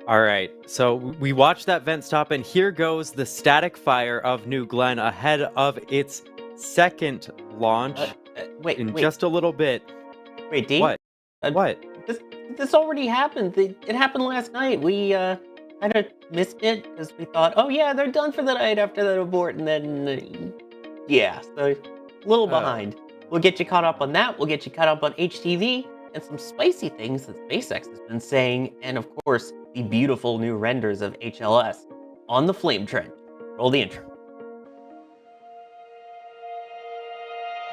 All right, so we watched that vent stop, and here goes the static fire of New Glenn ahead of its second launch in just a little bit. Wait, D? What? What? This already happened. It happened last night. We kind of missed it because we thought, oh yeah, they're done for the night after that abort, and then yeah, so a little behind. We'll get you caught up on that. We'll get you caught up on HTV and some spicy things that SpaceX has been saying, and of course, the beautiful new renders of HLS on the flame trench. Roll the intro.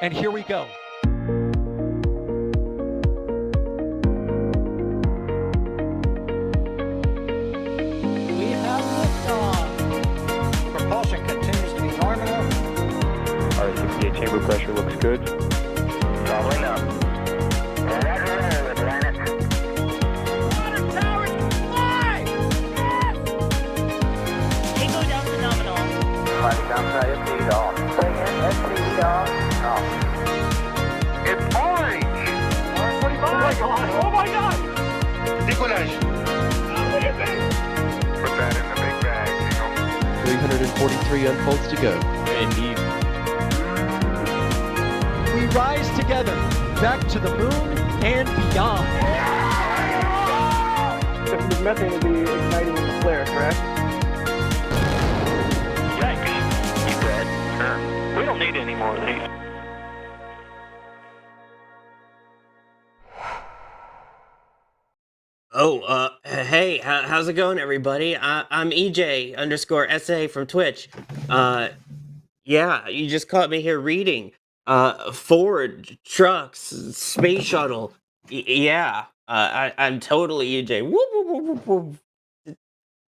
And here we go. We have liftoff. Propulsion continues to be nominal. R68 chamber pressure looks good. Following up. Roger, planet. Water towers, fly! Yes! Echo down to nominal. Flight downside FD off. Bring in FD off. It's orange! 145! Oh my god! Oh my god! Decollage! What do you think? Put that in the big bag, 343 unfolds to go. Indeed. We rise together, back to the moon and beyond. The methane will be igniting the flare, correct? Yikes. You dead? Sure. We don't need any more of these. Hey, how's it going, everybody? I'm EJ _SA from Twitch. Yeah, you just caught me here reading. Ford, trucks, space shuttle. Yeah, I'm totally EJ. Whoop, whoop, whoop, whoop, whoop. What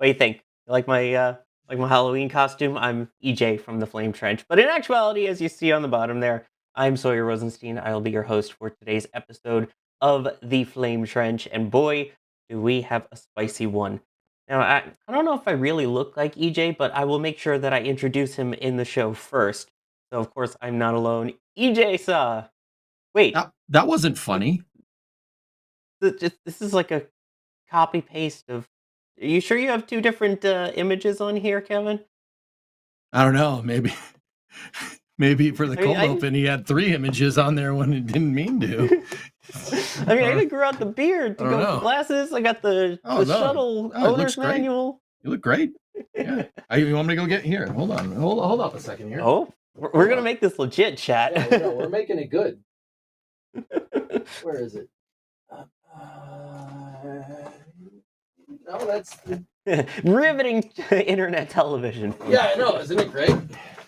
do you think? Like my Halloween costume? I'm EJ from the Flame Trench. But in actuality, as you see on the bottom there, I'm Sawyer Rosenstein. I'll be your host for today's episode of the Flame Trench. And boy, do we have a spicy one. Now, I don't know if I really look like EJ, but I will make sure that I introduce him in the show first. So, of course, I'm not alone. EJ-sa! Wait. That wasn't funny. This is like a copy-paste of... Are you sure you have two different images on here, Kevin? I don't know. Maybe for the cold open, he had 3 images on there when he didn't mean to. I mean, I even grew out the beard to go with glasses. I got the shuttle owner's manual. You look great. Yeah. You want me to go get here? Hold on. Hold up a second here. Oh, we're going to make this legit, chat. Yeah, no, we're making it good. Where is it? No, that's... Riveting internet television. Yeah, I know. Isn't it great?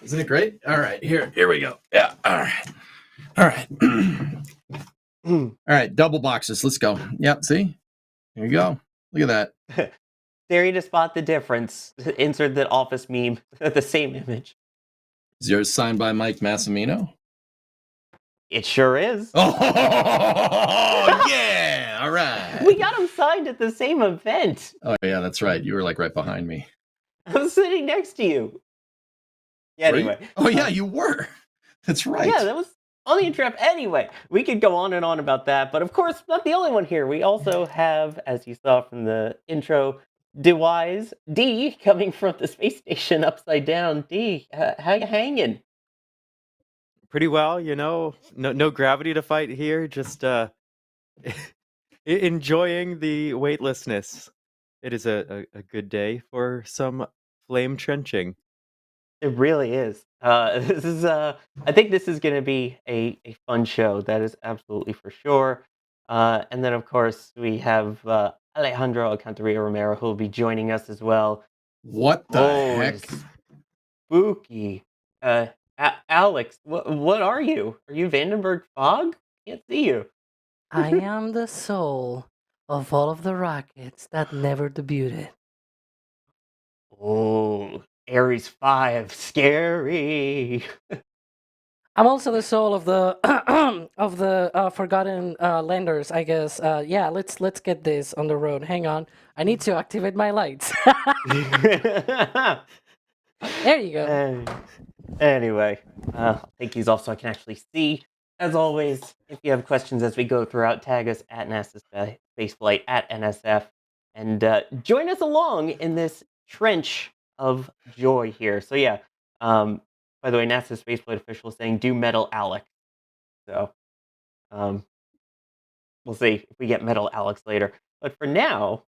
Isn't it great? All right, here we go. Yeah, all right. All right, double boxes. Let's go. Yep, see? Here you go. Look at that. Dare you to spot the difference? Insert that office meme. The same image. Is yours signed by Mike Massimino? It sure is. Oh, yeah. All right. We got him signed at the same event. Oh, yeah, that's right. You were like right behind me. I was sitting next to you. Yeah, anyway. Oh, yeah, you were. That's right. Yeah, that was on the interrupt. Anyway, we could go on and on about that, but of course, not the only one here. We also have, as you saw from the intro, DeWise D coming from the space station upside down. D, how you hanging? Pretty well, you know. No gravity to fight here. Just enjoying the weightlessness. It is a good day for some flame trenching. It really is. This is I think this is going to be a fun show. That is absolutely for sure. And then, of course, we have Alejandro Alcantara Romero, who will be joining us as well. What the heck? Spooky. Alex, what are you? Are you Vandenberg Fog? Can't see you. I am the soul of all of the rockets that never debuted. Oh, Ares 5, scary. I'm also the soul of the forgotten landers, I guess. Yeah, let's get this on the road. Hang on, I need to activate my lights. There you go. Anyway, I'll take these off so I can actually see. As always, if you have questions as we go throughout, tag us at NASASpaceflight, at NSF, and join us along in this trench of joy here. So yeah, by the way, NASA spaceflight official is saying do metal Alex. So we'll see if we get metal Alex later. But for now,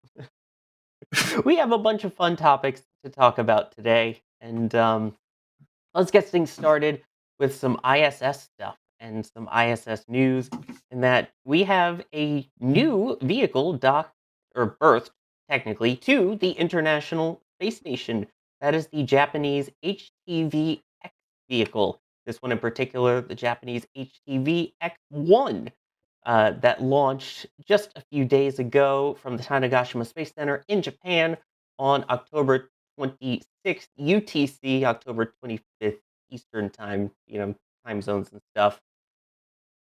we have a bunch of fun topics to talk about today, and let's get things started with some ISS stuff and some ISS news. In that we have a new vehicle docked or berthed technically to the International Space Station. That is the Japanese HTV-X vehicle. This one in particular, the Japanese HTV-X1, that launched just a few days ago from the Tanegashima Space Center in Japan on October 26th UTC, October 25th Eastern time, time zones and stuff.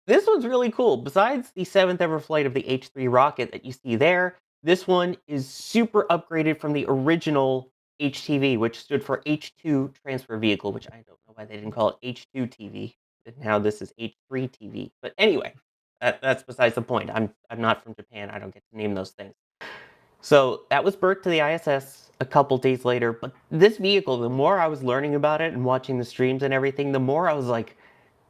This one's really cool. Besides the 7th ever flight of the H3 rocket that you see there, this one is super upgraded from the original HTV, which stood for H2 Transfer Vehicle, which I don't know why they didn't call it H2 TV. And now this is H3 TV. But anyway, that's besides the point. I'm not from Japan. I don't get to name those things. So that was berthed to the ISS a couple days later. But this vehicle, the more I was learning about it and watching the streams and everything, the more I was like,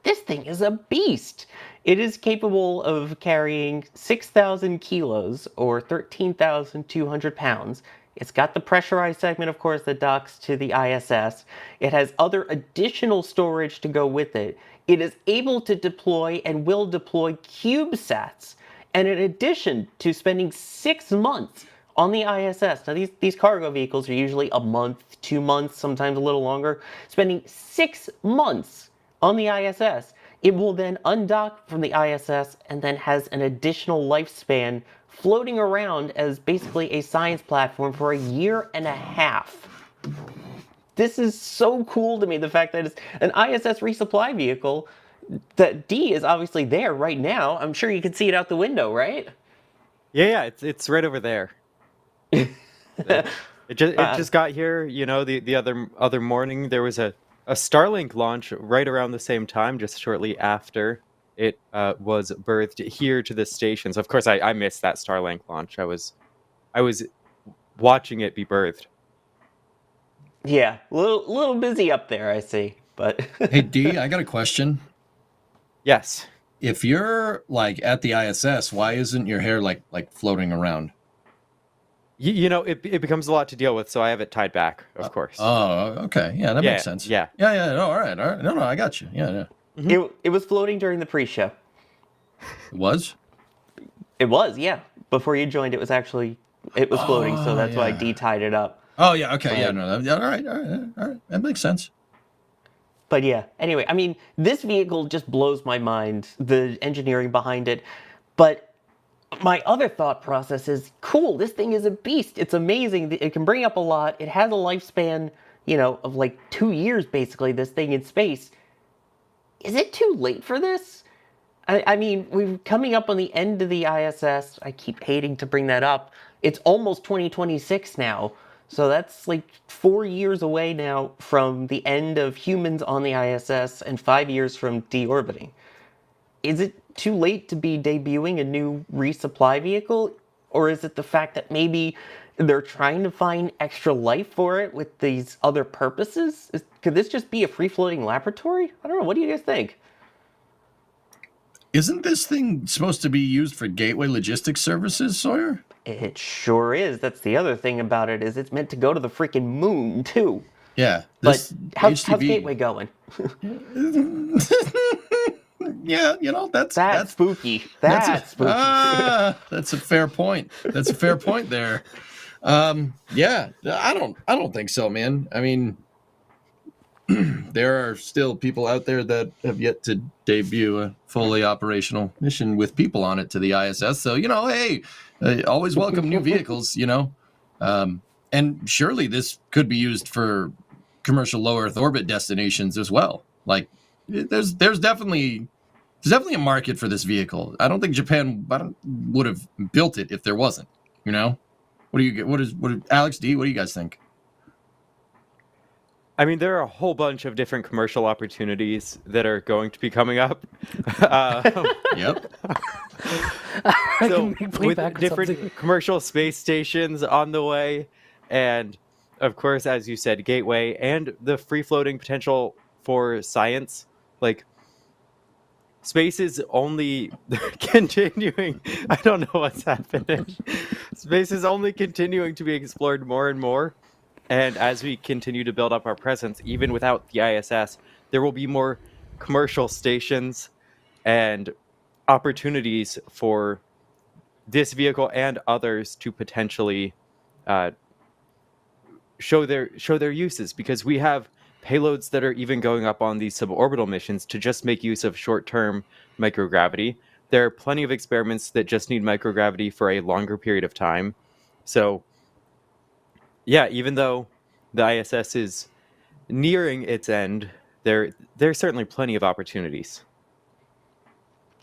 this thing is a beast. It is capable of carrying 6,000 kilos or 13,200 pounds. It's got the pressurized segment, of course, that docks to the ISS. It has other additional storage to go with it. It is able to deploy and will deploy CubeSats. And in addition to spending 6 months on the ISS, now these cargo vehicles are usually a month, 2 months, sometimes a little longer, spending 6 months on the ISS, it will then undock from the ISS and then has an additional lifespan floating around as basically a science platform for a year and a half. This is so cool to me, the fact that it's an ISS resupply vehicle. That D is obviously there right now. I'm sure you can see it out the window, right? Yeah, it's right over there. It just got here, the other morning. There was a Starlink launch right around the same time, just shortly after it was berthed here to the station. So of course I missed that Starlink launch. I was watching it be berthed. Yeah, a little busy up there, I see. But Hey D, I got a question. Yes. If you're like at the ISS, why isn't your hair like floating around? It becomes a lot to deal with, so I have it tied back, of course. Oh, okay. Yeah, that makes sense. Yeah. Yeah. No, all right. No, I got you. Yeah. Mm-hmm. It was floating during the pre-show. It was? It was, yeah. Before you joined, it was floating, so that's why D tied it up. Oh, yeah, okay. Yeah, no. All right. That makes sense. But yeah, anyway, I mean, this vehicle just blows my mind, the engineering behind it. But my other thought process is, cool, this thing is a beast. It's amazing. It can bring up a lot. It has a lifespan, of like 2 years, basically, this thing in space. Is it too late for this? I mean, we're coming up on the end of the ISS. I keep hating to bring that up. It's almost 2026 now. So that's like 4 years away now from the end of humans on the ISS and 5 years from deorbiting. Is it too late to be debuting a new resupply vehicle? Or is it the fact that maybe they're trying to find extra life for it with these other purposes? Could this just be a free-floating laboratory? I don't know. What do you guys think? Isn't this thing supposed to be used for gateway logistics services, Sawyer? It sure is. That's the other thing about it, is it's meant to go to the freaking moon, too. Yeah. But how's Gateway going? Yeah, that's spooky. That's spooky. That's a fair point. That's a fair point there. Yeah, I don't think so, man. I mean, there are still people out there that have yet to debut a fully operational mission with people on it to the ISS. So, hey, always welcome new vehicles, and surely this could be used for commercial low Earth orbit destinations as well. Like, there's definitely a market for this vehicle. I don't think Japan would have built it if there wasn't. What do you get? What Alex D? What do you guys think? I mean, there are a whole bunch of different commercial opportunities that are going to be coming up. Yep. I So can make with playback or different something. commercial space stations on the way, and of course, as you said, Gateway, and the free floating potential for science, like space is only continuing. I don't know what's happening. Space is only continuing to be explored more and more. And as we continue to build up our presence, even without the ISS, there will be more commercial stations and opportunities for this vehicle and others to potentially uh, show their uses, because we have payloads that are even going up on these suborbital missions to just make use of short-term microgravity. There are plenty of experiments that just need microgravity for a longer period of time. So yeah, even though the ISS is nearing its end, there's certainly plenty of opportunities.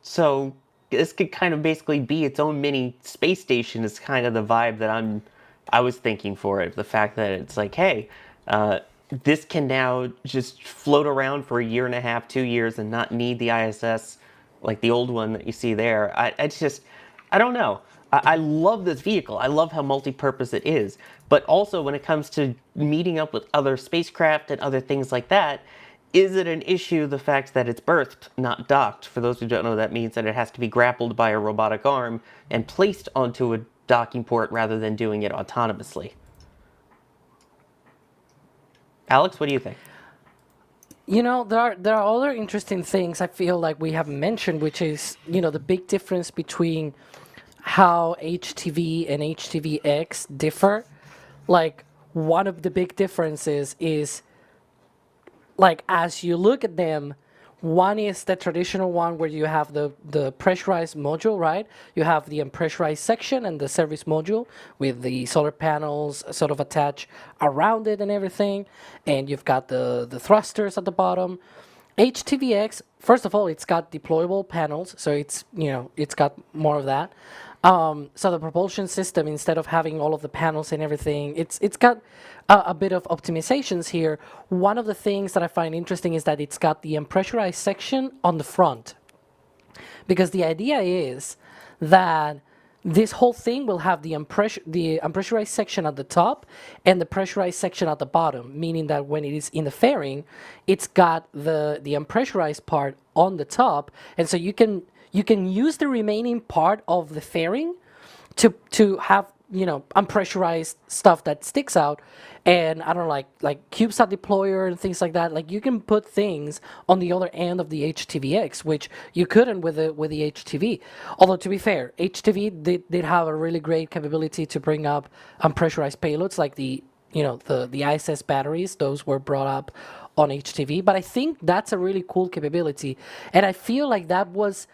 So this could kind of basically be its own mini space station. Is kind of the vibe that I was thinking for it. The fact that it's like, hey, this can now just float around for a year and a half, 2 years, and not need the ISS like the old one that you see there. I don't know. I love this vehicle. I love how multi-purpose it is. But also when it comes to meeting up with other spacecraft and other things like that, is it an issue, the fact that it's berthed, not docked? For those who don't know, that means that it has to be grappled by a robotic arm and placed onto a docking port rather than doing it autonomously. Alex, what do you think? There are other interesting things I feel like we haven't mentioned, which is, the big difference between how HTV and HTV-X differ. Like, one of the big differences is, like, as you look at them, one is the traditional one where you have the pressurized module, right? You have the unpressurized section and the service module with the solar panels sort of attached around it and everything. And you've got the thrusters at the bottom. HTV-X, first of all, it's got deployable panels, so it's got more of that. So the propulsion system, instead of having all of the panels and everything, it's got a bit of optimizations here. One of the things that I find interesting is that it's got the unpressurized section on the front, because the idea is that this whole thing will have the unpressurized section at the top and the pressurized section at the bottom, meaning that when it is in the fairing, it's got the unpressurized part on the top, and so you can use the remaining part of the fairing to have unpressurized stuff that sticks out, and I don't know, like CubeSat deployer and things like that. Like, you can put things on the other end of the HTV-X, which you couldn't with the HTV. Although, to be fair, HTV did have a really great capability to bring up unpressurized payloads, like the ISS batteries. Those were brought up on HTV, but I think that's a really cool capability, and I feel like that was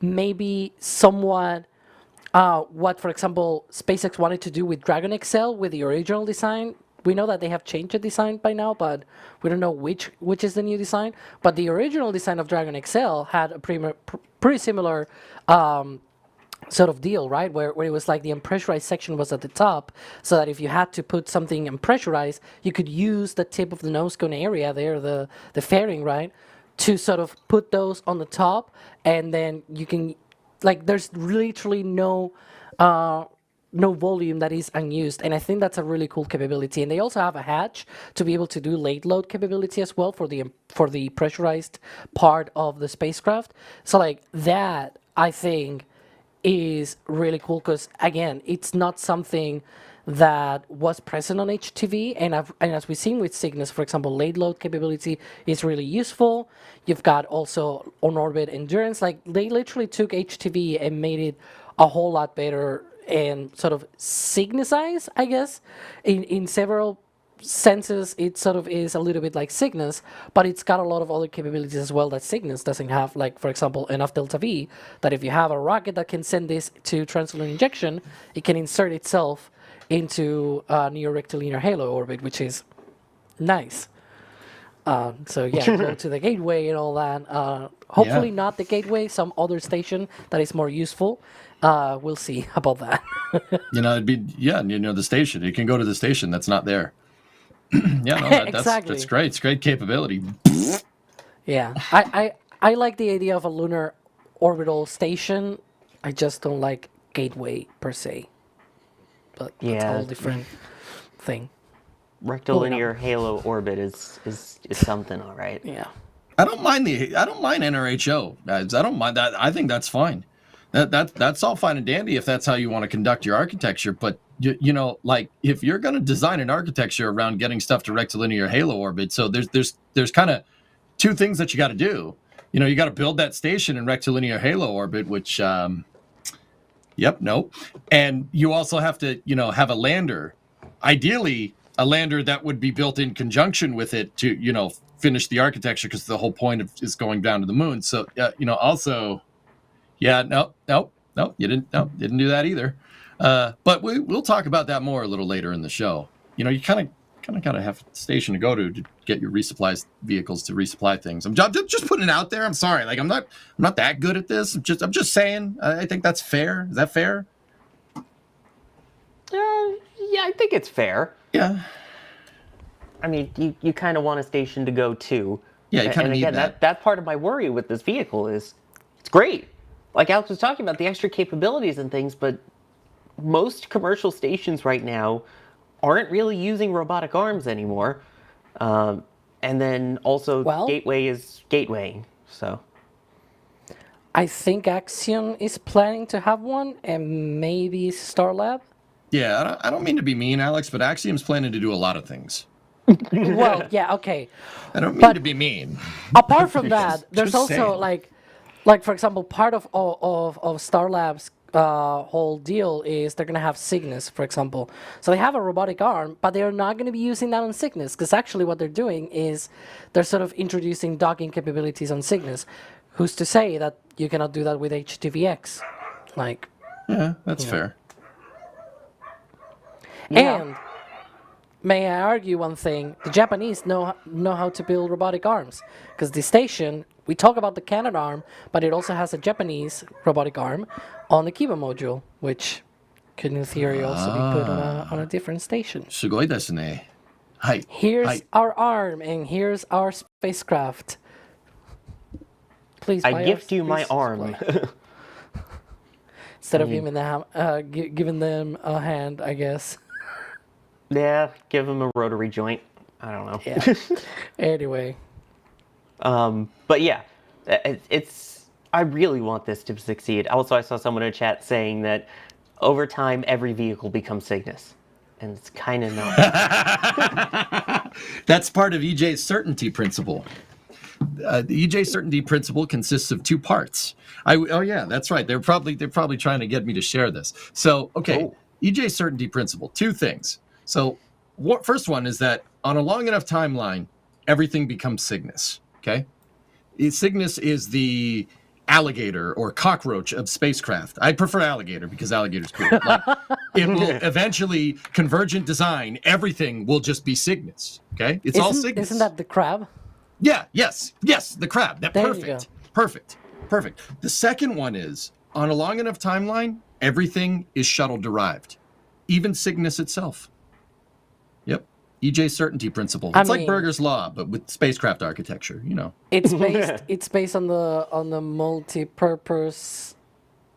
maybe somewhat what, for example, SpaceX wanted to do with Dragon XL with the original design. We know that they have changed the design by now, but we don't know which is the new design. But the original design of Dragon XL had a pretty similar sort of deal, right? Where it was like the unpressurized section was at the top, so that if you had to put something unpressurized, you could use the tip of the nose cone area there, the fairing, right, to sort of put those on the top, and then you can, like, there's literally no volume that is unused, and I think that's a really cool capability. And they also have a hatch to be able to do late load capability as well for the pressurized part of the spacecraft. So, like, that, I think, is really cool, because again, it's not something that was present on HTV, and as we've seen with Cygnus, for example, late load capability is really useful. You've got also on orbit endurance. Like, they literally took HTV and made it a whole lot better and sort of Cygnus-ized, I guess, in several senses. It sort of is a little bit like Cygnus, but it's got a lot of other capabilities as well that Cygnus doesn't have. Like, for example, enough delta V that if you have a rocket that can send this to translunar injection, it can insert itself into near rectilinear halo orbit, which is nice. So yeah, go to the gateway and all that. Hopefully not the gateway, some other station that is more useful. We'll see about that. It'd be the station. You can go to the station that's not there. Exactly. That's great. It's great capability. Yeah, I like the idea of a lunar orbital station I just don't like gateway per se. But that's a Yeah. whole different thing. Rectilinear halo orbit is something, all right. Yeah. I don't mind NRHO, guys. I don't mind that. I think that's fine. That's all fine and dandy if that's how you want to conduct your architecture. But you know, like if you're going to design an architecture around getting stuff to rectilinear halo orbit, so there's kind of two things that you got to do. You know, you got to build that station in rectilinear halo orbit, which, and you also have to, you know, have a lander. Ideally, a lander that would be built in conjunction with it to, you know, finish the architecture, because the whole point is going down to the moon. So, you know, also, no, you didn't do that either. But we'll talk about that more a little later in the show. You know, you kind of got to have a station to go to get your resupply vehicles to resupply things. I'm just putting it out there. I'm sorry, like I'm not that good at this. I'm just saying. I think that's fair. Is that fair? Yeah, I think it's fair. Yeah. I mean, you kind of want a station to go to. Yeah, you kind of need again, that. That's part of my worry with this vehicle is it's great. Like Alex was talking about the extra capabilities and things, but most commercial stations right now aren't really using robotic arms anymore. And then also Gateway is gatewaying. So I think Axiom is planning to have one, and maybe Starlab. Yeah, I don't mean to be mean, Alex, but Axiom's planning to do a lot of things. Well, yeah, okay. I don't mean to be mean. Apart from that, there's Just also saying. like for example, part of Starlab's whole deal is they're gonna have Cygnus, for example. So they have a robotic arm, but they're not gonna be using that on Cygnus, because actually what they're doing is they're sort of introducing docking capabilities on Cygnus. Who's to say that you cannot do that with HTV-X? Like, Yeah, that's fair. and may I argue one thing? The Japanese know how to build robotic arms, because the station, we talk about the Canadarm, but it also has a Japanese robotic arm on the Kiba module, which could in theory also be put on a different station. Sugoi desu ne. Hi. Here's our arm, and here's our spacecraft. Please, buy I our gift you my space arm. supply. Instead of giving them a hand, I guess. Yeah, give them a rotary joint. I don't know. Yeah. Anyway. But yeah, I really want this to succeed. Also, I saw someone in chat saying that over time, every vehicle becomes Cygnus. And it's kind of not. That's part of EJ's certainty principle. The EJ certainty principle consists of two parts. Oh yeah, that's right. They're probably trying to get me to share this. So okay, EJ certainty principle. Two things. So first one is that on a long enough timeline, everything becomes Cygnus. Okay, Cygnus is the alligator or cockroach of spacecraft. I prefer alligator because alligator's cool. Like, it will eventually convergent design. Everything will just be Cygnus. Okay, it's all Cygnus. Isn't that the crab? Yeah, yes, the crab. That There you perfect. The second one is, on a long enough timeline, everything is shuttle-derived, even Cygnus itselse. Yep, EJ certainty principle. It's like Berger's law, but with spacecraft architecture, you know. It's based on the multi-purpose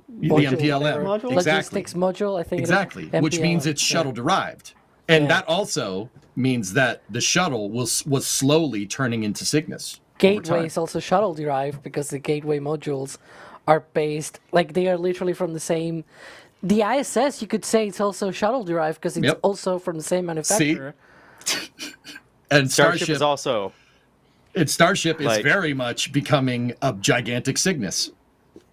The MPLM. logistics module, I think. Exactly, which means it's shuttle-derived. And that also means that the shuttle was slowly turning into Cygnus. Gateway is also shuttle-derived because the Gateway modules are based, like they are literally from the same... The ISS, you could say it's also shuttle-derived because it's also from the same manufacturer. And Starship is also... And Starship is very much becoming a gigantic Cygnus.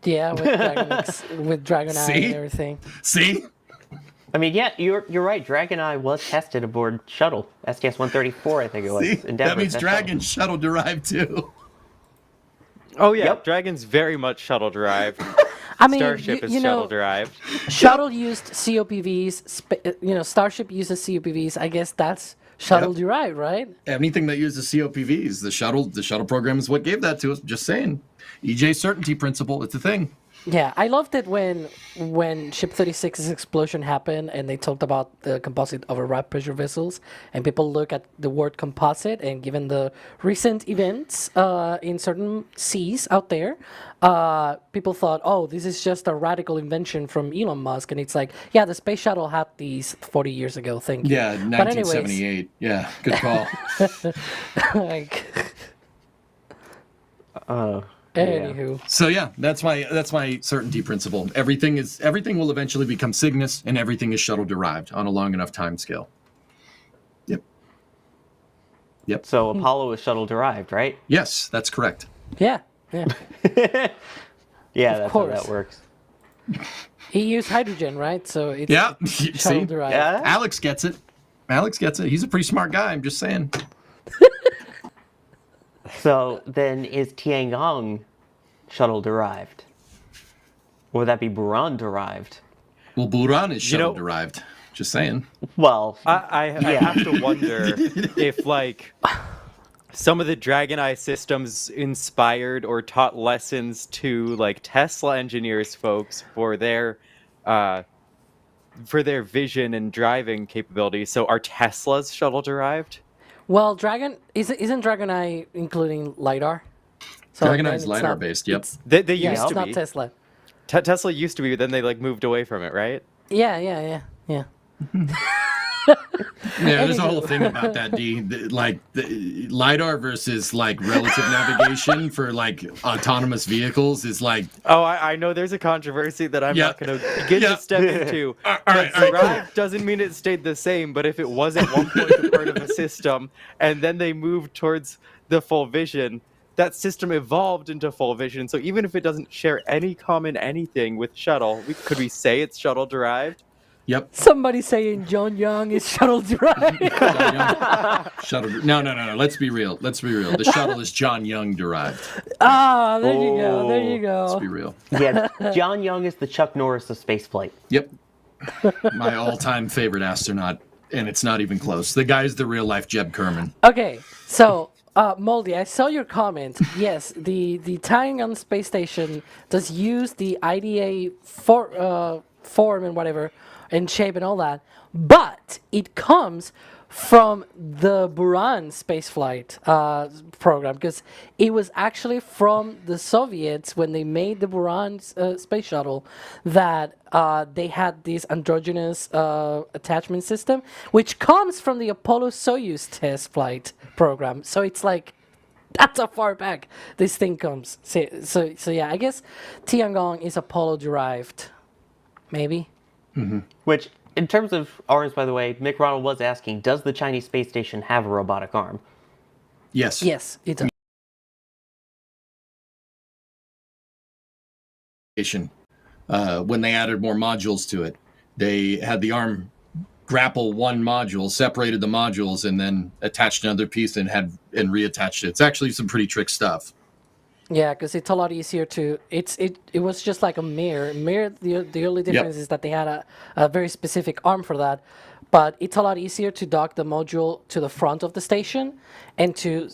Yeah, with Dragon Eye and everything. See? I mean, yeah, you're right. Dragon Eye was tested aboard shuttle STS-134, I think it was. See? That means Dragon's shuttle-derived too. Oh yeah, Dragon's very much shuttle-derived. I mean, Starship is shuttle-derived. Shuttle used COPVs. Starship uses COPVs. I guess that's shuttle-derived, right? Anything that uses COPVs, the shuttle program is what gave that to us. Just saying. EJ certainty principle, it's a thing. Yeah, I loved it when Ship 36's explosion happened and they talked about the composite of rapid pressure vessels, and people look at the word composite, and given the recent events in certain seas out there, people thought, oh, this is just a radical invention from Elon Musk, and it's like, yeah, the space shuttle had these 40 years ago. Thank you. Yeah, But anyways, 1978. Yeah, good call. like, anywho. So yeah, that's my certainty principle. Everything will eventually become Cygnus, and everything is shuttle derived on a long enough time scale. Yep. So Apollo is shuttle derived, right? Yes, that's correct. Yeah. Yeah, that's course. how that works. He used hydrogen, right? So it's Yeah. shuttle See, derived. Yeah. Alex gets it. He's a pretty smart guy. I'm just saying. So then is Tiangong shuttle derived? Or would that be Buran derived? Well, Buran is You know- shuttle derived. Just saying. Well, I have to wonder if like some of the Dragon Eye systems inspired or taught lessons to like Tesla engineers folks for their vision and driving capabilities. So are Teslas shuttle derived? Well, isn't Dragon Eye including lidar? So Dragon then Eye's it's lidar not- based. Yep. it's- They Yeah, used it's to not be. Tesla. Tesla used to be, but then they like moved away from it, right? Yeah. Yeah, there's a whole thing about that, D. The lidar versus like relative navigation for like autonomous vehicles is like. Oh, I know there's a controversy that I'm Yeah. not going to begin Yeah. to step into. All right, Derived doesn't mean it stayed the same, but if it was at one point a part of a system, and then they moved towards the full vision, that system evolved into full vision. So even if it doesn't share any common anything with shuttle, could we say it's shuttle derived? Yep. Somebody saying John Young is shuttle derived. Shuttle. No. Let's be real. The shuttle is John Young derived. There you go. There you Let's go. be real. yeah, John Young is the Chuck Norris of spaceflight. Yep. My all-time favorite astronaut, and it's not even close. The guy's the real-life Jeb Kerman. Okay, so Moldy, I saw your comment. Yes, the Tiangong space station does use the IDA form and whatever, and shape and all that, but it comes from the Buran spaceflight program, because it was actually from the Soviets when they made the Buran space shuttle that they had this androgynous attachment system, which comes from the Apollo-Soyuz test flight program. So it's like, that's how far back this thing comes. So yeah, I guess Tiangong is Apollo-derived, maybe. Which, in terms of arms, by the way, Mick Ronald was asking, does the Chinese space station have a robotic arm? Yes. Yes, it does. When they added more modules to it, they had the arm grapple one module, separated the modules, and then attached another piece and reattached it. It's actually some pretty trick stuff. Yeah, because it's a lot easier to. It was just like a mirror. The only difference is that they had a very specific arm for that, but it's a lot easier to dock the module to the front of the station, and to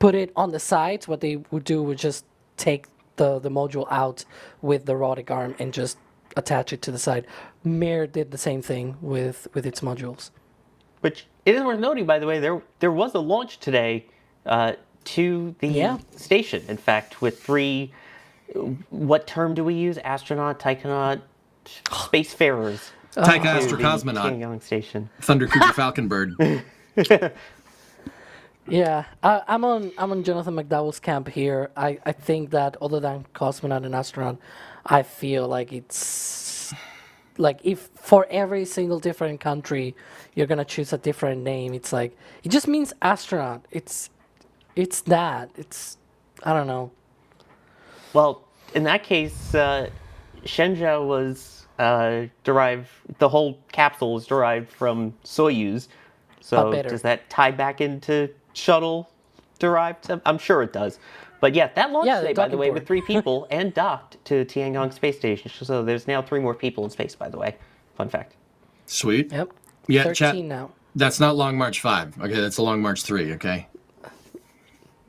put it on the sides. What they would do would just take the module out with the robotic arm and just attach it to the side. Mir did the same thing with its modules. Which, it is worth noting, by the way, there was a launch today to the station, in fact, with 3, what term do we use? Astronaut, taikonaut, spacefarers. Taika to the Astrocosmonaut, Tiangong station. Thunder Cougar Falconbird. Yeah, I'm on Jonathan McDowell's camp here. I think that other than cosmonaut and astronaut, I feel like it's like if for every single different country you're gonna choose a different name, it's like it just means astronaut. It's that. It's I don't know. Well, in that case, Shenzhou was derived. The whole capsule was derived from Soyuz. So better. does that tie back into shuttle derived? I'm sure it does. But yeah, that launched Yeah, today, the by the way, docking with 3 people and docked to Tiangong space station. So there's now 3 more people in space, by the way. Fun fact. Sweet. Yep. Yeah, 13 chat. now. That's not Long March 5. Okay, that's a Long March 3. Okay.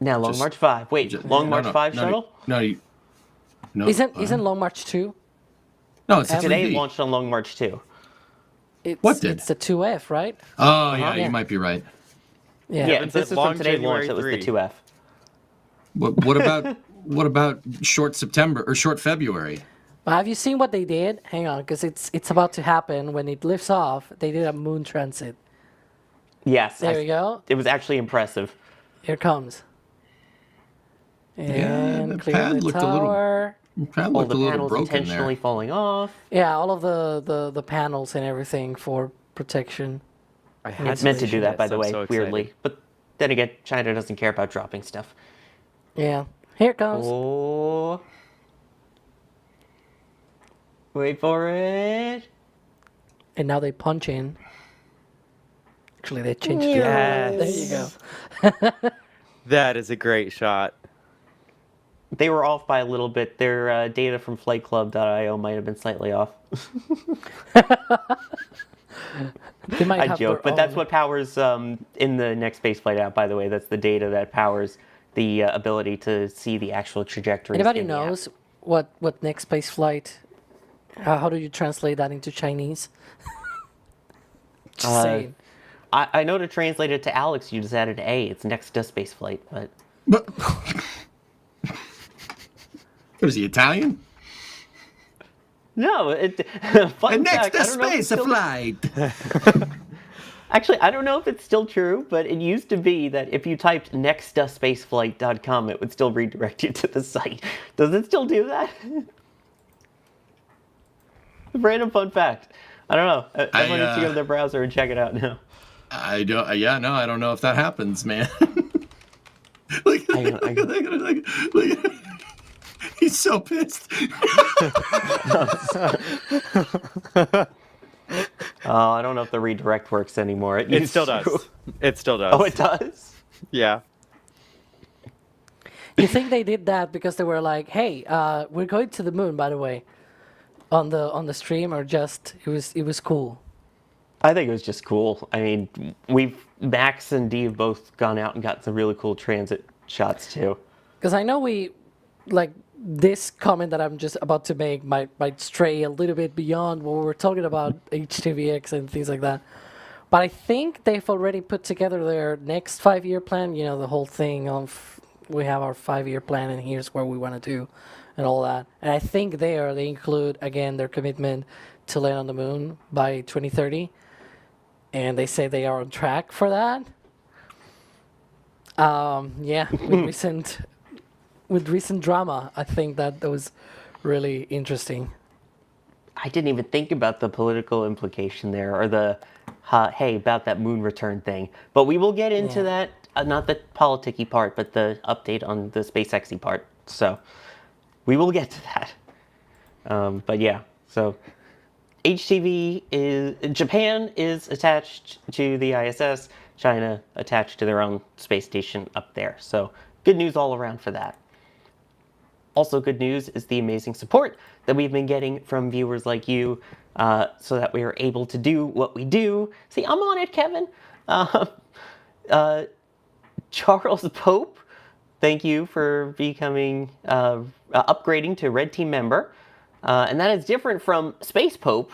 Now, Long March 5. Wait, Long March 5 shuttle? No, No. Isn't Long March 2? No, it's a Today 3D. it launched on Long March 2. What did? It's the 2F, right? Oh, yeah, Yeah. you might be right. Yeah. Yeah, Kevin this said is long from today's launch. January It was 3. the 2F. What about short September or short February? But have you seen what they did? Hang on, because it's about to happen. When it lifts off, they did a moon transit. Yes. There we go. It was actually impressive. Here it comes. And the clear pad the looked a little- tower. Kind of All looked the a little panels broken intentionally there. falling off. Yeah, all of the panels and everything for protection. I had It's meant to do that, this. by the I'm way, so weirdly. excited. But then again, China doesn't care about dropping stuff. Yeah. Here it comes. Oh. Wait for it. And now they punch in. Actually, they changed Yes. There you go. That is a great shot. They were off by a little bit. Their data from flightclub.io might have been slightly off. They might I have joke, their but that's own- what powers in the next spaceflight app, by the way. That's the data that powers the ability to see the actual trajectory. Anybody knows what next space flight? How do you translate that into Chinese? Just saying. I know to translate it to Alex, you just added A. It's next to spaceflight, but But what is he, Italian? no. Fun And next fact, to I don't know if it's still- Spaceflight. Actually, I don't know if it's still true, but it used to be that if you typed nextspaceflight.com, it would still redirect you to the site. Does it still do that? Random fun fact. I don't know. Everyone needs to go to their browser and check it out now. I don't. Yeah, no, I don't know if that happens, man. look at He's so pissed. Oh, I don't know if the redirect works anymore. It used still to. does. It still does. Oh, it does? Yeah. You think they did that because they were like, "Hey, we're going to the moon," by the way, on the stream, or just it was cool? I think it was just cool. I mean, Max and Dee have both gone out and got some really cool transit shots too. Because I know this comment that I'm just about to make might stray a little bit beyond what we were talking about HTV-X and things like that. But I think they've already put together their next 5-year plan. You know, the whole thing of we have our 5-year plan and here's where we want to do and all that. And I think they include, again, their commitment to land on the moon by 2030. And they say they are on track for that. Yeah, with recent drama, I think that was really interesting. I didn't even think about the political implication there, or the hey about that moon return thing. But we will get into that. Not the politicky part, but the update on the SpaceXy part. So we will get to that. But yeah, so Japan is attached to the ISS. China attached to their own space station up there. So good news all around for that. Also good news is the amazing support that we've been getting from viewers like you, so that we are able to do what we do. See, I'm on it, Kevin. Charles Pope, thank you for becoming, upgrading to Red Team member. And that is different from Space Pope,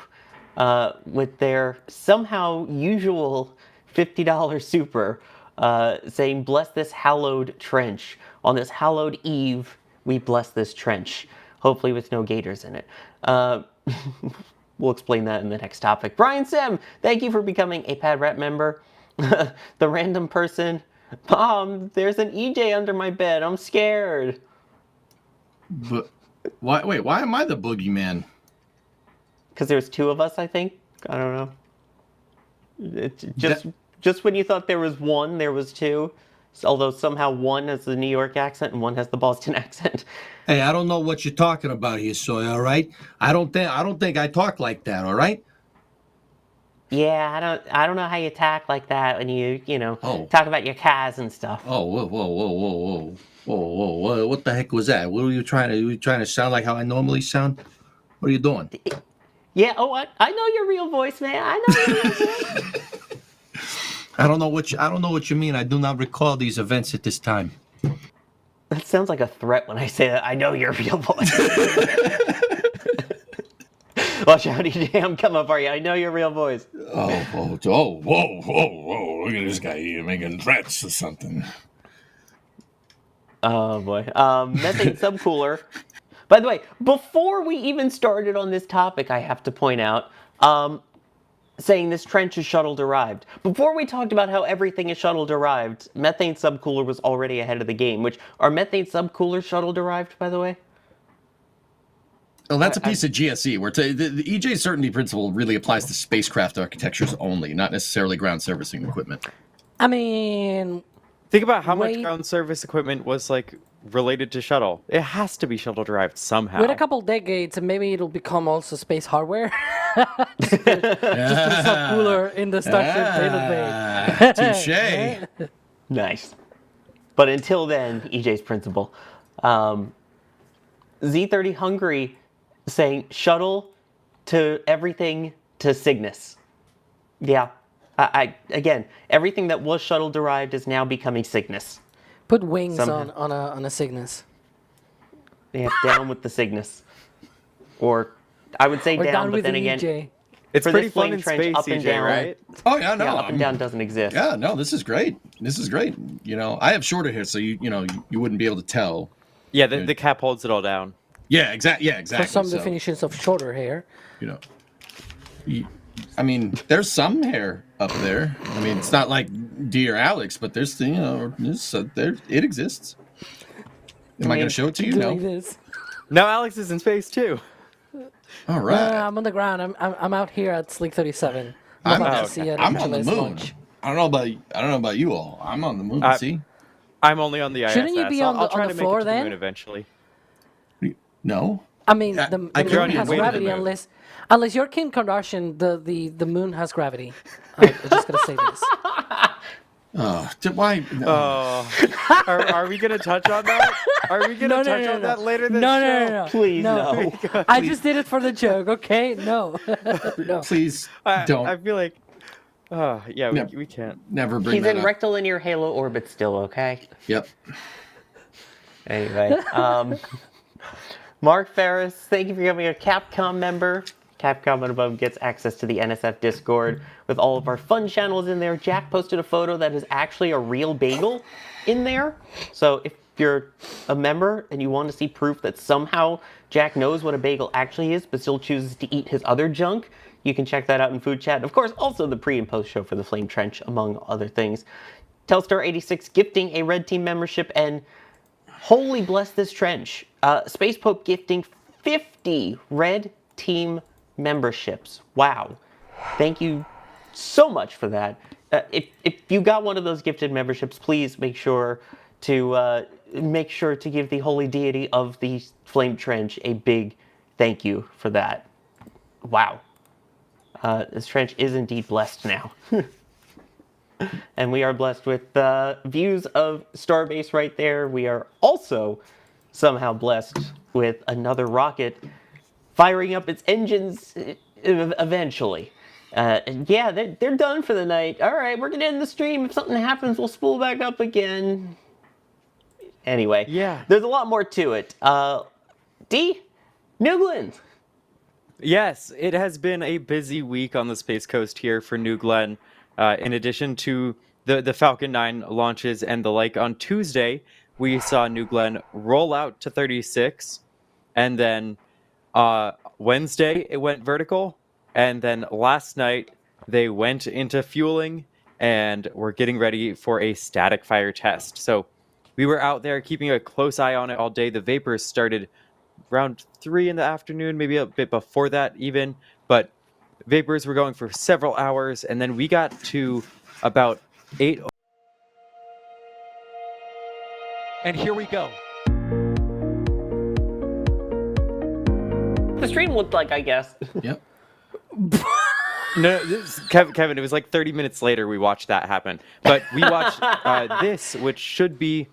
with their somehow usual $50 super, saying, bless this hallowed trench. On this hallowed eve, we bless this trench. Hopefully with no gators in it. We'll explain that in the next topic. Brian Sim, thank you for becoming a Pad Rep member. The random person, Mom, there's an EJ under my bed. I'm scared. But why? Wait, why am I the boogeyman? Because there's two of us, I think. I don't know. Just when you thought there was one, there was two. Although somehow one has the New York accent and one has the Boston accent. Hey, I don't know what you're talking about here, Soy. All right, I don't think I talk like that. All right. Yeah, I don't know how you talk like that when you Oh. talk about your cars and stuff. Oh, whoa! What the heck was that? What were you trying to? Were you trying to sound like how I normally sound? What are you doing? Yeah. Oh, I know your real voice, man. I know your real voice. I don't know what you mean. I do not recall these events at this time. That sounds like a threat when I say that. I know your real voice. Watch out, EJ, I'm coming for you. I know your real voice. Whoa. Look at this guy here making threats or something. Oh, boy. Methane subcooler. By the way, before we even started on this topic, I have to point out, saying this trench is shuttle-derived. Before we talked about how everything is shuttle-derived, methane subcooler was already ahead of the game, which are methane subcoolers shuttle-derived, by the way? Well, that's a piece of GSE. Where the EJ certainty principle really applies to spacecraft architectures only, not necessarily ground servicing equipment. I mean, Think about how much ground service equipment was like related to shuttle. It has to be shuttle derived somehow. with a couple decades, maybe it'll become also space hardware. just put a sub-cooler in the Starship payload bay. Touche. Nice. But until then, EJ's principle. Z30 Hungary saying shuttle to everything to Cygnus. Yeah. I again, everything that was shuttle derived is now becoming Cygnus. Put wings Somehow. on a Cygnus. Yeah, down with the Cygnus. Or I would say Or down, but with then the again, EJ. It's for pretty this fun flame in trench, space, up and CJ, down. right? Oh yeah, no. yeah, up and down doesn't exist. Yeah, no. This is great. This is great. You know, I have shorter hair, so you wouldn't be able to tell. Yeah, the cap holds it all down. Yeah, exactly. Yeah, exactly. For some So, definitions of shorter hair. you know, I mean, there's some hair up there. I mean, it's not like dear Alex, but there's there it exists. Am I going to show it to you? Doing No. this. Now Alex is in space too. All right. I'm on the ground. I'm out here at Sleek 37. I'm about to see an I'm on the HLS moon. launch. I don't know about you all. I'm on the moon. See? I'm only on the ISS. Shouldn't you be on I'll the- try on to the make floor it to the then? moon eventually. No. I mean, I- the I moon couldn't has wait a gravity minute. unless you're Kim Kardashian. The moon has gravity. I'm just gonna say this. Why? No. Oh, are we gonna touch on that? Are we gonna touch on that later this show? No. Please, no. I just did it for the joke. Okay, no. No. Please I don't. feel like, yeah, No. we can't. Never bring He's that in up. rectilinear halo orbit still, okay? Yep. Anyway, Mark Ferris, thank you for becoming a Capcom member. Capcom and above gets access to the NSF Discord with all of our fun channels in there. Jack posted a photo that is actually a real bagel in there. So if you're a member and you want to see proof that somehow Jack knows what a bagel actually is, but still chooses to eat his other junk, you can check that out in Food Chat. Of course, also the pre and post show for the Flame Trench, among other things. Telstar86 gifting a Red Team membership, and holy bless this trench. Space Pope gifting 50 Red Team memberships. Wow. Thank you so much for that. If you got one of those gifted memberships, please make sure to give the holy deity of the Flame Trench a big thank you for that. Wow. This trench is indeed blessed now. And we are blessed with views of Starbase right there. We are also somehow blessed with another rocket firing up its engines eventually. Yeah, they're done for the night. All right, we're gonna end the stream. If something happens, we'll spool back up again. Anyway, Yeah. there's a lot more to it. D, New Glenn. Yes, it has been a busy week on the Space Coast here for New Glenn. In addition to the Falcon 9 launches and the like, on Tuesday, we saw New Glenn roll out to 36. And then Wednesday, it went vertical. And then last night, they went into fueling and were getting ready for a static fire test. So we were out there keeping a close eye on it all day. The vapors started around 3 in the afternoon, maybe a bit before that even. But vapors were going for several hours, and then we got to about 8. And here we go. The stream looked like, I guess. Yep. No, Kevin, it was like 30 minutes later we watched that happen. But we watched this, which should be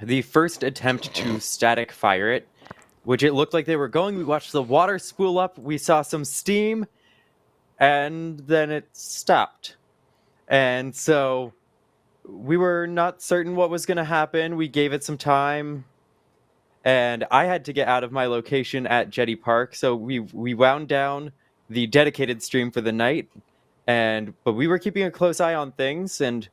the first attempt to static fire it, which it looked like they were going. We watched the water spool up. We saw some steam, and then it stopped. And so we were not certain what was going to happen. We gave it some time, and I had to get out of my location at Jetty Park, so we wound down the dedicated stream for the night. But we were keeping a close eye on things, and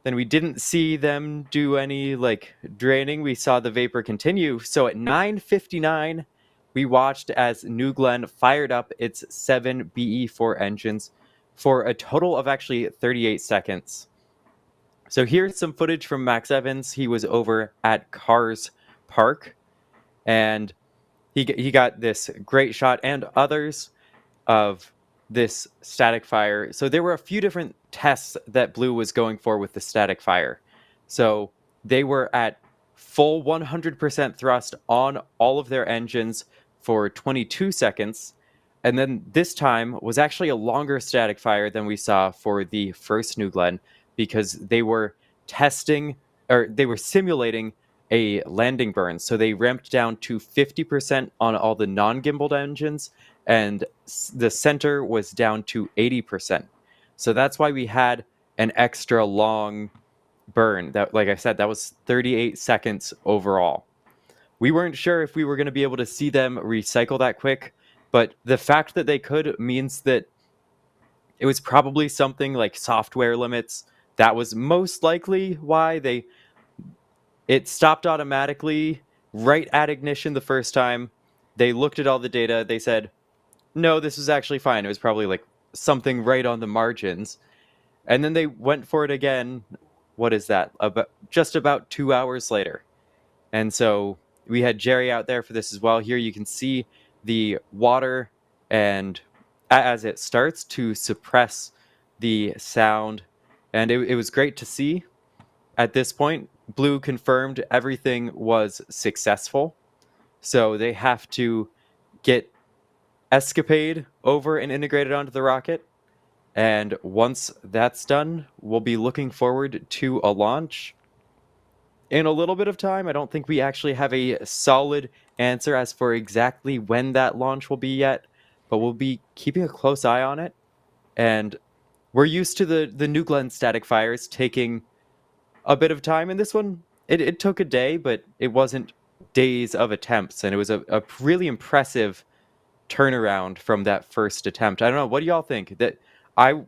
then we didn't see them do any like draining. We saw the vapor continue. So at 9:59, we watched as New Glenn fired up its 7 BE4 engines for a total of actually 38 seconds. So here's some footage from Max Evans. He was over at Cars Park, and he got this great shot and others of this static fire. So there were a few different tests that Blue was going for with the static fire. So they were at full 100% thrust on all of their engines for 22 seconds. And then this time was actually a longer static fire than we saw for the first New Glenn, because they were simulating a landing burn. So they ramped down to 50% on all the non-gimbaled engines, and the center was down to 80%. So that's why we had an extra long burn. That, like I said, that was 38 seconds overall. We weren't sure if we were going to be able to see them recycle that quick, but the fact that they could means that it was probably something like software limits. That was most likely why it stopped automatically right at ignition the first time. They looked at all the data. They said, no, this was actually fine. It was probably like something right on the margins. And then they went for it again. What is that? Just about 2 hours later. And so we had Jerry out there for this as well. Here you can see the water, and as it starts to suppress the sound. And it was great to see. At this point, Blue confirmed everything was successful. So they have to get Escapade over and integrated onto the rocket. And once that's done, we'll be looking forward to a launch in a little bit of time. I don't think we actually have a solid answer as for exactly when that launch will be yet, but we'll be keeping a close eye on it. And we're used to the New Glenn static fires taking a bit of time. And this one, it took a day, but it wasn't days of attempts. And it was a really impressive turnaround from that first attempt. I don't know. What do y'all think? That I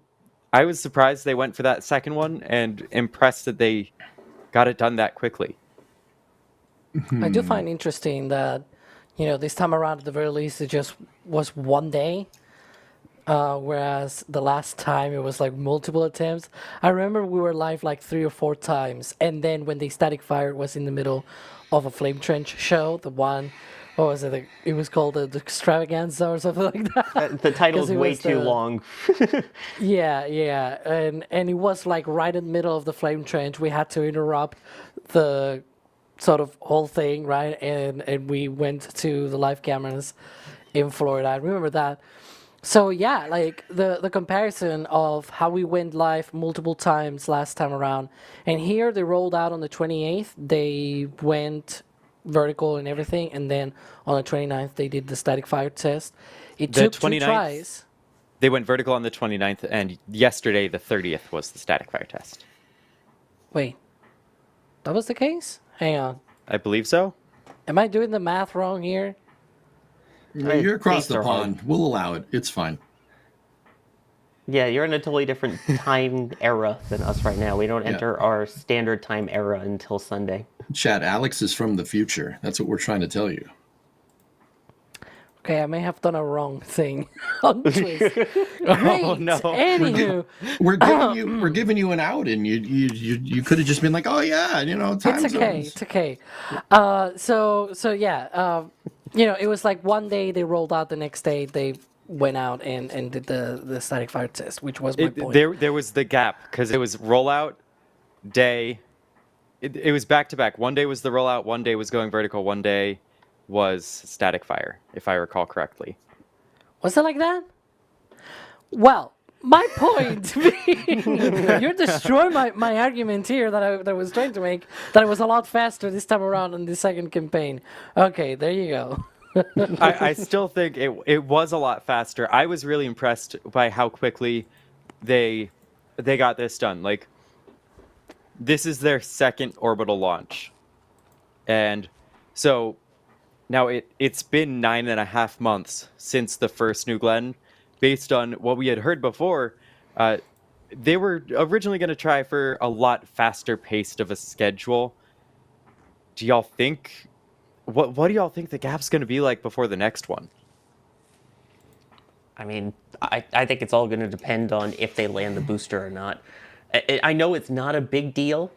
was surprised they went for that second one, and impressed that they got it done that quickly. I do find interesting that, this time around, at the very least, it just was one day, whereas the last time it was like multiple attempts. I remember we were live like 3 or 4 times, and then when the static fire was in the middle of a flame trench show, the one, what was it? It was called the Extravaganza or something like that. The title is way too long. Yeah, and it was like right in the middle of the flame trench. We had to interrupt the sort of whole thing, right? And we went to the live cameras in Florida. I remember that. So yeah, like the comparison of how we went live multiple times last time around, and here they rolled out on the 28th. They went vertical and everything, and then on the 29th they did the static fire test. It took 2 tries. They went vertical on the 29th, and yesterday the 30th was the static fire test. Wait, that was the case? Hang on. I believe so. Am I doing the math wrong here? You're across the pond. We'll allow it. It's fine. Yeah, you're in a totally different time era than us right now. We don't enter our standard time era until Sunday. Chat, Alex is from the future. That's what we're trying to tell you. Okay, I may have done a wrong thing on Twist. Great. Oh, no. Anywho, We're giving you an out, and you could have just been like, oh yeah, time it's okay. zones. It's okay. So yeah, it was like one day they rolled out, the next day they went out and did the static fire test, which was my point. There was the gap, because it was rollout day. It was back to back. One day was the rollout, one day was going vertical, one day was static fire, if I recall correctly. Was it like that? Well, my point being, you're destroying my argument here that I was trying to make, that it was a lot faster this time around in the second campaign. Okay, there you go. I still think it was a lot faster. I was really impressed by how quickly they got this done. Like, this is their second orbital launch. And so now it's been 9.5 months since the first New Glenn. Based on what we had heard before, they were originally going to try for a lot faster paced of a schedule. Do y'all think... What do y'all think the gap's going to be like before the next one? I mean, I think it's all going to depend on if they land the booster or not. I know it's not a big deal.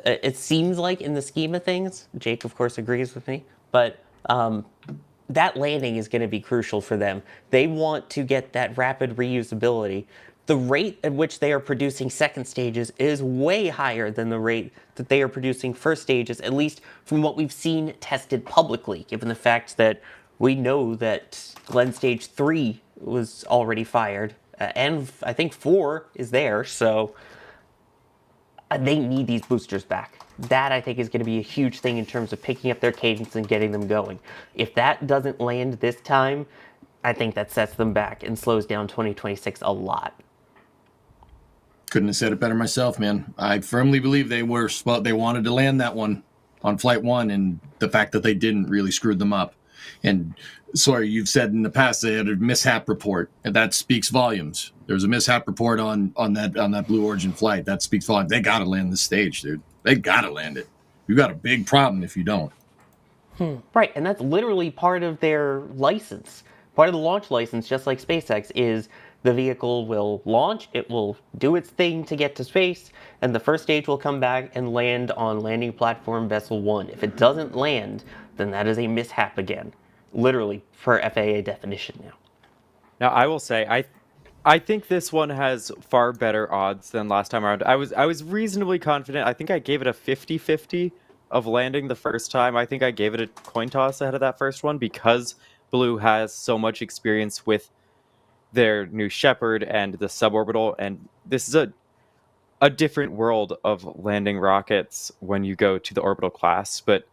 It seems like in the scheme of things, Jake, of course, agrees with me, but that landing is going to be crucial for them. They want to get that rapid reusability. The rate at which they are producing second stages is way higher than the rate that they are producing first stages, at least from what we've seen tested publicly, given the fact that we know that Glenn Stage 3 was already fired, and I think 4 is there, so they need these boosters back. That, I think, is going to be a huge thing in terms of picking up their cadence and getting them going. If that doesn't land this time, I think that sets them back and slows down 2026 a lot. Couldn't have said it better myself, man. I firmly believe they wanted to land that one on Flight 1, and the fact that they didn't really screwed them up. And sorry, you've said in the past they had a mishap report, and that speaks volumes. There was a mishap report on that Blue Origin flight. That speaks volumes. They got to land this stage, dude. They got to land it. You got a big problem if you don't. Right, and that's literally part of their license. Part of the launch license, just like SpaceX, is the vehicle will launch, it will do its thing to get to space, and the first stage will come back and land on landing platform Vessel 1. If it doesn't land, then that is a mishap again. Literally, per FAA definition now. Now, I will say, I think this one has far better odds than last time around. I was reasonably confident. I think I gave it a 50-50 of landing the first time. I think I gave it a coin toss ahead of that first one because Blue has so much experience with their new Shepard and the suborbital, and this is a different world of landing rockets when you go to the orbital class. But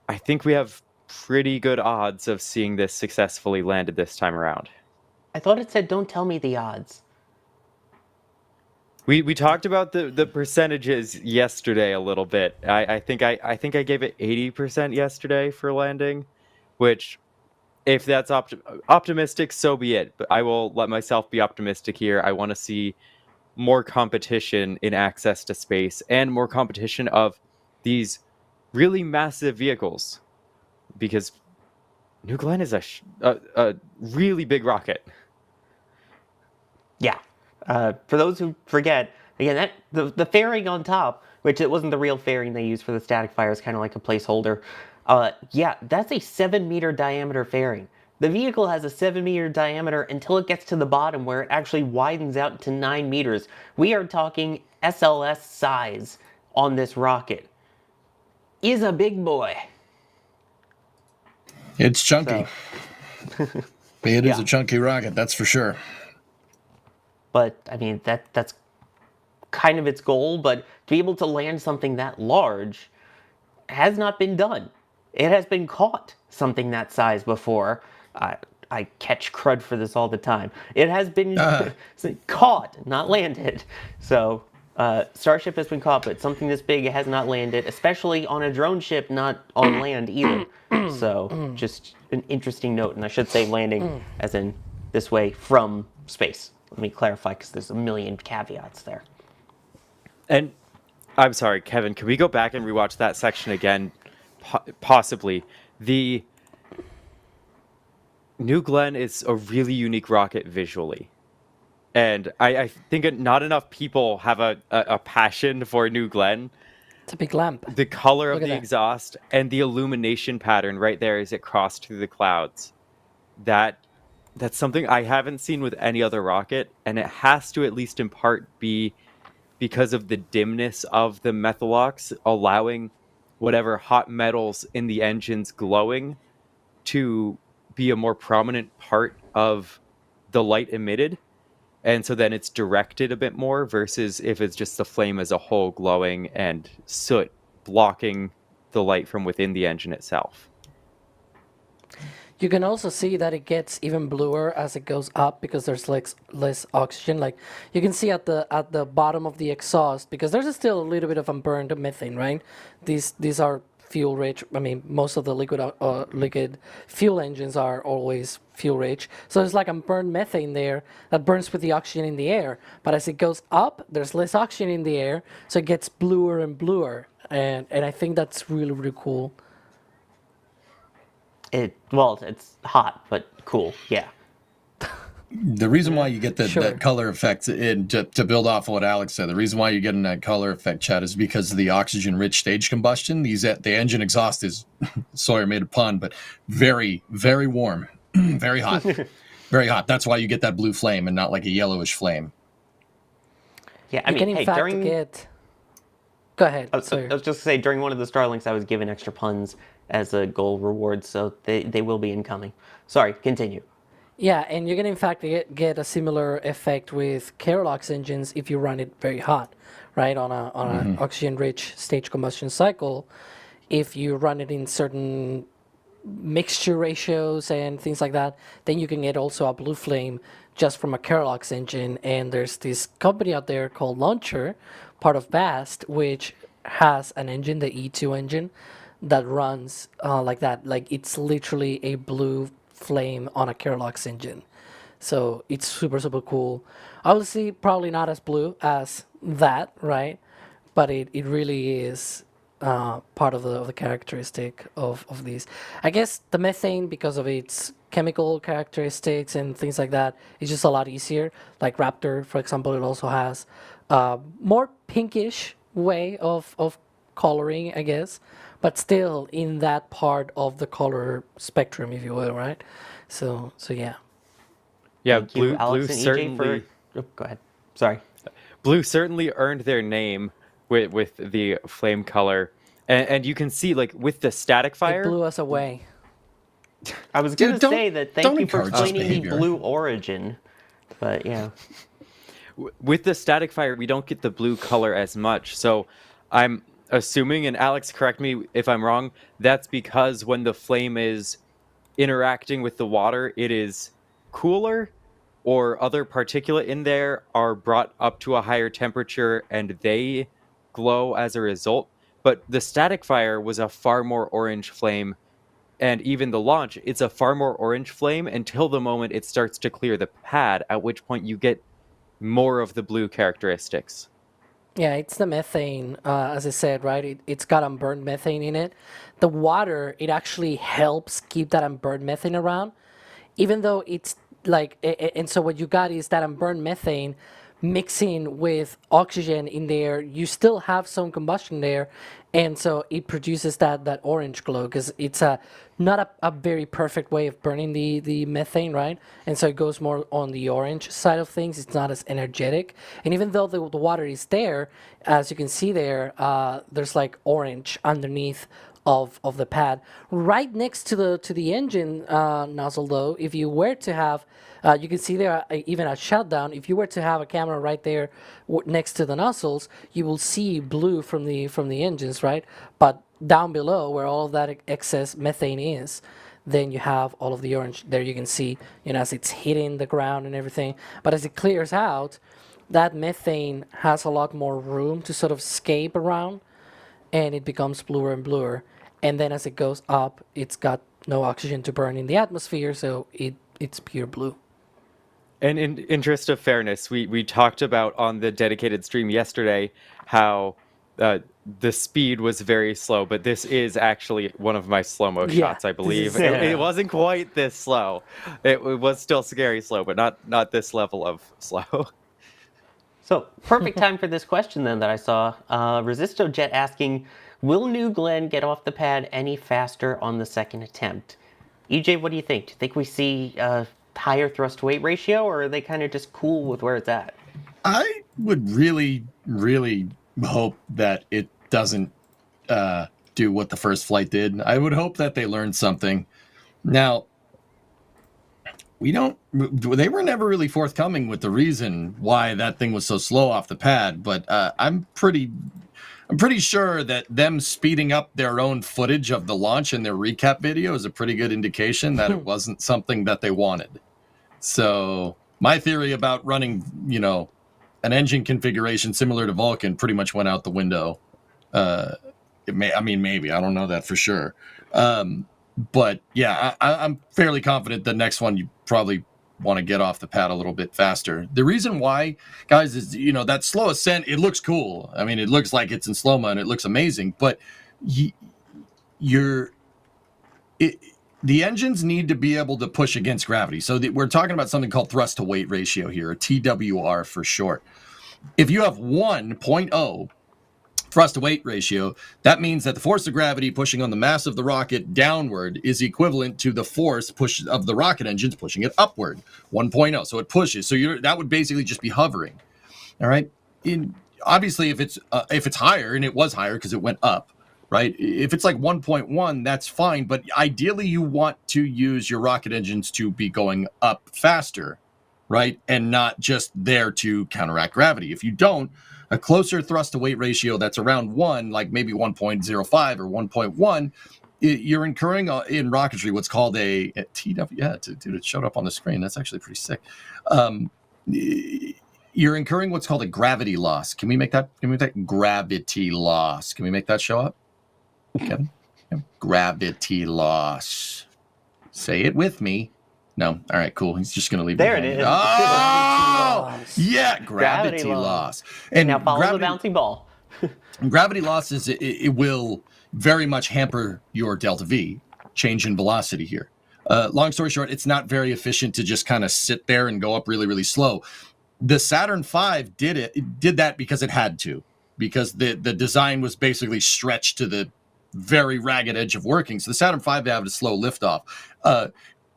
I think we have pretty good odds of seeing this successfully landed this time around. I thought it said don't tell me the odds. We talked about the percentages yesterday a little bit. I think I gave it 80% yesterday for landing, which, if that's optimistic, so be it. But I will let myself be optimistic here. I want to see more competition in access to space and more competition of these really massive vehicles, because New Glenn is a really big rocket. Yeah. For those who forget, again, that the fairing on top, which it wasn't the real fairing they used for the static fire, is kind of like a placeholder. Yeah, that's a 7-meter diameter fairing. The vehicle has a 7-meter diameter until it gets to the bottom, where it actually widens out to 9 meters. We are talking SLS size on this rocket. Is a big boy. It's chunky. So. It is a chunky rocket, that's for sure. But, I mean, that's kind of its goal, but to be able to land something that large has not been done. It has been caught something that size before. I catch crud for this all the time. It has been caught, not landed. So, Starship has been caught, but something this big has not landed, especially on a drone ship, not on land either. So, just an interesting note, and I should say landing as in this way from space. Let me clarify, because there's a million caveats there. And I'm sorry, Kevin, can we go back and rewatch that section again? Possibly. The New Glenn is a really unique rocket visually. And I think not enough people have a passion for New Glenn. It's a big lamp. The color Look of at the that. exhaust and the illumination pattern right there as it crossed through the clouds. That's something I haven't seen with any other rocket, and it has to, at least in part, be because of the dimness of the methalox, allowing whatever hot metals in the engines glowing to be a more prominent part of the light emitted. And so then it's directed a bit more versus if it's just the flame as a whole glowing and soot blocking the light from within the engine itself. You can also see that it gets even bluer as it goes up because there's less oxygen. Like you can see at the bottom of the exhaust, because there's still a little bit of unburned methane, right? These are fuel rich. I mean, most of the liquid fuel engines are always fuel rich. So there's like unburned methane there that burns with the oxygen in the air. But as it goes up, there's less oxygen in the air, so it gets bluer and bluer. And I think that's really, really cool. It's hot, but cool. Yeah. The reason why you get Sure. that color effect, and to build off of what Alex said, the reason why you're getting that color effect, Chad, is because of the oxygen-rich stage combustion. The engine exhaust is, sorry, I made a pun, but very, very warm, very hot, very hot. That's why you get that blue flame and not like a yellowish flame. Yeah, I You can mean, in hey, fact during get. Go ahead. I was Sorry. just gonna say, during one of the Starlinks, I was given extra puns as a goal reward, so they will be incoming. Sorry, continue. Yeah, and you can in fact get a similar effect with Kerolox engines if you run it very hot, right? On an oxygen-rich stage combustion cycle, if you run it in certain mixture ratios and things like that, then you can get also a blue flame just from a Kerolox engine. And there's this company out there called Launcher, part of Vast, which has an engine, the E2 engine, that runs like that. Like it's literally a blue flame on a Kerolox engine. So it's super, super cool. Obviously, probably not as blue as that, right? But it really is part of the characteristic of these. I guess the methane, because of its chemical characteristics and things like that, is just a lot easier. Like Raptor, for example, it also has more pinkish way of coloring, I guess, but still in that part of the color spectrum, if you will, right? So yeah. Yeah, Thank you, blue Alex and EJ, certainly for. Oh, go ahead. Sorry. blue certainly earned their name with the flame color, and you can see like with the static It fire. blew us away. I was Dude, going to don't- say that. don't Thank you for encourage this explaining the behavior. blue origin, but yeah. With the static fire, we don't get the blue color as much. So I'm assuming, and Alex, correct me if I'm wrong, that's because when the flame is interacting with the water, it is cooler, or other particulate in there are brought up to a higher temperature and they glow as a result. But the static fire was a far more orange flame, and even the launch, it's a far more orange flame until the moment it starts to clear the pad, at which point you get more of the blue characteristics. Yeah, it's the methane, as I said, right? It's got unburned methane in it. The water, it actually helps keep that unburned methane around, even though it's like, and so what you got is that unburned methane mixing with oxygen in there. You still have some combustion there, and so it produces that orange glow because it's not a very perfect way of burning the methane, right? And so it goes more on the orange side of things. It's not as energetic, and even though the water is there, as you can see there, there's like orange underneath of the pad right next to the engine nozzle. Though if you were to have you can see there even at shutdown, if you were to have a camera right there next to the nozzles, you will see blue from the engines, right? But down below where all of that excess methane is, then you have all of the orange there. You can see, as it's hitting the ground and everything, but as it clears out, that methane has a lot more room to sort of escape around, and it becomes bluer and bluer. And then as it goes up, it's got no oxygen to burn in the atmosphere, so it's pure blue. And in interest of fairness, we talked about on the dedicated stream yesterday how the speed was very slow, but this is actually one of my slow-mo Yeah, shots, I this believe. is- It wasn't quite this slow. It was still scary slow, but not this level of slow. So, perfect time for this question then that I saw. ResistoJet asking, will New Glenn get off the pad any faster on the second attempt? EJ, what do you think? Do you think we see a higher thrust-to-weight ratio, or are they kind of just cool with where it's at? I would really, really hope that it doesn't do what the first flight did. I would hope that they learned something. Now, they were never really forthcoming with the reason why that thing was so slow off the pad, but I'm pretty I'm pretty sure that them speeding up their own footage of the launch in their recap video is a pretty good indication that it wasn't something that they wanted. So my theory about running, an engine configuration similar to Vulcan pretty much went out the window. Maybe, I don't know that for sure. But yeah, I'm fairly confident the next one you probably want to get off the pad a little bit faster. The reason why, guys, is that slow ascent, it looks cool. I mean, it looks like it's in slow-mo and it looks amazing, but the engines need to be able to push against gravity. So we're talking about something called thrust to weight ratio here, or TWR for short. If you have 1.0 thrust to weight ratio, that means that the force of gravity pushing on the mass of the rocket downward is equivalent to the force push of the rocket engines pushing it upward, 1.0. So it pushes. So that would basically just be hovering. All right. Obviously, if it's higher, and it was higher because it went up, right? If it's like 1.1, that's fine. But ideally, you want to use your rocket engines to be going up faster, right? And not just there to counteract gravity. If you don't, a closer thrust to weight ratio that's around 1, like maybe 1.05 or 1.1, you're incurring in rocketry what's called a TW. Yeah, dude, it showed up on the screen. That's actually pretty sick. You're incurring what's called a gravity loss. Can we make that gravity loss? Can we make that show up? Kevin? Gravity loss. Say it with me. No. All right, cool. He's just going to leave There it it is. Oh! Yeah, gravity loss. And now follow the bouncing ball. Gravity loss is it will very much hamper your delta V, change in velocity here. Long story short, it's not very efficient to just kind of sit there and go up really, really slow. The Saturn V did that because it had to, because the design was basically stretched to the very ragged edge of working. So the Saturn V had a slow liftoff.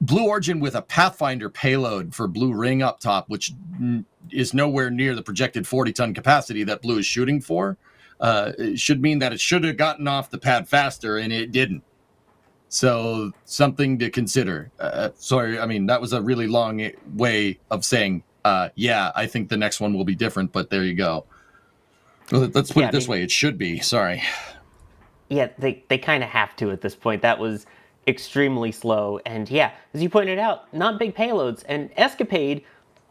Blue Origin with a Pathfinder payload for Blue Ring up top, which is nowhere near the projected 40-ton capacity that Blue is shooting for, it should mean that it should have gotten off the pad faster, and it didn't. So something to consider. Sorry, I mean, that was a really long way of saying, yeah, I think the next one will be different, but there you go. Well, let's put it this way. It should be. Sorry. Yeah, they kind of have to at this point. That was extremely slow, and yeah, as you pointed out, not big payloads, and Escapade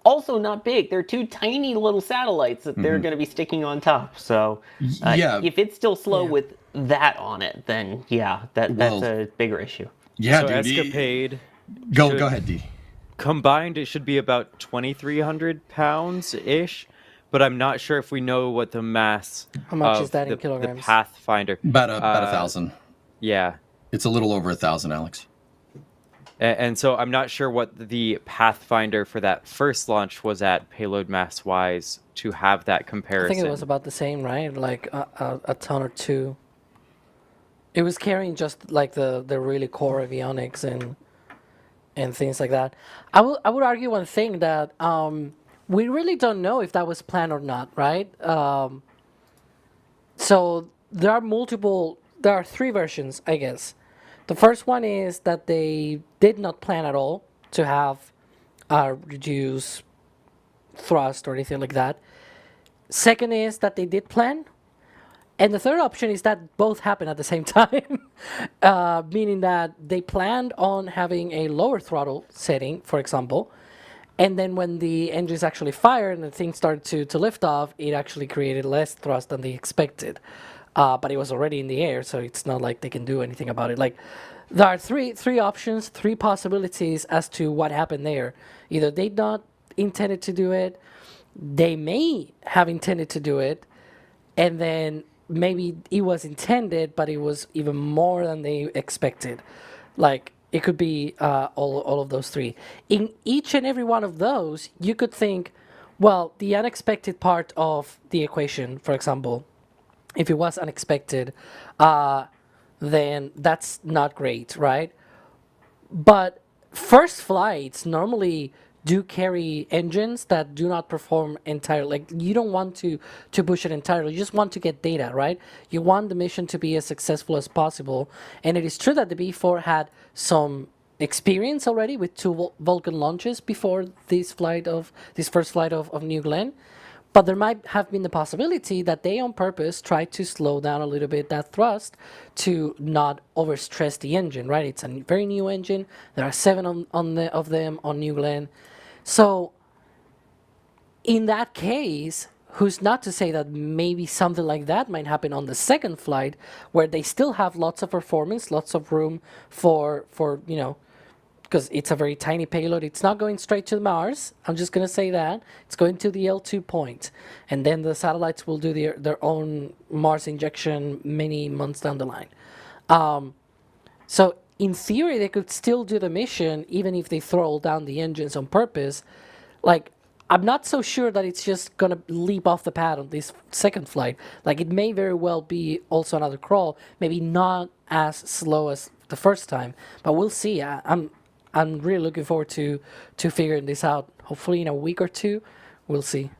also not big. They're two tiny little satellites that they're going to be sticking on top. So if it's still slow with that on it, then yeah, that's a bigger issue. Yeah, so dude, Escapade. Go ahead, D. Combined, it should be about 2,300 pounds ish, but I'm not sure if we know what the mass. How much of is that in the kilograms? Pathfinder. About 1,000. Yeah. It's a little over 1,000, Alex. And so I'm not sure what the Pathfinder for that first launch was at payload mass wise to have that comparison. I think it was about the same, right? Like a ton or two. It was carrying just like the really core avionics and things like that. I would argue one thing that we really don't know if that was planned or not, right? So there are 3 versions, I guess. The first one is that they did not plan at all to have reduced thrust or anything like that. Second is that they did plan. And the third option is that both happened at the same time, meaning that they planned on having a lower throttle setting, for example, and then when the engines actually fired and the thing started to lift off, it actually created less thrust than they expected. But it was already in the air, so it's not like they can do anything about it. Like, there are three options, 3 possibilities as to what happened there. Either they not intended to do it, they may have intended to do it, and then maybe it was intended, but it was even more than they expected. Like, it could be all of those 3. In each and every one of those, you could think, well, the unexpected part of the equation, for example, if it was unexpected, then that's not great, right? But first flights normally do carry engines that do not perform entirely. Like, you don't want to push it entirely. You just want to get data, right? You want the mission to be as successful as possible. And it is true that the B4 had some experience already with 2 Vulcan launches before this first flight of New Glenn. But there might have been the possibility that they on purpose tried to slow down a little bit that thrust to not overstress the engine, right? It's a very new engine. There are 7 of them on New Glenn. So in that case, who's not to say that maybe something like that might happen on the second flight, where they still have lots of performance, lots of room for because it's a very tiny payload. It's not going straight to Mars. I'm just going to say that. It's going to the L2 point. And then the satellites will do their own Mars injection many months down the line. So in theory, they could still do the mission, even if they throttle down the engines on purpose. Like, I'm not so sure that it's just going to leap off the pad on this second flight. Like, it may very well be also another crawl, maybe not as slow as the first time, but we'll see. I'm really looking forward to figuring this out. Hopefully in a week or two, we'll see.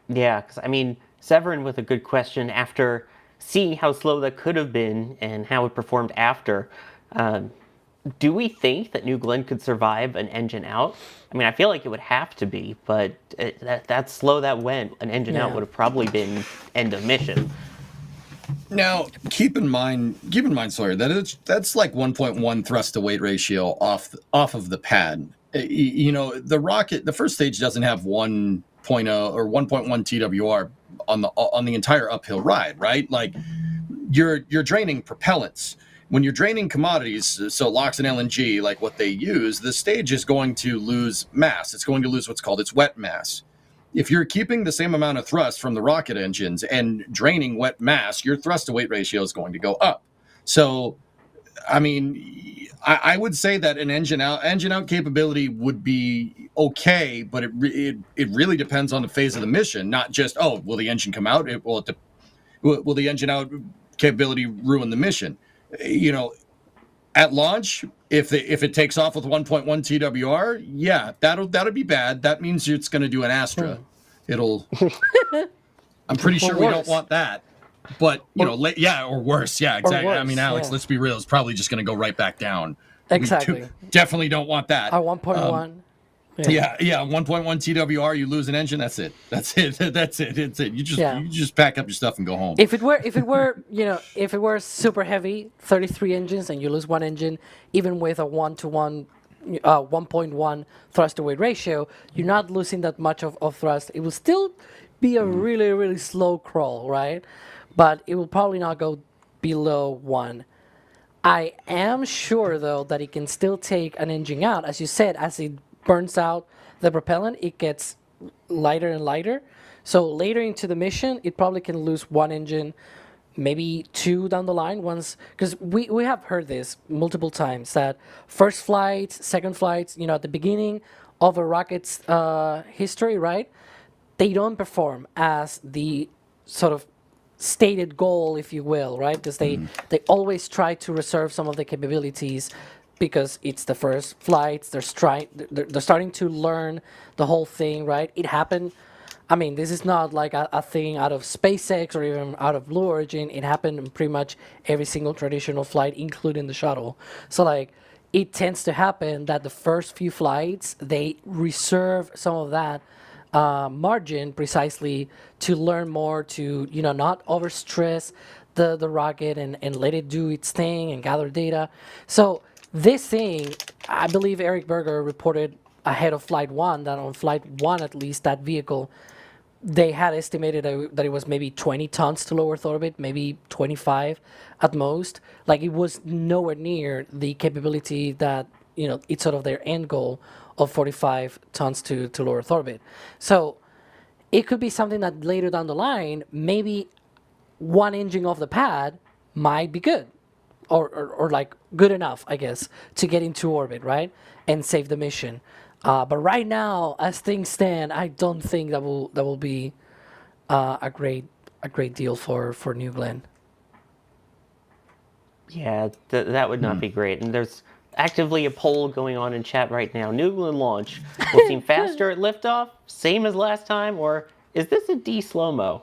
Yeah, because I mean, Severin with a good question after seeing how slow that could have been and how it performed after. Do we think that New Glenn could survive an engine out? I mean, I feel like it would have to be, but that slow that went, an engine out would have probably been end of mission. Now, keep in mind, Sawyer, that's like 1.1 thrust to weight ratio off of the pad. The rocket, the first stage doesn't have 1.0 or 1.1 TWR on the entire uphill ride, right? Like you're draining propellants. When you're draining commodities, so LOX and LNG, like what they use, the stage is going to lose mass. It's going to lose what's called its wet mass. If you're keeping the same amount of thrust from the rocket engines and draining wet mass, your thrust to weight ratio is going to go up. So, I mean, I would say that an engine out capability would be okay, but it really depends on the phase of the mission, not just, will the engine come out? Will the engine out capability ruin the mission? At launch, if it takes off with 1.1 TWR, yeah, that'll be bad. That means it's going to do an Astra. I'm pretty sure we don't want that. But or worse. Yeah, exactly. Worse, I mean, Alex, let's be real. It's probably just going to go right back down. Exactly. Definitely don't want that. 1.1. Yeah, 1.1 TWR, you lose an engine, that's it. You just pack up your stuff and go home. If it were super heavy, 33 engines, and you lose one engine, even with a 1:1, 1.1 thrust to weight ratio, you're not losing that much of thrust. It will still be a really, really slow crawl, right? But it will probably not go below 1. I am sure, though, that it can still take an engine out. As you said, as it burns out the propellant, it gets lighter and lighter. So later into the mission, it probably can lose one engine, maybe 2 down the line once, because we have heard this multiple times that first flights, second flights, at the beginning of a rocket's history, right? They don't perform as the sort of stated goal, if you will, right? Because they always try to reserve some of the capabilities because it's the first flights. They're starting to learn the whole thing, right? It happened. I mean, this is not like a thing out of SpaceX or even out of Blue Origin. It happened in pretty much every single traditional flight, including the shuttle. So, it tends to happen that the first few flights, they reserve some of that margin precisely to learn more, to, not overstress the rocket and let it do its thing and gather data. So, this thing, I believe Eric Berger reported ahead of Flight 1, that on Flight 1 at least, that vehicle, they had estimated that it was maybe 20 tons to low Earth orbit, maybe 25 at most. It was nowhere near the capability that, it's sort of their end goal of 45 tons to low Earth orbit. So it could be something that later down the line, maybe one engine off the pad might be good. Or good enough, I guess, to get into orbit, right, and save the mission. But right now, as things stand, I don't think that will be a great deal for New Glenn. Yeah, that would not be great. And there's actively a poll going on in chat right now. New Glenn launch will seem faster at liftoff, same as last time, or is this a D slow-mo?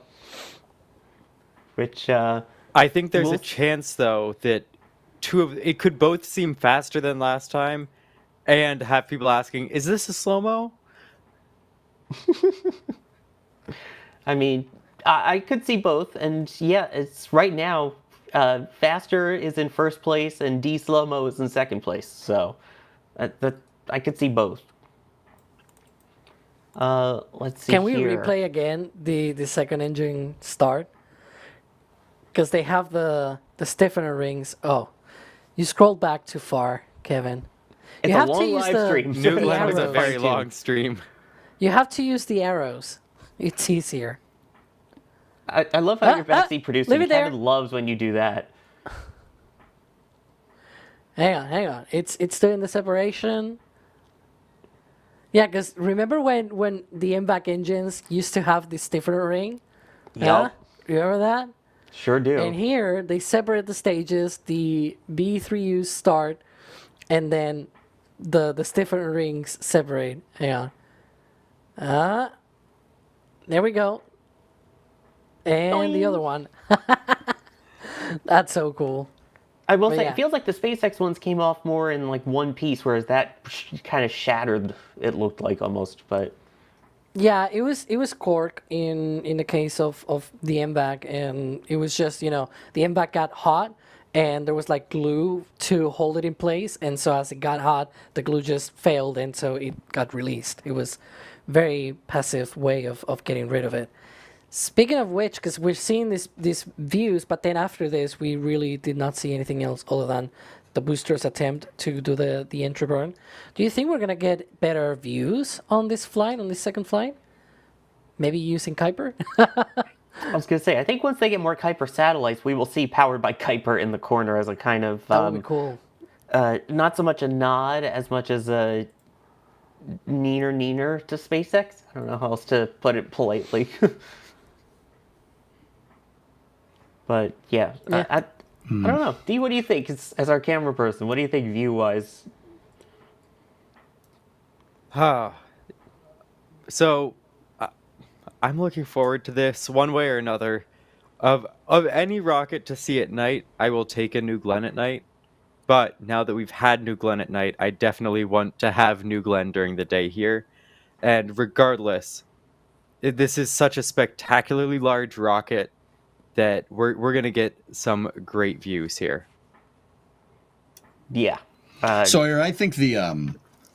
Which I think there's a chance though that it could both seem faster than last time and have people asking, is this a slow-mo? I mean, I could see both, and yeah, it's right now. Faster is in first place, and D slow-mo is in second place. So, I could see both. Let's see. Can we here. replay again the second engine start? Because they have the stiffener rings. Oh, you scrolled back too far, Kevin. It's You a have to long use live the- stream. the New Glenn was a arrows. very Fine-tuned. long stream. You have to use the arrows. It's easier. I love how you're backseat producing. leave it there. Kevin loves when you do that. Hang on. It's doing the separation. Yeah, because remember when the MVAC engines used to have the stiffener ring? Yup. Remember that? Sure do. And here they separate the stages. The B3Us start, and then the stiffener rings separate. Hang on. There we go. And the other one. That's so cool. I will But say, yeah. it feels like the SpaceX ones came off more in like one piece, whereas that kind of shattered. It looked like almost, but Yeah, it was cork in the case of the MVAC, and it was just, the MVAC got hot, and there was like glue to hold it in place, and so as it got hot, the glue just failed, and so it got released. It was very passive way of getting rid of it. Speaking of which, because we're seeing these views, but then after this, we really did not see anything else other than the boosters attempt to do the entry burn. Do you think we're gonna get better views on this flight, on this second flight? Maybe using Kuiper? I was going to say, I think once they get more Kuiper satellites, we will see powered by Kuiper in the corner as a kind of That would be cool. not so much a nod as much as a neener to SpaceX. I don't know how else to put it politely. But yeah, Yeah. I don't know. Dee, what do you think as our camera person? What do you think view-wise? So, I'm looking forward to this one way or another. Of any rocket to see at night, I will take a New Glenn at night. But now that we've had New Glenn at night, I definitely want to have New Glenn during the day here. And regardless, this is such a spectacularly large rocket that we're gonna get some great views here. Yeah. Sawyer, I think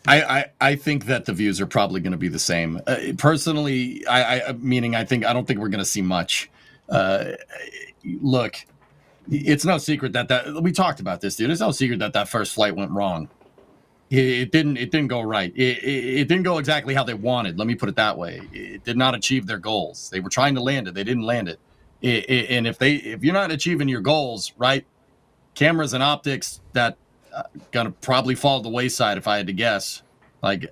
I think that the views are probably going to be the same. Personally, I don't think we're going to see much. Look, it's no secret that we talked about this, dude. It's no secret that first flight went wrong. It didn't go right. It didn't go exactly how they wanted. Let me put it that way. It did not achieve their goals. They were trying to land it. They didn't land it. And if you're not achieving your goals, right? Cameras and optics that gonna probably fall to the wayside if I had to guess. Like,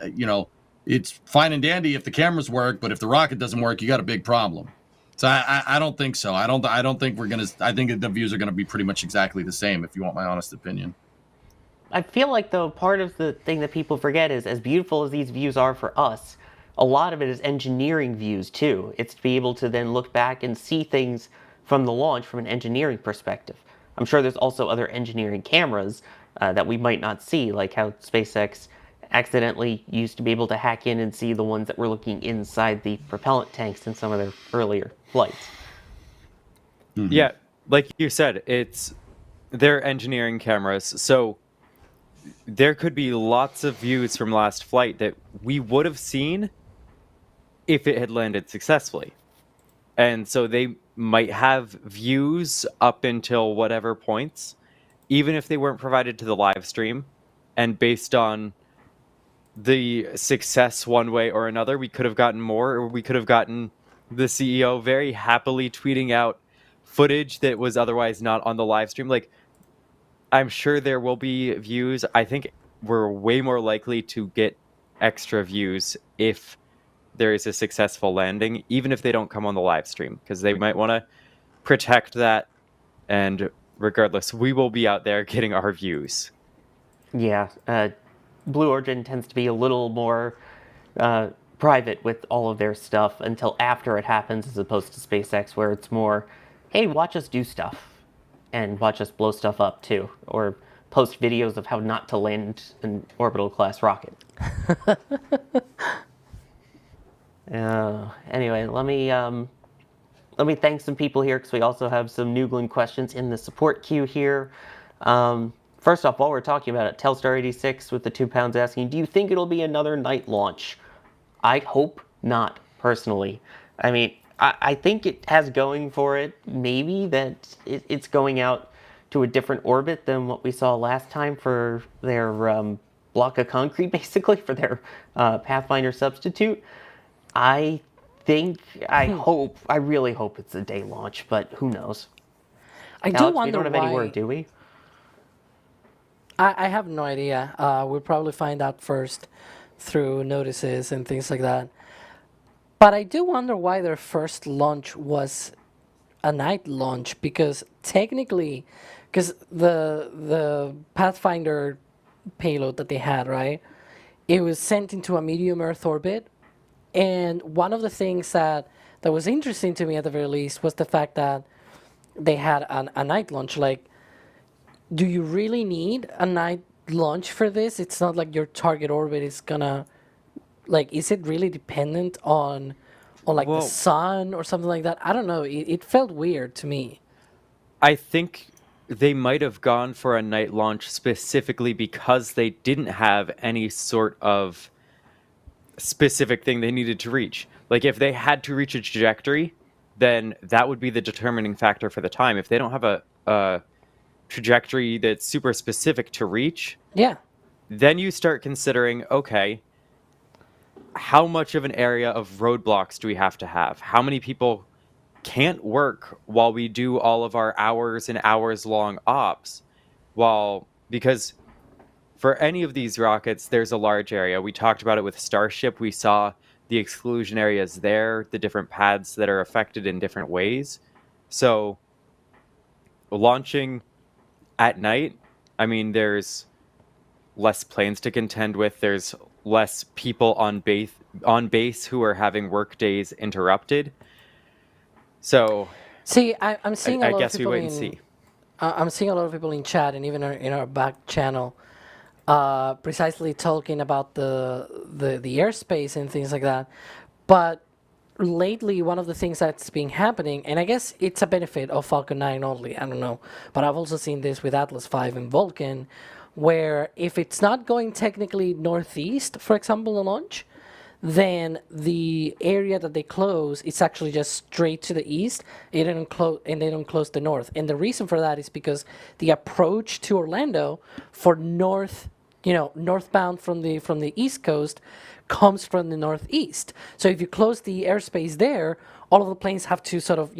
it's fine and dandy if the cameras work, but if the rocket doesn't work, you got a big problem. So I don't think so. I don't think we're gonna. I think the views are gonna be pretty much exactly the same. If you want my honest opinion. I feel like, though, part of the thing that people forget is, as beautiful as these views are for us, a lot of it is engineering views, too. It's to be able to then look back and see things from the launch from an engineering perspective. I'm sure there's also other engineering cameras that we might not see, like how SpaceX accidentally used to be able to hack in and see the ones that were looking inside the propellant tanks in some of their earlier flights. Mm-hmm. Yeah, like you said, they're engineering cameras, so there could be lots of views from last flight that we would have seen if it had landed successfully. And so they might have views up until whatever points, even if they weren't provided to the live stream. And based on the success one way or another, we could have gotten more, or we could have gotten the CEO very happily tweeting out footage that was otherwise not on the live stream. Like, I'm sure there will be views. I think we're way more likely to get extra views if there is a successful landing, even if they don't come on the live stream, because they might want to protect that. And regardless, we will be out there getting our views. Yeah, Blue Origin tends to be a little more private with all of their stuff until after it happens, as opposed to SpaceX, where it's more, hey, watch us do stuff and watch us blow stuff up too, or post videos of how not to land an orbital class rocket. Anyway, let me let me thank some people here because we also have some Newgland questions in the support queue here. First off, while we're talking about it, Telstar86 with the 2 pounds asking, do you think it'll be another night launch? I hope not, personally. I mean, I think it has going for it, maybe, that it's going out to a different orbit than what we saw last time for their block of concrete, basically, for their Pathfinder substitute. I really hope it's a day launch, but who knows? I do Alex, wonder we don't have why. any word, do we? I have no idea. We'll probably find out first through notices and things like that. But I do wonder why their first launch was a night launch, because technically, because the Pathfinder payload that they had, right, it was sent into a medium Earth orbit, and one of the things that was interesting to me at the very least was the fact that they had a night launch. Like, do you really need a night launch for this? It's not like your target orbit is gonna, like, is it really dependent on like the Well- sun or something like that? I don't know. It felt weird to me. I think they might have gone for a night launch specifically because they didn't have any sort of specific thing they needed to reach. Like, if they had to reach a trajectory, then that would be the determining factor for the time. If they don't have a trajectory that's super specific to reach, Yeah. then you start considering, okay, how much of an area of roadblocks do we have to have? How many people can't work while we do all of our hours and hours long ops? Because for any of these rockets, there's a large area. We talked about it with Starship. We saw the exclusion areas there, the different paths that are affected in different ways. So launching at night, I mean, there's less planes to contend with. There's less people on base who are having work days interrupted. So See, I'm seeing a I lot guess of we people wait and see. I'm seeing a lot of people in chat and even in our back channel, precisely talking about the airspace and things like that. But lately, one of the things that's been happening, and I guess it's a benefit of Falcon 9 only, I don't know, but I've also seen this with Atlas 5 and Vulcan, where if it's not going technically northeast, for example, the launch, then the area that they close is actually just straight to the east. They don't close the north. And the reason for that is because the approach to Orlando for northbound from the east coast comes from the northeast. So if you close the airspace there, all of the planes have to sort of,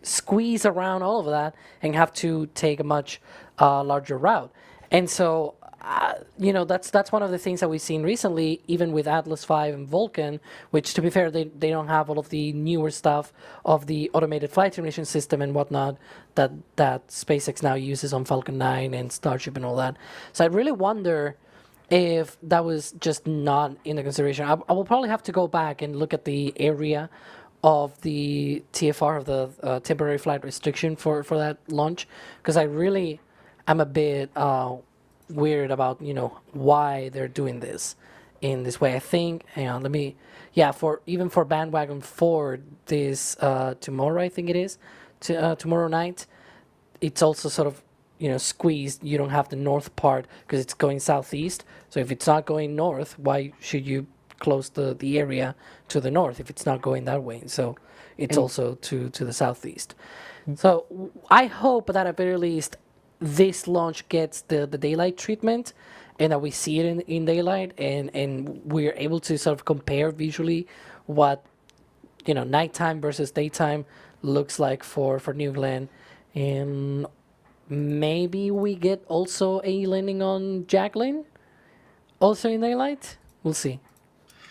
squeeze around all of that and have to take a much larger route. And so that's one of the things that we've seen recently, even with Atlas 5 and Vulcan, which, to be fair, they don't have all of the newer stuff of the automated flight simulation system and whatnot that SpaceX now uses on Falcon 9 and Starship and all that. So I really wonder if that was just not in the consideration. I will probably have to go back and look at the area of the TFR, of the temporary flight restriction for that launch, because I really am a bit weird about why they're doing this in this way. I think for Bandwagon 4 this tomorrow, I think it is tomorrow night, it's also sort of squeezed. You don't have the north part because it's going southeast. So if it's not going north, why should you close the area to the north if it's not going that way? So it's also to the southeast. So I hope that at very least this launch gets the daylight treatment, and that we see it in daylight, and we're able to sort of compare visually what nighttime versus daytime looks like for New Glenn. And maybe we get also a landing on Jacqueline also in daylight. We'll see.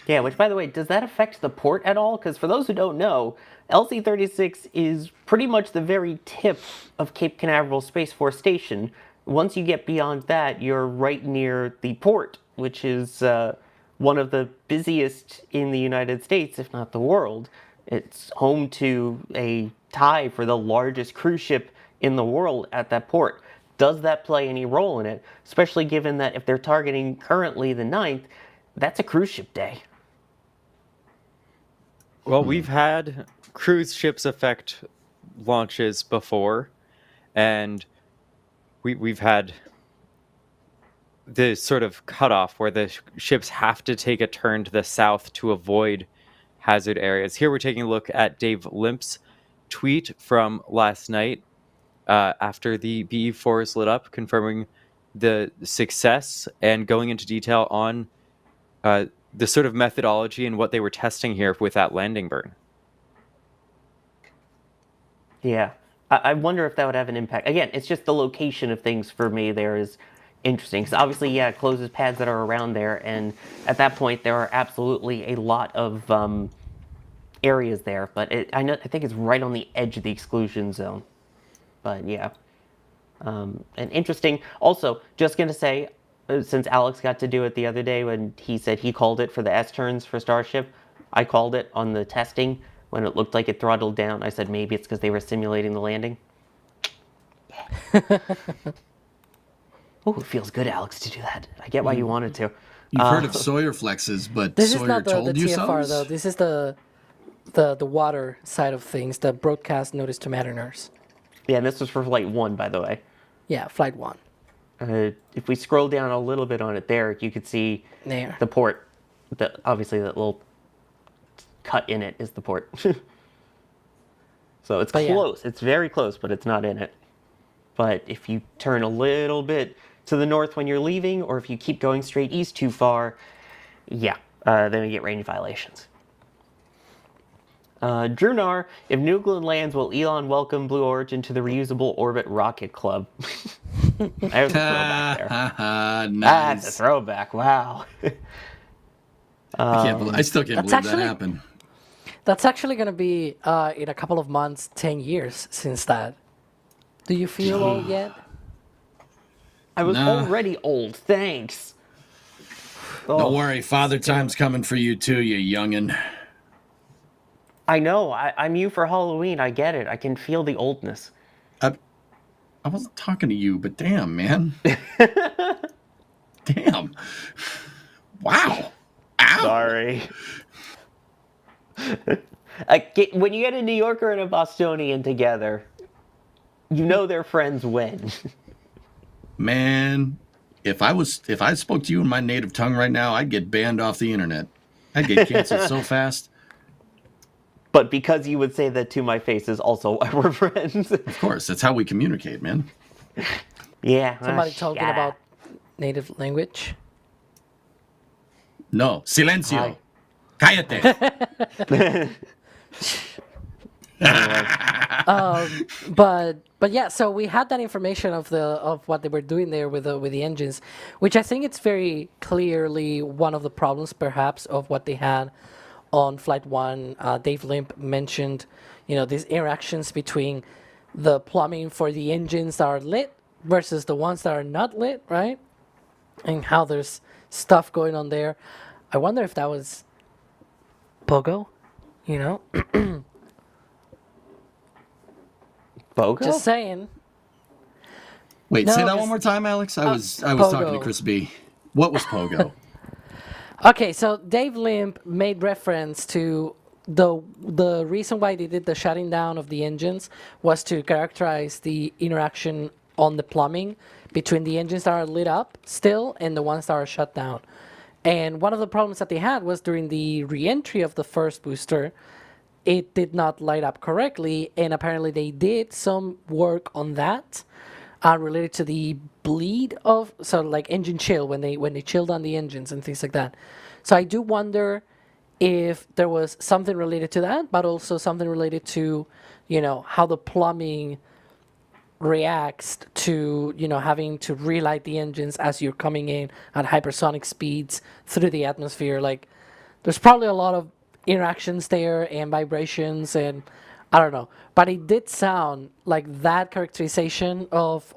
Yeah, which, by the way, does that affect the port at all? Because for those who don't know, LC-36 is pretty much the very tip of Cape Canaveral Space Force Station. Once you get beyond that, you're right near the port, which is one of the busiest in the United States, if not the world. It's home to a tie for the largest cruise ship in the world at that port. Does that play any role in it? Especially given that if they're targeting currently the 9th, that's a cruise ship day. Well, we've had cruise ships effect launches before, and we've had the sort of cutoff where the ships have to take a turn to the south to avoid hazard areas. Here we're taking a look at Dave Limp's tweet from last night after the BE-4 is lit up, confirming the success and going into detail on the sort of methodology and what they were testing here with that landing burn. Yeah. I wonder if that would have an impact. Again, it's just the location of things for me there is interesting. Because obviously, yeah, it closes pads that are around there. And at that point, there are absolutely a lot of areas there. But I think it's right on the edge of the exclusion zone. But yeah. And interesting. Also, just going to say, since Alex got to do it the other day when he said he called it for the S-turns for Starship, I called it on the testing when it looked like it throttled down. I said maybe it's because they were simulating the landing. Yeah. Oh, it feels good, Alex, to do that. I get why you wanted to. You've heard of Sawyer flexes, but This Sawyer is not the told you TFR so? though. This is the water side of things, the broadcast notice to mariners. Yeah, and this was for Flight 1, by the way. Yeah, Flight 1. If we scroll down a little bit on it there, you could see There. the port. Obviously, that little cut in it is the port. So it's But yeah. close. It's very close, but it's not in it. But if you turn a little bit to the north when you're leaving, or if you keep going straight east too far, yeah, then we get range violations. Drunar, if New England lands, will Elon welcome Blue Origin to the reusable orbit rocket club? There's a throwback there. Nice. That's a throwback. Wow. I still can't believe actually- that happened. That's actually going to be in a couple of months, 10 years since that. Do you feel old yet? I was Nah. already old. Thanks. Don't worry, Father Time's coming for you too, you youngin'. I know. I'm you for Halloween. I get it. I can feel the oldness. I wasn't talking to you, but damn, man. Damn. Wow. Ow. Sorry. When you get a New Yorker and a Bostonian together, you know their friends win. Man, if I spoke to you in my native tongue right now, I'd get banned off the internet. I'd get canceled so fast. But because you would say that to my face is also why we're friends. Of course, that's how we communicate, man. Yeah. Somebody talking about native language? No, silencio. Hi. Cállate. But yeah, so we had that information of what they were doing there with the engines, which I think it's very clearly one of the problems perhaps of what they had on Flight 1. Dave Limp mentioned, these interactions between the plumbing for the engines that are lit versus the ones that are not lit, right? And how there's stuff going on there. I wonder if that was Pogo, Bogo? Just saying. Wait, No, say that it's- one more time, Alex. I was Pogo. talking to Chris B. What was Pogo? Okay, so Dave Limp made reference to the reason why they did the shutting down of the engines was to characterize the interaction on the plumbing between the engines that are lit up still and the ones that are shut down. And one of the problems that they had was during the re-entry of the first booster, it did not light up correctly, and apparently they did some work on that related to the bleed of, so like engine chill when they chilled on the engines and things like that. So I do wonder if there was something related to that, but also something related to, how the plumbing reacts to, having to relight the engines as you're coming in at hypersonic speeds through the atmosphere. Like, there's probably a lot of interactions there and vibrations, and I don't know. But it did sound like that characterization of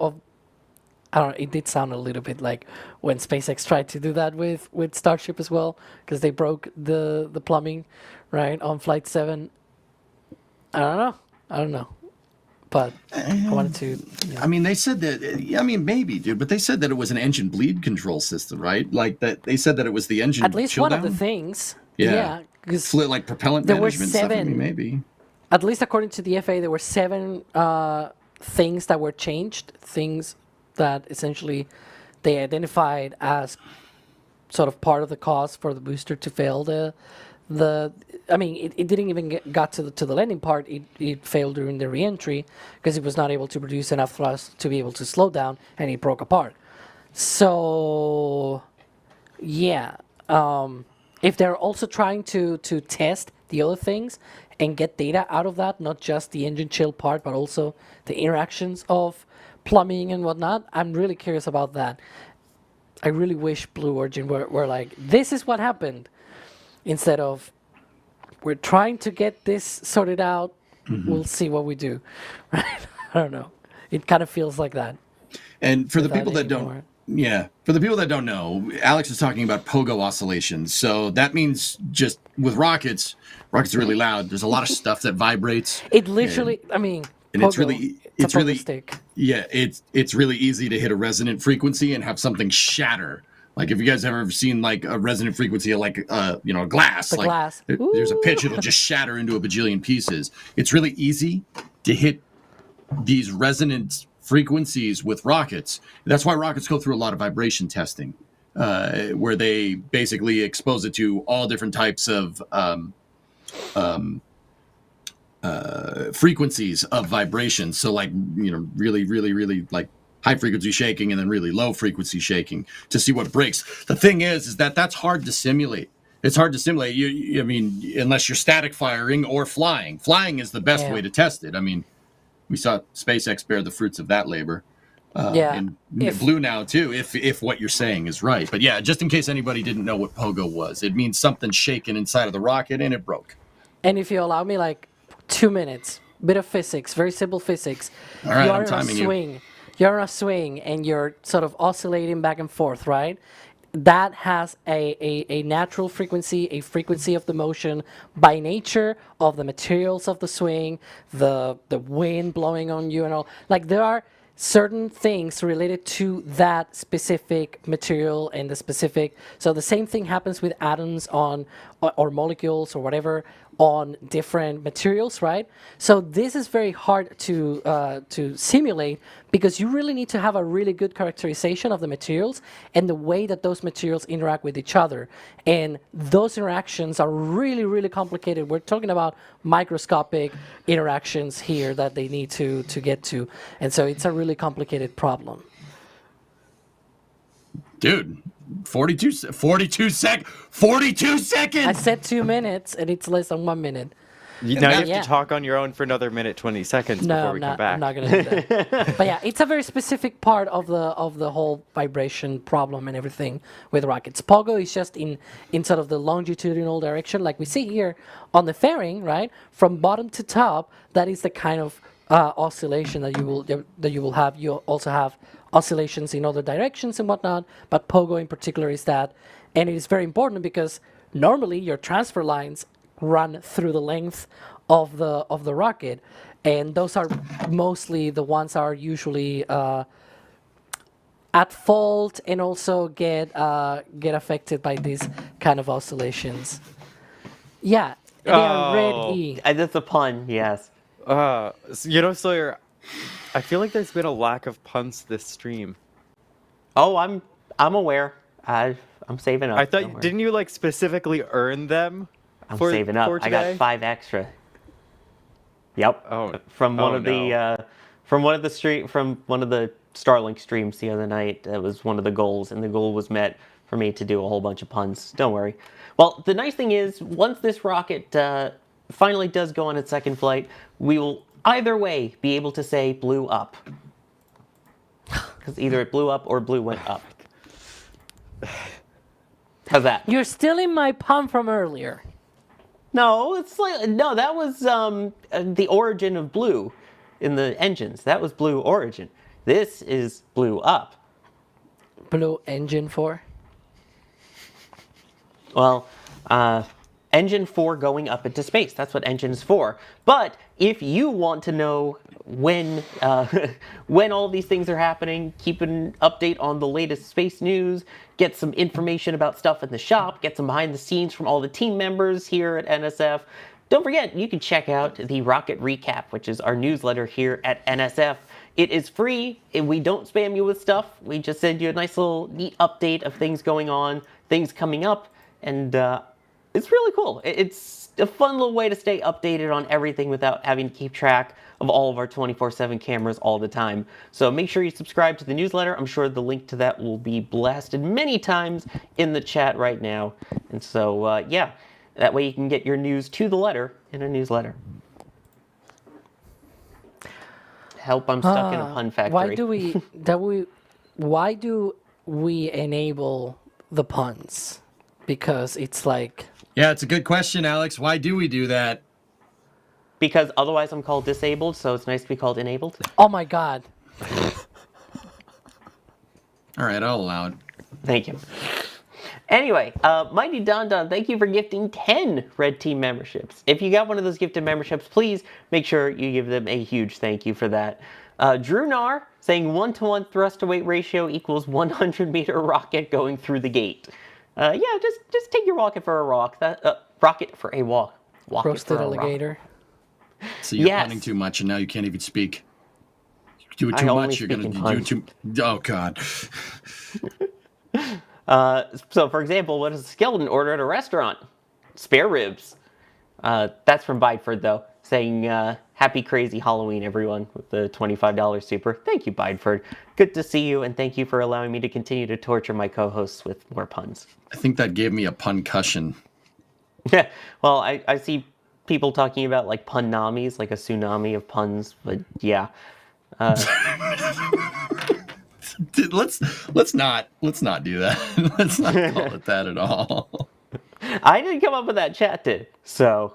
I don't know, it did sound a little bit like when SpaceX tried to do that with Starship as well, because they broke the plumbing, right, on Flight 7. I don't know. But I wanted to... I mean, they said that, maybe, dude, but they said that it was an engine bleed control system, right? Like, that they said that it was the engine At least chill one down? of the things. Yeah. 'Cause like propellant there were management stuff. I mean, 7. maybe. At least according to the FAA, there were 7 things that were changed, things that essentially they identified as sort of part of the cause for the booster to fail. I mean, it didn't even got to the landing part. It failed during the reentry because it was not able to produce enough thrust to be able to slow down, and it broke apart. So, yeah. If they're also trying to test the other things and get data out of that, not just the engine chill part, but also the interactions of plumbing and whatnot, I'm really curious about that. I really wish Blue Origin were like, this is what happened, instead of, we're trying to get this sorted out, we'll see what we do. Right? I don't know. It kind of feels like that. And for the people without that any more. don't, yeah, for the people that don't know, Alex is talking about pogo oscillations. So that means just with rockets are really loud. There's a lot of stuff that vibrates. It literally, I mean, And pogo, it's a pogo really, stick. yeah, it's really easy to hit a resonant frequency and have something shatter. Like if you guys have ever seen like a resonant frequency of like a glass, The like glass. there's a pitch, it'll just shatter into a bajillion pieces. It's really easy to hit these resonant frequencies with rockets. That's why rockets go through a lot of vibration testing, where they basically expose it to all different types of frequencies of vibration. So like, really, really, really like high frequency shaking and then really low frequency shaking to see what breaks. The thing is that that's hard to simulate. It's hard to simulate. I mean, unless you're static firing or flying. Flying is the best way to test it. I mean, we saw SpaceX bear the fruits of that labor. And Blue now too, if what you're saying is right. But yeah, just in case anybody didn't know what pogo was, it means something shaking inside of the rocket and it broke. And if you allow me like 2 minutes, bit of physics, very simple physics. All right, you're I'm in a timing you. swing. You're in a swing and you're sort of oscillating back and forth, right? That has a natural frequency, a frequency of the motion by nature of the materials of the swing, the wind blowing on you and all. Like there are certain things related to that specific material and the specific. So the same thing happens with atoms on or molecules or whatever on different materials, right? So this is very hard to simulate because you really need to have a really good characterization of the materials and the way that those materials interact with each other. And those interactions are really, really complicated. We're talking about microscopic interactions here that they need to get to. And so it's a really complicated problem. Dude, 42 seconds. I said 2 minutes and it's less than 1 minute. Now you have Yeah. to talk on your own for another minute 20 seconds before we come back. I'm not going to do that. But yeah, it's a very specific part of the whole vibration problem and everything with rockets. Pogo is just in sort of the longitudinal direction, like we see here on the fairing, right? From bottom to top, that is the kind of oscillation that you will have. You also have oscillations in other directions and whatnot, but Pogo in particular is that, and it is very important because normally your transfer lines run through the length of the rocket, and those are mostly the ones that are usually at fault and also get affected by these kind of oscillations. Yeah, they are red E. That's a pun, yes. Sawyer, I feel like there's been a lack of puns this stream. Oh, I'm aware. I'm saving up. I don't thought, worry. didn't you like specifically earn them? I'm for, saving up. for I got today? 5 extra. Yep. Oh, From one oh, of the from one of the Starlink streams the other night. That was one of the goals, and the goal was met for me to do a whole bunch of puns. Don't worry. Well, the nice thing is, once this rocket finally does go on its second flight, we will either way be able to say blew up. Because either it blew up or blue went up. How's that? You're stealing my pun from earlier. No, that was the origin of blue in the engines. That was blue origin. This is blew up. Blue engine for? Well, engine 4 going up into space. That's what engine's for. But if you want to know when when all these things are happening, keep an update on the latest space news, get some information about stuff in the shop, get some behind the scenes from all the team members here at NSF. Don't forget, you can check out the Rocket Recap, which is our newsletter here at NSF. It is free, and we don't spam you with stuff. We just send you a nice little neat update of things going on, things coming up, and it's really cool. It's a fun little way to stay updated on everything without having to keep track of all of our 24/7 cameras all the time. So make sure you subscribe to the newsletter. I'm sure the link to that will be blasted many times in the chat right now. And so, yeah, that way you can get your news to the letter in a newsletter. Help, I'm stuck in a pun factory. Why do we enable the puns? Because it's like... Yeah, it's a good question, Alex. Why do we do that? Because otherwise I'm called disabled, so it's nice to be called enabled. Oh my god. All right, I'll allow it. Thank you. Anyway, Mighty Don Don, thank you for gifting 10 Red Team memberships. If you got one of those gifted memberships, please make sure you give them a huge thank you for that. Drew Nar saying 1-to-1 thrust to weight ratio equals 100-meter rocket going through the gate. Yeah, just take your rocket for a rocket for a walk. Walk Roasted alligator. So you're punning too much, and now you can't even speak. You do it too much, you're going to do too... Oh, God. So, for example, what does a skeleton order at a restaurant? Spare ribs. That's from Bideford, though, saying, happy crazy Halloween, everyone, with the $25 super. Thank you, Bideford. Good to see you, and thank you for allowing me to continue to torture my co-hosts with more puns. I think that gave me a pun-cushion. Yeah, well, I see people talking about, like, pun-namis, like a tsunami of puns, but yeah. Let's not do that. Let's not call it that at all. I didn't come up with that, chat did. So,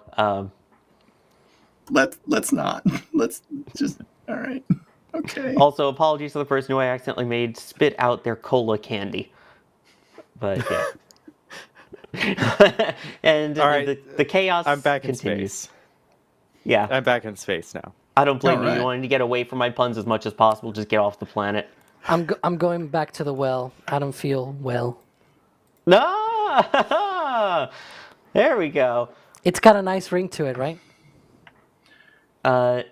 let's not. Let's just all right. Okay. Also, apologies to the person who I accidentally made spit out their cola candy. But yeah. And all right, the chaos I'm back continues. in space. Yeah. I'm back in space now. I don't blame you. Right. You wanted to get away from my puns as much as possible. Just get off the planet. I'm going back to the well. I don't feel well. No! There we go. It's got a nice ring to it, right? No,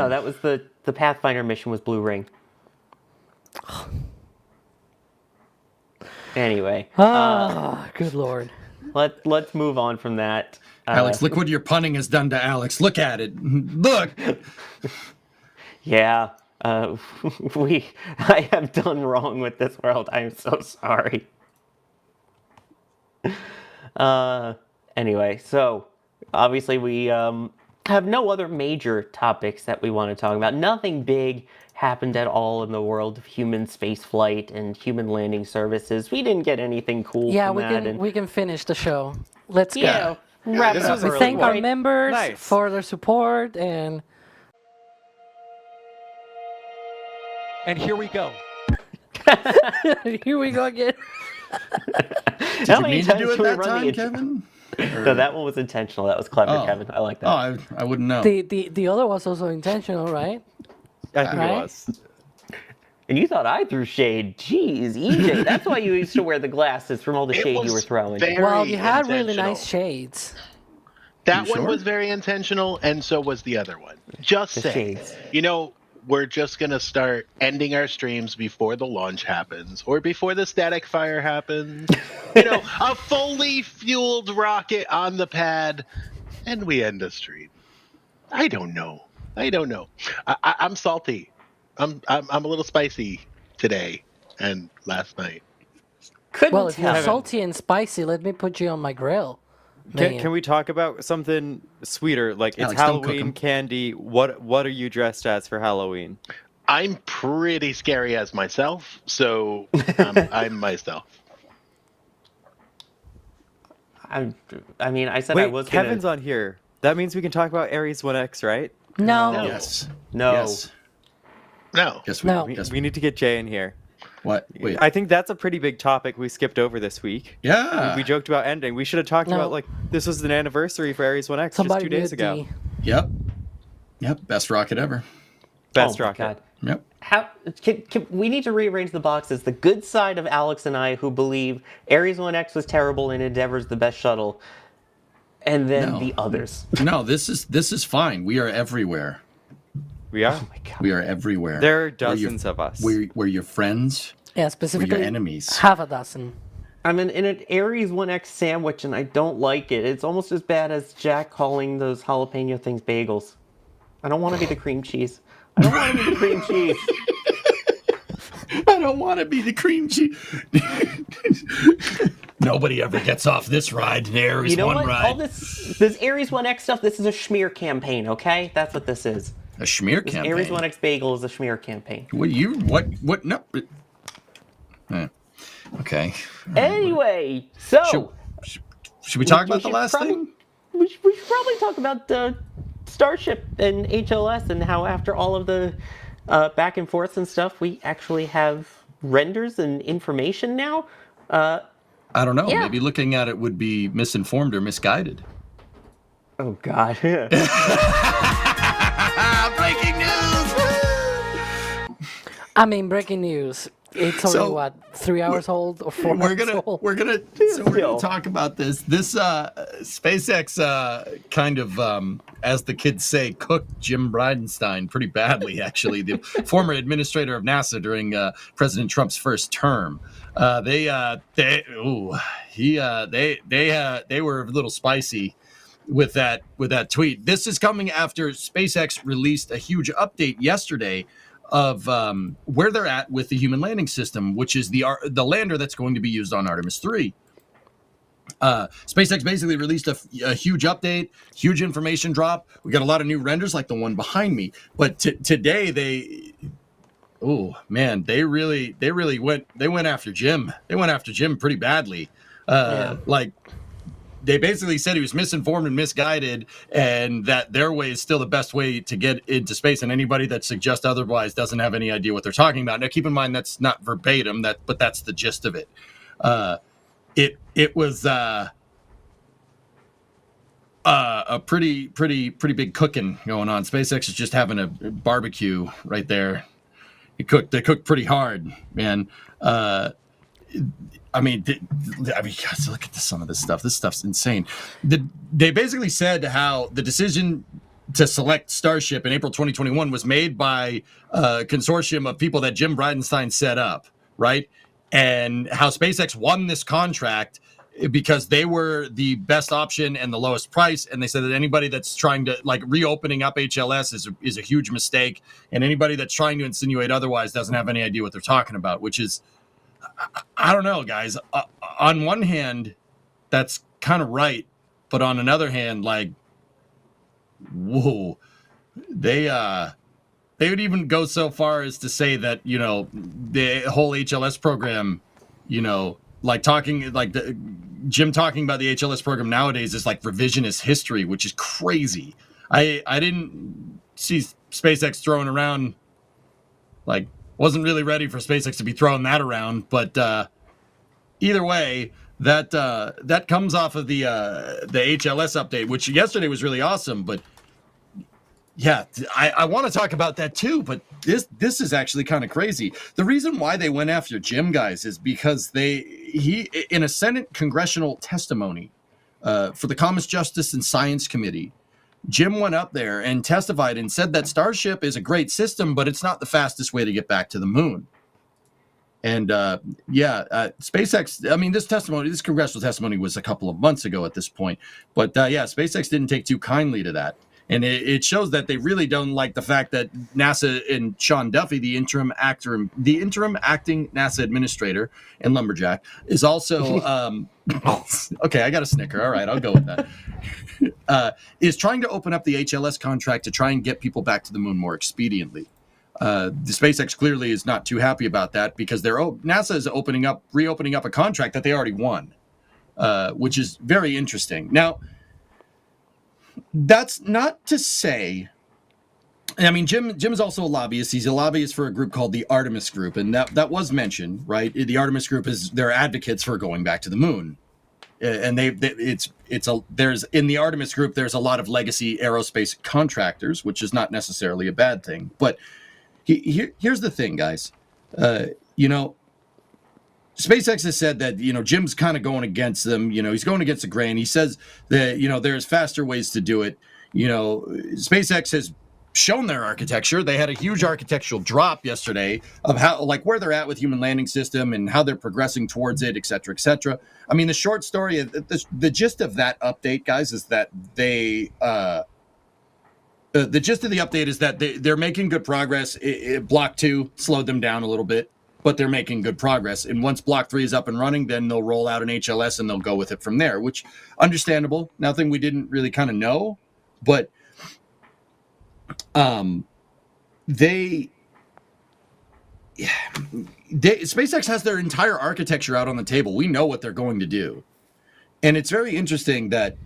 that was the Pathfinder mission was Blue Ring. Anyway. Good lord. Let's move on from that. Alex, look what your punning has done to Alex. Look at it. Look. Yeah. I have done wrong with this world. I am so sorry. Anyway, so obviously we have no other major topics that we want to talk about. Nothing big happened at all in the world of human spaceflight and human landing services. We didn't get anything cool from that. We can finish the show. Let's Yeah, go. wrap it This up. was We early. thank our Right. members Nice. for their support and here we go. here we go again. Did How you many mean to times do it can we that run time, the Kevin? No, that one was intentional. That was clever, Oh. Kevin. I like that. Oh, I wouldn't know. The other was also intentional, right? I think Right? it was. And you thought I threw shade. Jeez, EJ, that's why you used to wear the glasses from all the shade you were throwing. Well, you had really intentional. nice shades. That You one sure? was very intentional, and so was the other one. Just The saying. shades. You know, we're just going to start ending our streams before the launch happens, or before the static fire happens. You know, a fully fueled rocket on the pad, and we end the stream. I don't know. I'm salty. I'm a little spicy today and last night. Couldn't Well, if you're tell. salty and spicy, let me put you on my grill. Can we talk about something sweeter? Like, it's Alex, don't cook 'em. Halloween candy. What are you dressed as for Halloween? I'm pretty scary as myself, so I'm myself. I mean, I said I Wait, was Kevin's gonna... on here. That means we can talk about Ares 1X, right? No. No. Yes. No. Yes. No. Yes. No. Yes. We need to get Jay in here. What? Wait. I think that's a pretty big topic we skipped over this week. Yeah. We joked about ending. We should have talked No. about, like, this was an anniversary for Ares 1X Somebody just 2 days mute ago. D. Yep. Best rocket ever. Best Oh my rocket. God. Yep. How can we need to rearrange the boxes? The good side of Alex and I, who believe Ares 1X was terrible and Endeavor's the best shuttle, and then No. the others. No, this is fine. We are everywhere. We are. Oh my God. We are everywhere. There are dozens of us. We're your friends. Yeah, We're specifically your enemies. half a dozen. I'm in an Ares 1X sandwich and I don't like it. It's almost as bad as Jack calling those jalapeno things bagels. I don't want to be the cream cheese. I don't want to be the cream cheese. I don't want to be the cream cheese. Nobody ever gets off this ride. There is You know one what? ride. All this Ares 1X stuff, this is a schmear campaign, okay? That's what this is. A schmear This campaign. Ares 1X bagel is a schmear campaign. What? No. Okay. Anyway, so Should we talk we about the should last thing? we should probably talk about Starship and HLS and how after all of the back and forths and stuff, we actually have renders and information now. I don't know. Yeah. Maybe looking at it would be misinformed or misguided. Oh God. Breaking news! I mean, breaking news. It's only, what, 3 hours old or 4 We're hours old? gonna Still. talk about this. This SpaceX kind of, as the kids say, cooked Jim Bridenstine pretty badly. Actually, the former administrator of NASA during President Trump's first term. They were a little spicy with that tweet. This is coming after SpaceX released a huge update yesterday of where they're at with the human landing system, which is the lander that's going to be used on Artemis 3. SpaceX basically released a huge update, huge information drop. We got a lot of new renders like the one behind me. But today they really went after Jim. They went after Jim pretty badly. Like, they basically said he was misinformed and misguided, and that their way is still the best way to get into space. And anybody that suggests otherwise doesn't have any idea what they're talking about. Now, keep in mind that's not verbatim, but that's the gist of it. It was a pretty big cooking going on. SpaceX is just having a barbecue right there. They cooked pretty hard, man. I mean, guys, look at some of this stuff. This stuff's insane. They basically said how the decision to select Starship in April 2021 was made by a consortium of people that Jim Bridenstine set up, right? And how SpaceX won this contract because they were the best option and the lowest price. And they said that anybody that's trying to, like, reopening up HLS is a huge mistake. And anybody that's trying to insinuate otherwise doesn't have any idea what they're talking about, which is, I don't know, guys. On one hand, that's kind of right, but on another hand, like, whoa, they would even go so far as to say that, you know, the whole HLS program, you know, like Jim talking about the HLS program nowadays is like revisionist history, which is crazy. I didn't see SpaceX throwing around, like, wasn't really ready for SpaceX to be throwing that around, but either way, that comes off of the HLS update, which yesterday was really awesome. But yeah, I want to talk about that too. But this is actually kind of crazy. The reason why they went after Jim, guys, is because he in a Senate congressional testimony for the Commerce, Justice, and Science Committee, Jim went up there and testified and said that Starship is a great system, but it's not the fastest way to get back to the moon. And SpaceX, I mean, this congressional testimony was a couple of months ago at this point. But SpaceX didn't take too kindly to that. And it shows that they really don't like the fact that NASA and Sean Duffy, the interim acting NASA administrator and lumberjack, is also okay. I got a snicker. All right, I'll go with that. Is trying to open up the HLS contract to try and get people back to the moon more expediently. The SpaceX clearly is not too happy about that because NASA is reopening up a contract that they already won, which is very interesting. Now, that's not to say, I mean, Jim is also a lobbyist. He's a lobbyist for a group called the Artemis Group, and that was mentioned, right? The Artemis Group they're advocates for going back to the moon. and there's in the Artemis group there's a lot of legacy aerospace contractors, which is not necessarily a bad thing. But here's the thing, guys. SpaceX has said that, Jim's kind of going against them. He's going against the grain. He says that, there's faster ways to do it. SpaceX has shown their architecture. They had a huge architectural drop yesterday of how, where they're at with human landing system and how they're progressing towards it, et cetera, et cetera. I mean, the short story, the gist of that update, guys, is that the gist of the update is that they're making good progress. Block 2 slowed them down a little bit, but they're making good progress. And once Block 3 is up and running, then they'll roll out an HLS and they'll go with it from there, which understandable. Nothing we didn't really kind of know, but SpaceX has their entire architecture out on the table. We know what they're going to do. And it's very interesting that,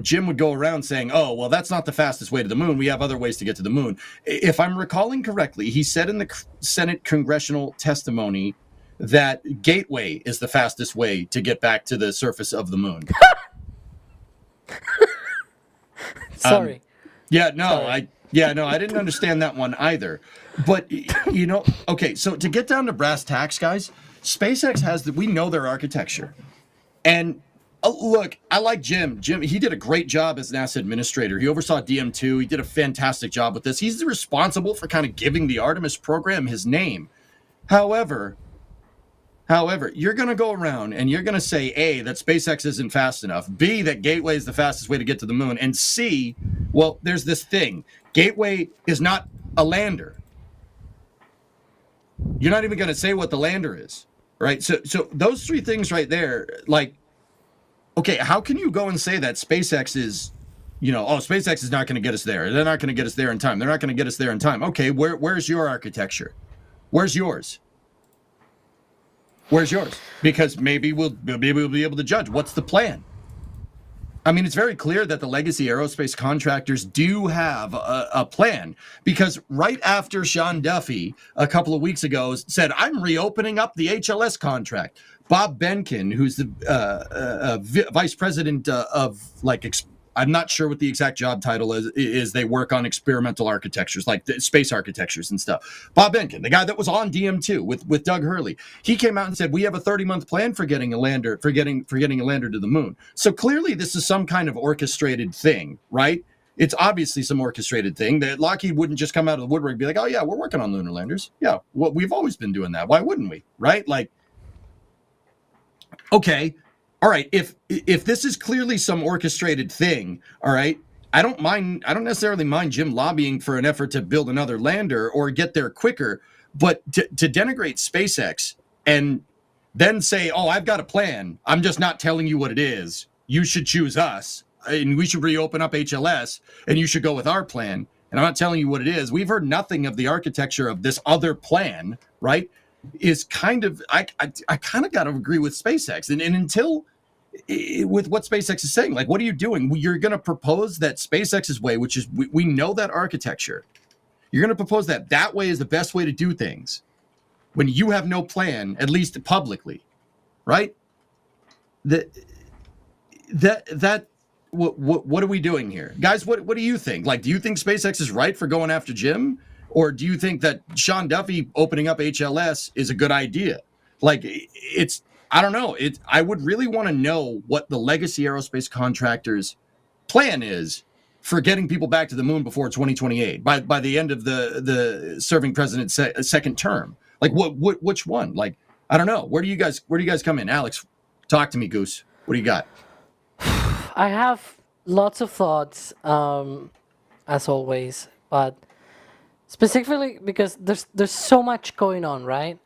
Jim would go around saying, oh, well, that's not the fastest way to the moon. We have other ways to get to the moon. If I'm recalling correctly, he said in the Senate congressional testimony that Gateway is the fastest way to get back to the surface of the moon. Sorry. I didn't understand that one either. But, okay, so to get down to brass tacks, guys, SpaceX we know their architecture. And look, I like Jim. He did a great job as NASA administrator. He oversaw DM2. He did a fantastic job with this. He's responsible for kind of giving the Artemis program his name. However, you're going to go around and you're going to say, A, that SpaceX isn't fast enough, B, that Gateway is the fastest way to get to the moon, and C, well, there's this thing. Gateway is not a lander. You're not even going to say what the lander is, right? So those three things right there, okay, how can you go and say that SpaceX is, SpaceX is not going to get us there. They're not going to get us there in time. They're not going to get us there in time. Okay, where's your architecture? Where's yours? Where's yours? Because maybe we'll be able to judge. What's the plan? I mean, it's very clear that the legacy aerospace contractors do have a plan, because right after Sean Duffy a couple of weeks ago said, I'm reopening up the HLS contract, Bob Benkin, who's the vice president of I'm not sure what the exact job title is they work on experimental architectures, like the space architectures and stuff. Bob Benkin, the guy that was on DM2 with Doug Hurley, he came out and said, we have a 30-month plan for getting a lander, for getting a lander to the moon. So clearly this is some kind of orchestrated thing, right? It's obviously some orchestrated thing that Lockheed wouldn't just come out of the woodwork and be like, oh yeah, we're working on lunar landers. Yeah, well, we've always been doing that. Why wouldn't we, right? Okay. All right, if this is clearly some orchestrated thing, all right, I don't necessarily mind Jim lobbying for an effort to build another lander or get there quicker, but to denigrate SpaceX and then say, oh, I've got a plan, I'm just not telling you what it is, you should choose us, and we should reopen up HLS, and you should go with our plan, and I'm not telling you what it is. We've heard nothing of the architecture of this other plan, right? Is kind of, I kind of got to agree with SpaceX, and until with what SpaceX is saying, what are you doing? You're going to propose that SpaceX's way, which is we know that architecture. You're going to propose that way is the best way to do things when you have no plan, at least publicly, right? What are we doing here, guys? What do you think? Do you think SpaceX is right for going after Jim, or do you think that Sean Duffy opening up HLS is a good idea? I don't know. I would really want to know what the legacy aerospace contractors' plan is for getting people back to the moon before 2028, by the end of the serving president's second term. Which one? I don't know. Where do you guys come in? Alex, talk to me, Goose. What do you got? I have lots of thoughts, as always, but specifically because there's so much going on, right?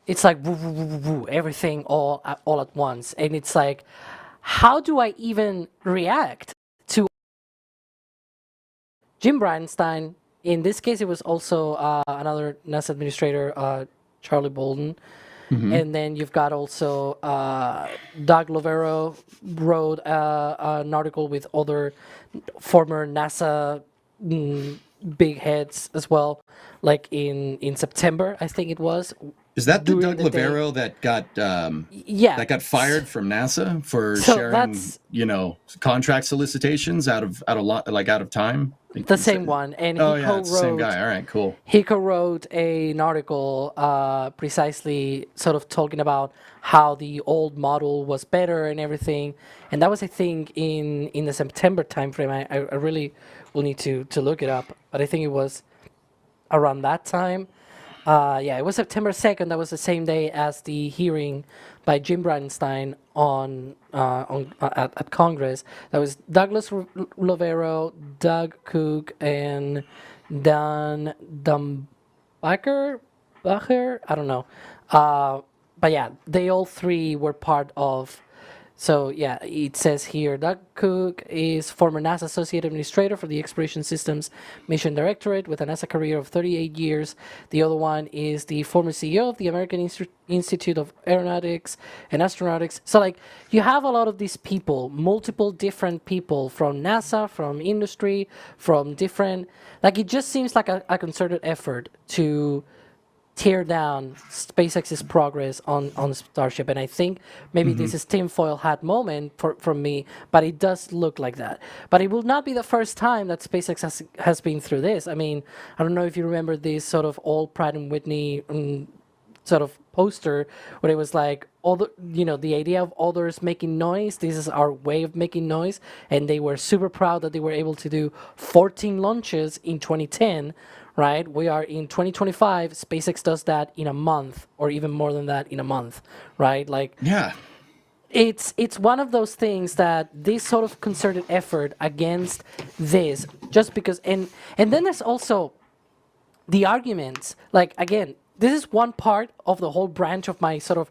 It's like woo, woo, woo, woo, woo, everything all at once, and it's like, how do I even react to Jim Bridenstine? In this case, it was also another NASA administrator, Charlie Bolden, and then you've got also Doug Lovero wrote an article with other former NASA big heads as well, in September, I think it was. Is that the during Doug the day. Lavero that got Yeah. that got fired from NASA for So sharing, that's- contract solicitations out of time? I think The he same said- one, and Oh he yeah, it's the same co-wrote. guy. All right, cool. He co-wrote an article precisely sort of talking about how the old model was better and everything. And that was, I think, in the September timeframe. I really will need to look it up, but I think it was around that time. Yeah, it was September 2nd. That was the same day as the hearing by Jim Bridenstine at Congress. That was Douglas Lovero, Doug Cook, and Dan Bacher. I don't know. But yeah, they all three were part of. So yeah, it says here, Doug Cook is former NASA Associate Administrator for the Exploration Systems Mission Directorate with a NASA career of 38 years. The other one is the former CEO of the American Institute of Aeronautics and Astronautics. So like, you have a lot of these people, multiple different people from NASA, from industry, from different, like it just seems like a concerted effort to tear down SpaceX's progress on Starship, and I think maybe this is tinfoil hat moment from me, but it does look like that. But it will not be the first time that SpaceX has been through this. I mean, I don't know if you remember this sort of old Pratt and Whitney sort of poster where it was like all the idea of others making noise. This is our way of making noise, and they were super proud that they were able to do 14 launches in 2010. Right, we are in 2025. SpaceX does that in a month, or even more than that in a month. Right, like Yeah. it's one of those things that this sort of concerted effort against this, just because, and then there's also the arguments. Like again, this is one part of the whole branch of my sort of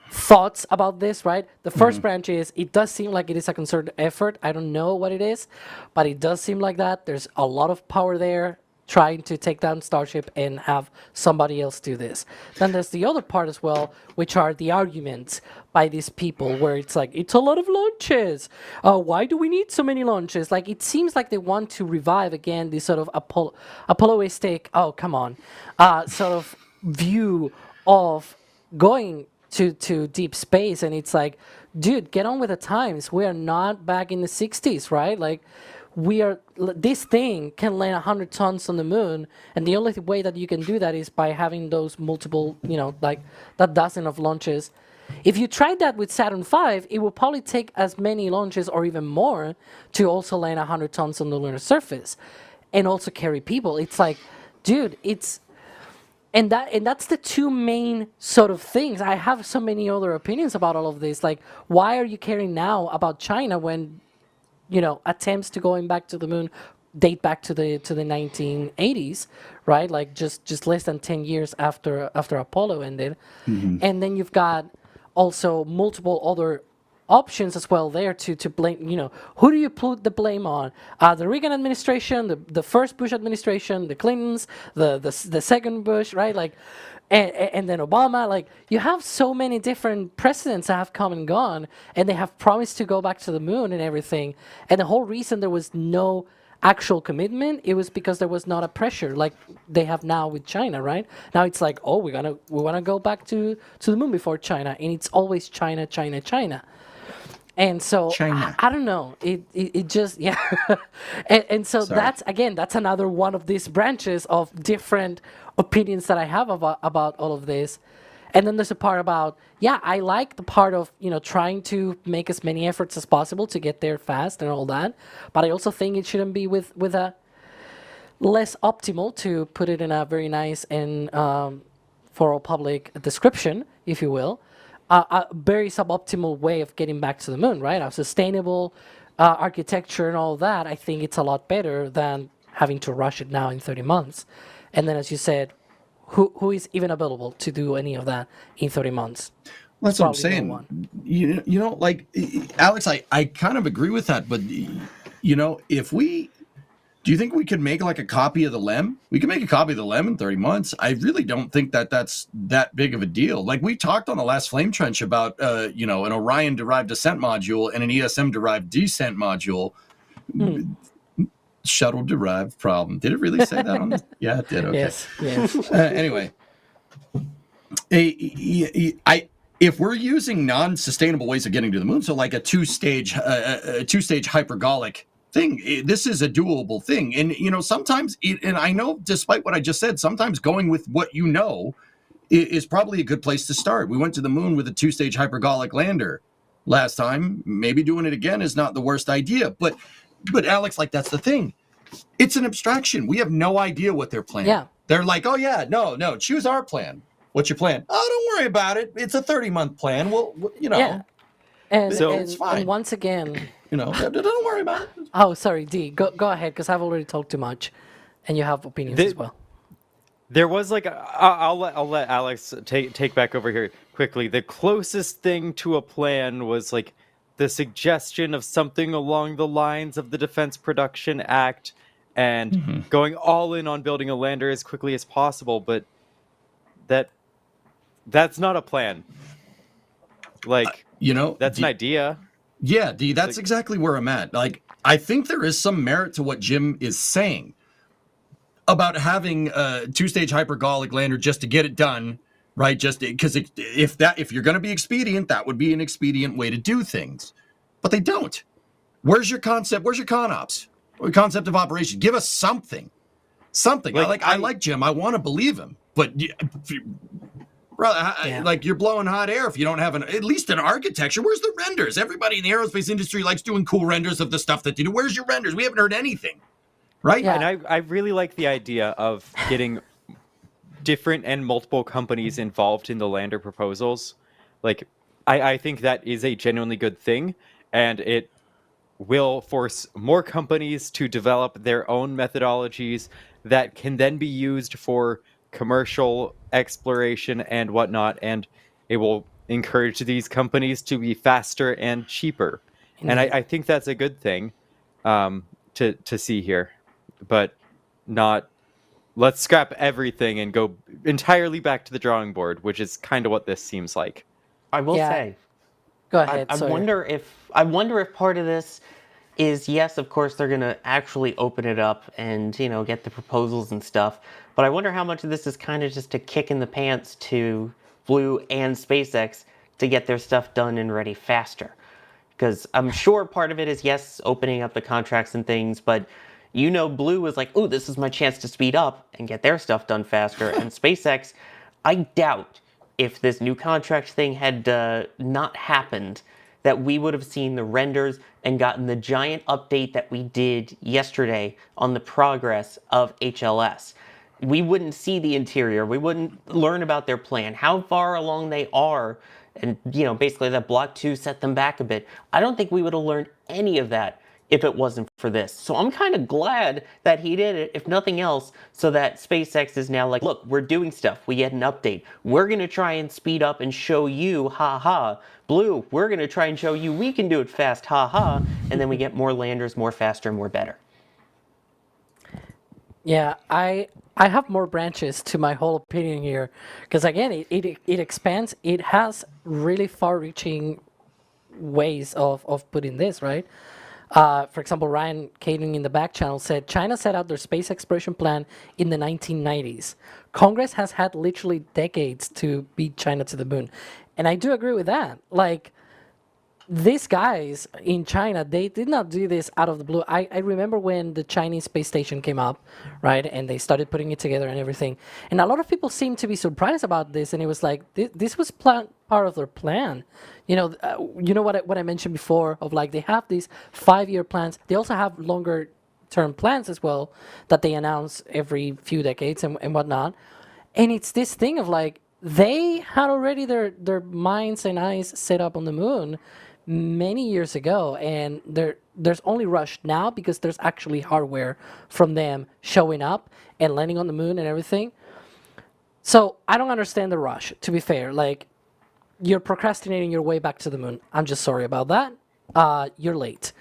thoughts about this, right? The first branch is it does seem like it is a concerted effort. I don't know what it is, but it does seem like that. There's a lot of power there trying to take down Starship and have somebody else do this. Then there's the other part as well, which are the arguments by these people where it's like, it's a lot of launches. Why do we need so many launches? Like, it seems like they want to revive again this sort of Apolloistic, oh, come on, sort of view of going to deep space. And it's like, dude, get on with the times. We are not back in the 60s, right? Like, this thing can land 100 tons on the moon, and the only way that you can do that is by having those multiple, like that dozen of launches. If you tried that with Saturn V, it will probably take as many launches or even more to also land 100 tons on the lunar surface and also carry people. It's like, dude, and that's the two main sort of things. I have so many other opinions about all of this. Like, why are you caring now about China when attempts to going back to the moon date back to the 1980s, right? Like just less than 10 years after Apollo ended. And then you've got also multiple other options as well there to blame. Who do you put the blame on? The Reagan administration, the first Bush administration, the Clintons, the second Bush, right? Like, and then Obama. Like, you have so many different presidents that have come and gone, and they have promised to go back to the moon and everything. And the whole reason there was no actual commitment, it was because there was not a pressure like they have now with China, right? Now it's like, oh, we want to go back to the moon before China, and it's always China, China, China. And so I don't know. It just and so Sorry. that's another one of these branches of different opinions that I have about all of this. And then there's a part about I like the part of trying to make as many efforts as possible to get there fast and all that, but I also think it shouldn't be with a less optimal, to put it in a very nice and for all public description, if you will. A very suboptimal way of getting back to the moon, right? A sustainable architecture and all that, I think it's a lot better than having to rush it now in 30 months. And then, as you said, who is even available to do any of that in 30 months? Well, that's what I'm Probably no saying. one. Like, Alex, I kind of agree with that, but do you think we could make like a copy of the LEM? We can make a copy of the LEM in 30 months. I really don't think that's that big of a deal. Like, we talked on the last Flame Trench about, an Orion-derived descent module and an ESM-derived descent module. Shuttle-derived problem. Did it really say that on this? Yeah, it did. Okay. Yes. Anyway, If we're using non-sustainable ways of getting to the moon, so like a two-stage hypergolic thing, this is a doable thing. And sometimes, and I know, despite what I just said, sometimes going with what you know is probably a good place to start. We went to the moon with a two-stage hypergolic lander last time. Maybe doing it again is not the worst idea. But Alex, like, that's the thing. It's an abstraction. We have no idea what they're planning. Yeah. They're like, oh yeah, no, choose our plan. What's your plan? Oh, don't worry about it. It's a 30-month plan. Yeah. And, So and, it's fine. and once again, don't worry about it. oh, sorry, D, go ahead, because I've already talked too much, and you have opinions as well. There was like I'll let Alex take back over here quickly. The closest thing to a plan was like the suggestion of something along the lines of the Defense Production Act and going all in on building a lander as quickly as possible, but that's not a plan. Like, that's an idea. Yeah, D, that's exactly where I'm at. Like, I think there is some merit to what Jim is saying about having a two-stage hypergolic lander just to get it done, right? Just because if you're going to be expedient, that would be an expedient way to do things. But they don't. Where's your concept? Where's your con-ops? Or concept of operation? Give us something. Something. I like Jim. I want to believe him. But like, you're blowing hot air if you don't have at least an architecture. Where's the renders? Everybody in the aerospace industry likes doing cool renders of the stuff that they do. Where's your renders? We haven't heard anything. Right? Yeah. And I really like the idea of getting different and multiple companies involved in the lander proposals. Like, I think that is a genuinely good thing, and it will force more companies to develop their own methodologies that can then be used for commercial exploration and whatnot, and it will encourage these companies to be faster and cheaper. And I think that's a good thing to see here. But not, let's scrap everything and go entirely back to the drawing board, which is kind of what this seems like. I will say, go ahead. I wonder if part of this is, yes, of course they're going to actually open it up and get the proposals and stuff. But I wonder how much of this is kind of just a kick in the pants to Blue and SpaceX to get their stuff done and ready faster. Because I'm sure part of it is, yes, opening up the contracts and things, but Blue was like, oh, this is my chance to speed up and get their stuff done faster. And SpaceX, I doubt if this new contract thing had not happened, that we would have seen the renders and gotten the giant update that we did yesterday on the progress of HLS. We wouldn't see the interior. We wouldn't learn about their plan, how far along they are, and basically that Block 2 set them back a bit. I don't think we would have learned any of that if it wasn't for this. So I'm kind of glad that he did it, if nothing else, so that SpaceX is now like, look, we're doing stuff. We get an update. We're going to try and speed up and show you, haha. Blue, we're going to try and show you we can do it fast, haha. And then we get more landers, more faster, more better. Yeah, I have more branches to my whole opinion here, because again, it expands. It has really far-reaching ways of putting this, right? For example, Ryan Caden in the back channel said, China set out their space exploration plan in the 1990s. Congress has had literally decades to beat China to the moon. And I do agree with that. Like, these guys in China, they did not do this out of the blue. I remember when the Chinese space station came up, right? And they started putting it together and everything. And a lot of people seemed to be surprised about this. And it was like, this was part of their plan. You know what I mentioned before of like, they have these 5-year plans. They also have longer term plans as well that they announce every few decades and whatnot. And it's this thing of like, they had already their minds and eyes set up on the moon many years ago, and there's only rush now because there's actually hardware from them showing up and landing on the moon and everything. So I don't understand the rush, to be fair. Like, you're procrastinating your way back to the moon. I'm just sorry about that. You're late.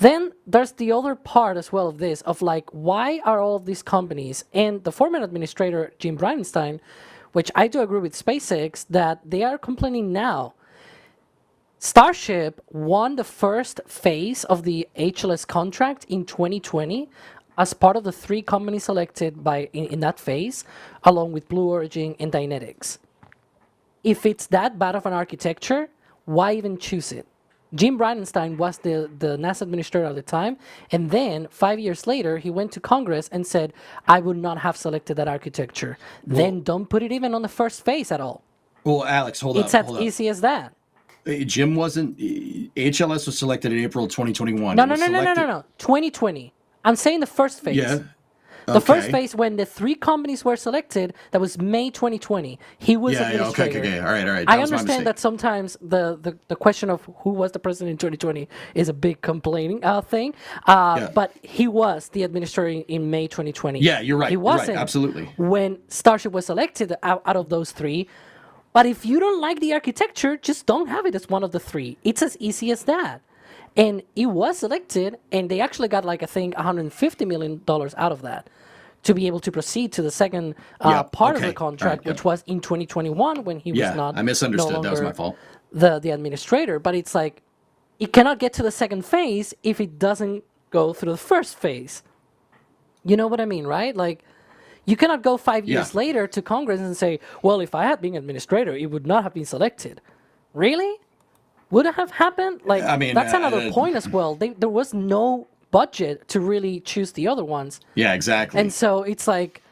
Then there's the other part as well of this, of like, why are all of these companies, and the former administrator, Jim Bridenstine, which I do agree with SpaceX, that they are complaining now. Starship won the first phase of the HLS contract in 2020 as part of the 3 companies selected in that phase, along with Blue Origin and Dynetics. if it's that bad of an architecture, why even choose it? Jim Bridenstine was the NASA administrator at the time, and then 5 years later, he went to Congress and said, I would not have selected that architecture. Then don't put it even on the first phase at all. Well, Alex, hold up. It's as easy as that. Jim wasn't. HLS was selected in April 2021. No. 2020. I'm saying the first phase. Yeah. The first phase when the 3 companies were selected, that was May 2020. He was administrator. Okay. All right. I understand that sometimes the question of who was the president in 2020 is a big complaining thing. But he was the administrator in May 2020. Yeah, you're right. He wasn't right, absolutely. when Starship was selected out of those 3. But if you don't like the architecture, just don't have it as one of the 3. It's as easy as that. And it was selected, and they actually got, like, I think, $150 million out of that to be able to proceed to the second part of the contract, which was in 2021 when he was not. I misunderstood. That was my fault. The administrator. But it's like, it cannot get to the second phase if it doesn't go through the first phase. You know what I mean, right? Like, you cannot go 5 years later to Congress and say, well, if I had been administrator, it would not have been selected. Really? Would it have happened? Like, I mean, that's another point as well. There was no budget to really choose the other ones. Yeah, exactly. And so it's like...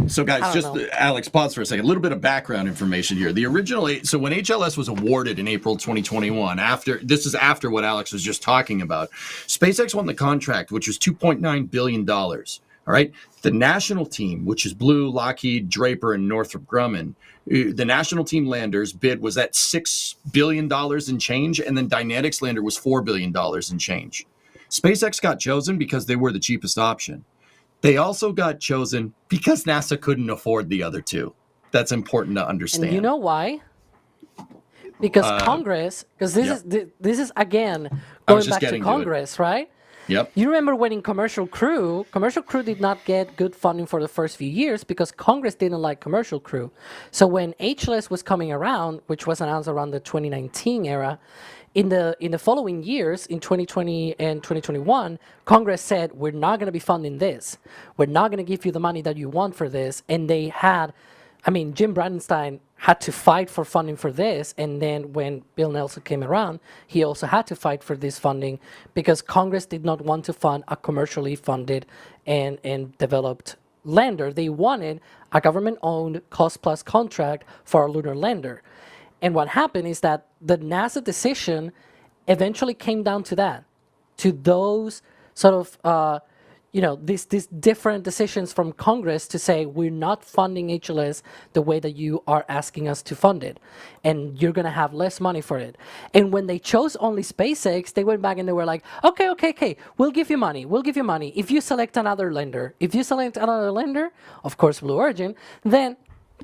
So guys, just Alex, pause for a second. A little bit of background information here. The original, so when HLS was awarded in April 2021, this is after what Alex was just talking about, SpaceX won the contract, which was $2.9 billion. All right. The national team, which is Blue, Lockheed, Draper, and Northrop Grumman, the national team landers bid was at $6 billion in change, and then Dynetics lander was $4 billion in change. SpaceX got chosen because they were the cheapest option. They also got chosen because NASA couldn't afford the other 2. That's important to understand. And you know why? Because Congress, because this is again going back to Congress, right? Yep. You remember when in Commercial Crew did not get good funding for the first few years because Congress didn't like Commercial Crew. So when HLS was coming around, which was announced around the 2019 era, in the following years, in 2020 and 2021, Congress said, we're not going to be funding this. We're not going to give you the money that you want for this. And they had, Jim Bridenstine had to fight for funding for this. And then when Bill Nelson came around, he also had to fight for this funding because Congress did not want to fund a commercially funded and developed lander. They wanted a government-owned cost-plus contract for a lunar lander. And what happened is that the NASA decision eventually came down to that, to those sort of, these different decisions from Congress to say, we're not funding HLS the way that you are asking us to fund it. And you're going to have less money for it. And when they chose only SpaceX, they went back and they were like, okay, we'll give you money. If you select another lander, of course, Blue Origin, then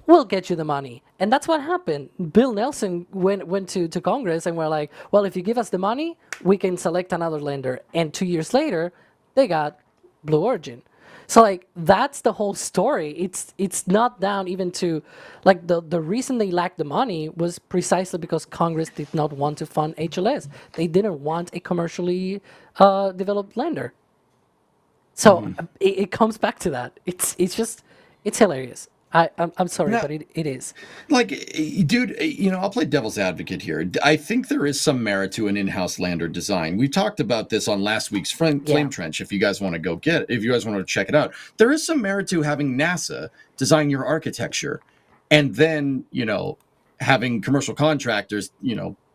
we'll get you the money. And that's what happened. Bill Nelson went to Congress and were like, well, if you give us the money, we can select another lander. And 2 years later, they got Blue Origin. So, like, that's the whole story. It's not down even to, like, the reason they lacked the money was precisely because Congress did not want to fund HLS. They didn't want a commercially developed lander. So it comes back to that. It's hilarious. I'm sorry, but it is. Like, dude, I'll play devil's advocate here. I think there is some merit to an in-house lander design. We talked about this on last week's Flame Trench. If you guys want to go if you guys want to check it out, there is some merit to having NASA design your architecture, and then having commercial contractors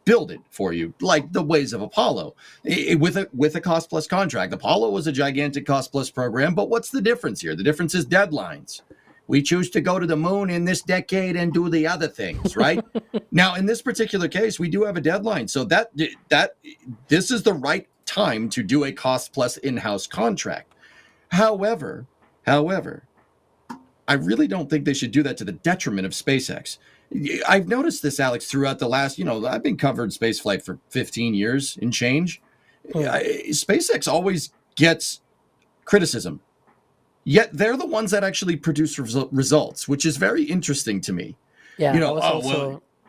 build it for you, like the ways of Apollo, with a cost plus contract. Apollo was a gigantic cost plus program, but what's the difference here? The difference is deadlines. We choose to go to the moon in this decade and do the other things, right? Now, in this particular case, we do have a deadline. So that this is the right time to do a cost plus in-house contract. However, I really don't think they should do that to the detriment of SpaceX. I've noticed this, Alex, throughout the last, I've been covering spaceflight for 15 years and change. SpaceX always gets criticism. Yet they're the ones that actually produce results, which is very interesting to me. Yeah,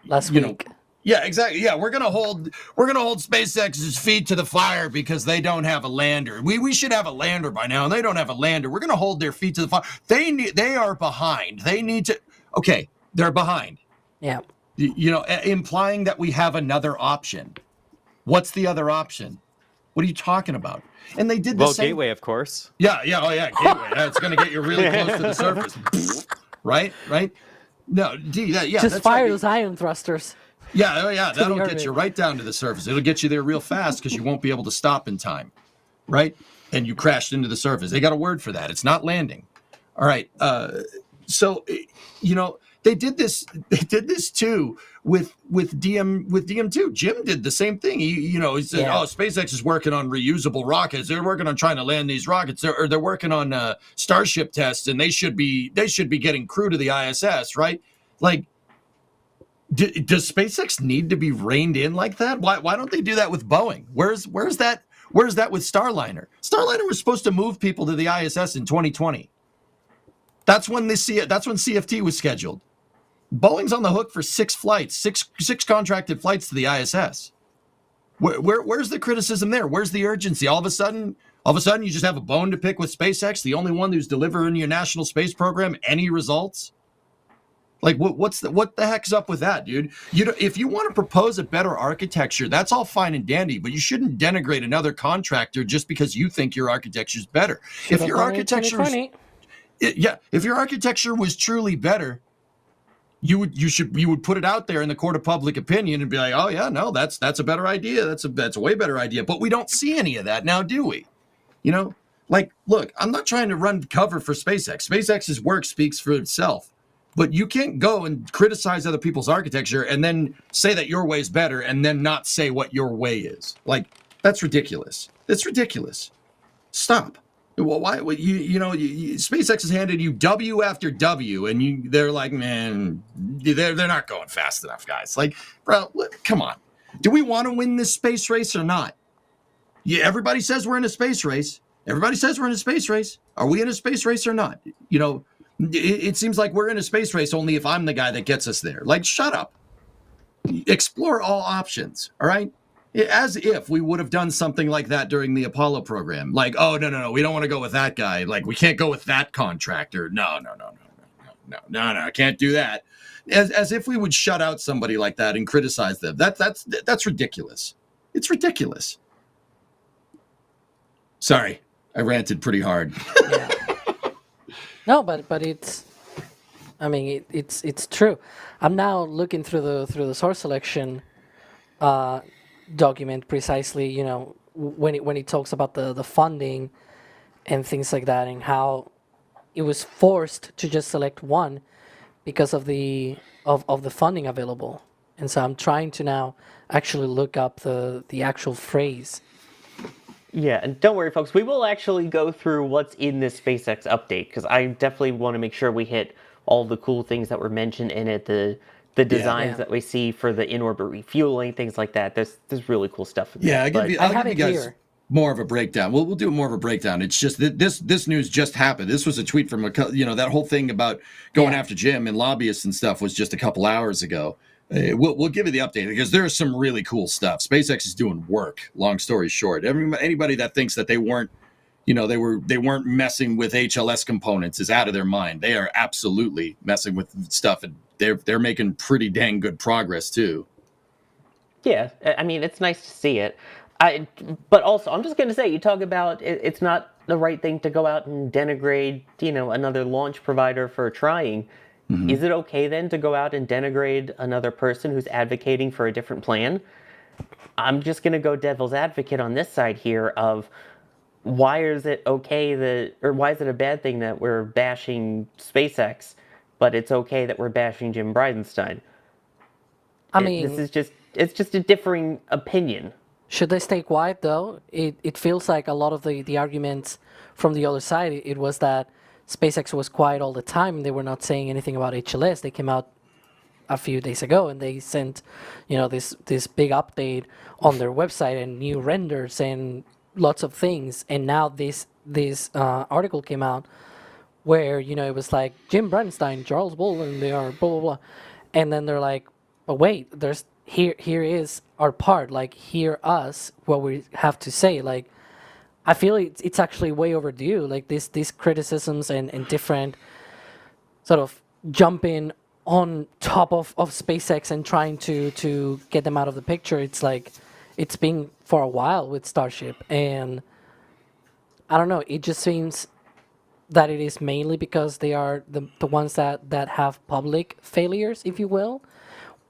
last week. Yeah, exactly. Yeah, we're gonna hold SpaceX's feet to the fire because they don't have a lander. We should have a lander by now, and they don't have a lander. We're gonna hold their feet to the fire. They are behind. They need to. Okay, they're behind. Yeah. Implying that we have another option. What's the other option? What are you talking about? And they did the Well, same. Gateway, of course. Yeah, Gateway. That's going to get you really close to the surface. Right? No, Just fire those ion thrusters. Yeah, that'll the get you orbit. right down to the surface. It'll get you there real fast because you won't be able to stop in time, right? And you crashed into the surface. They got a word for that. It's not landing. All right. So they did this. They did this too with DM2. Jim did the same thing. He said, Yeah. "Oh, SpaceX is working on reusable rockets. They're working on trying to land these rockets, or they're working on Starship tests, and they should be getting crew to the ISS, right?" Like, does SpaceX need to be reined in like that? Why don't they do that with Boeing? Where's that with Starliner? Starliner was supposed to move people to the ISS in 2020. That's when CFT was scheduled. Boeing's on the hook for 6 flights, six contracted flights to the ISS. Where's the criticism there? Where's the urgency? All of a sudden, you just have a bone to pick with SpaceX, the only one who's delivering your national space program any results. Like, what the heck's up with that, dude? If you want to propose a better architecture, that's all fine and dandy, but you shouldn't denigrate another contractor just because you think your architecture's better. If your architecture was truly better, you would put it out there in the court of public opinion and be like, oh yeah, no, that's a better idea. That's a way better idea. But we don't see any of that now, do we? Look, I'm not trying to run cover for SpaceX. SpaceX's work speaks for itself. But you can't go and criticize other people's architecture and then say that your way is better and then not say what your way is. Like, that's ridiculous. That's ridiculous. Stop. Well, why? SpaceX has handed you W after W, and they're like, man, they're not going fast enough, guys. Like, bro, come on. Do we want to win this space race or not? Yeah, everybody says we're in a space race. Are we in a space race or not? It seems like we're in a space race only if I'm the guy that gets us there. Like, shut up. Explore all options, all right? As if we would have done something like that during the Apollo program. Like, oh, no, we don't want to go with that guy. Like, we can't go with that contractor. No, I can't do that. As if we would shut out somebody like that and criticize them. That's ridiculous. It's ridiculous. Sorry, I ranted pretty hard. Yeah. No, but it's, I mean, it's true. I'm now looking through the source selection document precisely. When it talks about the funding and things like that, and how it was forced to just select one because of the funding available. And so I'm trying to now actually look up the actual phrase. Yeah, and don't worry, folks. We will actually go through what's in this SpaceX update, because I definitely want to make sure we hit all the cool things that were mentioned in it, the designs that we see for the in-orbit refueling, things like that. There's really cool stuff in there. Yeah, I'll give you guys here. more of a breakdown. We'll do more of a breakdown. It's just that this news just happened. This was a tweet from that whole thing about going after Jim and lobbyists and stuff was just a couple hours ago. We'll give you the update because there's some really cool stuff. SpaceX is doing work. Long story short, anybody that thinks that they weren't messing with HLS components is out of their mind. They are absolutely messing with stuff, and they're making pretty dang good progress too. Yeah, I mean, it's nice to see it. But also, I'm just going to say, you talk about it's not the right thing to go out and denigrate, another launch provider for trying. Mm-hmm. Is it okay then to go out and denigrate another person who's advocating for a different plan? I'm just going to go devil's advocate on this side here of why is it okay or why is it a bad thing that we're bashing SpaceX, but it's okay that we're bashing Jim Bridenstine? It's just a differing opinion. Should they stay quiet though? It feels like a lot of the arguments from the other side, it was that SpaceX was quiet all the time. They were not saying anything about HLS. They came out a few days ago and they sent, this big update on their website and new renders and lots of things. And now this article came out where, it was like Jim Bridenstine, Charles Bolden, they are blah, blah, blah. And then they're like, oh, wait, here is our part. Like, hear us, what we have to say. Like, I feel it's actually way overdue. Like these criticisms and different sort of jumping on top of SpaceX and trying to get them out of the picture. It's like it's been for a while with Starship, and I don't know. It just seems that it is mainly because they are the ones that have public failures, if you will.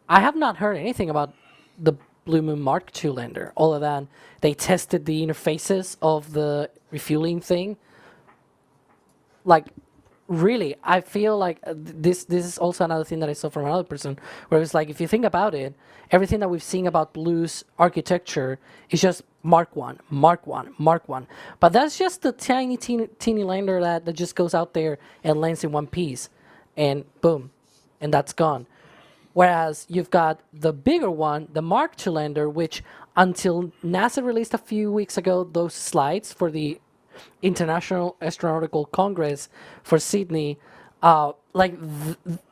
I have not heard anything about the Blue Moon Mark II lander, other than they tested the interfaces of the refueling thing. Like, really, I feel like this is also another thing that I saw from another person, where it's like, if you think about it, everything that we've seen about Blue's architecture is just Mark 1, Mark 1, Mark 1. But that's just the teeny lander that just goes out there and lands in one piece, and boom, and that's gone. Whereas you've got the bigger one, the Mark II lander, which until NASA released a few weeks ago those slides for the International Astronautical Congress for Sydney,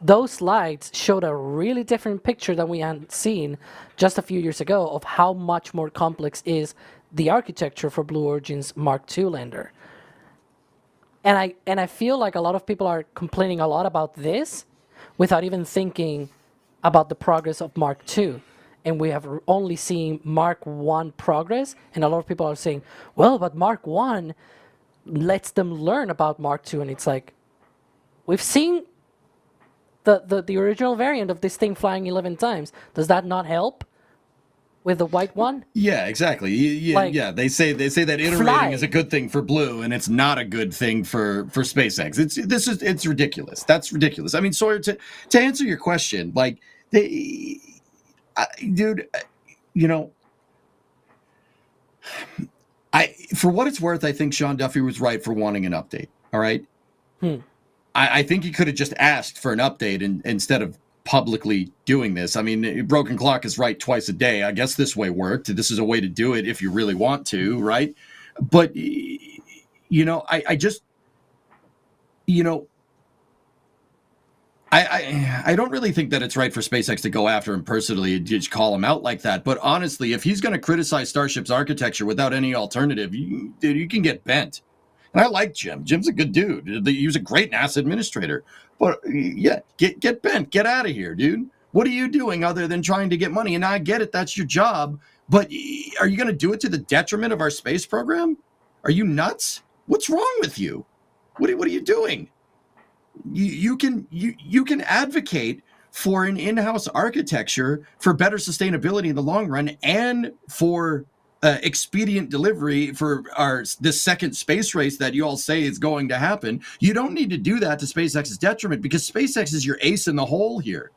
those slides showed a really different picture than we had seen just a few years ago of how much more complex is the architecture for Blue Origin's Mark II lander. And I feel like a lot of people are complaining a lot about this without even thinking about the progress of Mark II. And we have only seen Mark I progress, and a lot of people are saying, well, but Mark I lets them learn about Mark II, and it's like, we've seen the original variant of this thing flying 11 times. Does that not help with the white one? Yeah, exactly. Yeah. They say that iterating is a good thing for Blue, and it's not a good thing for SpaceX. It's ridiculous. That's ridiculous. I mean, Sawyer, to answer your question, like, dude, you know, for what it's worth, I think Sean Duffy was right for wanting an update. All right. I think he could have just asked for an update instead of publicly doing this. I mean, broken clock is right twice a day. I guess this way worked. This is a way to do it if you really want to, right? But, you know, I just, you know, I don't really think that it's right for SpaceX to go after him personally and just call him out like that. But honestly, if he's going to criticize Starship's architecture without any alternative, dude, you can get bent. And I like Jim. Jim's a good dude. He was a great NASA administrator. But yeah, get bent. Get out of here, dude. What are you doing other than trying to get money? And I get it. That's your job. But are you going to do it to the detriment of our space program? Are you nuts? What's wrong with you? What are you doing? You can advocate for an in-house architecture for better sustainability in the long run and for expedient delivery for this second space race that you all say is going to happen. You don't need to do that to SpaceX's detriment, because SpaceX is your ace in the hole here.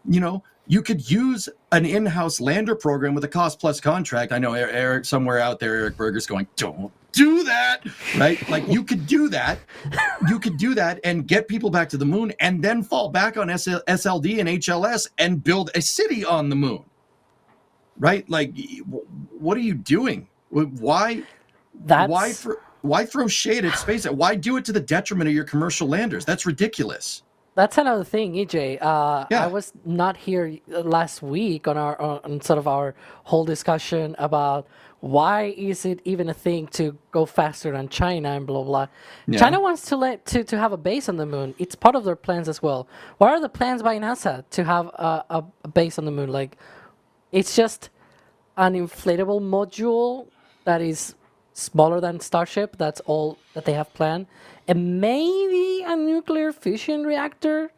You know, you could use an in-house lander program with a cost-plus contract. I know Eric somewhere out there, Eric Berger's going, don't do that, right? Like, you could do that. You could do that and get people back to the moon and then fall back on SLD and HLS and build a city on the moon, right? Like, what are you doing? Why throw shade at SpaceX? Why do it to the detriment of your commercial landers? That's ridiculous. That's another thing, EJ. I was not here last week on sort of our whole discussion about why is it even a thing to go faster than China and blah blah. Yeah. China wants to have a base on the moon. It's part of their plans as well. What are the plans by NASA to have a base on the moon? Like, it's just an inflatable module that is smaller than Starship. That's all that they have planned. And maybe a nuclear fission reactor,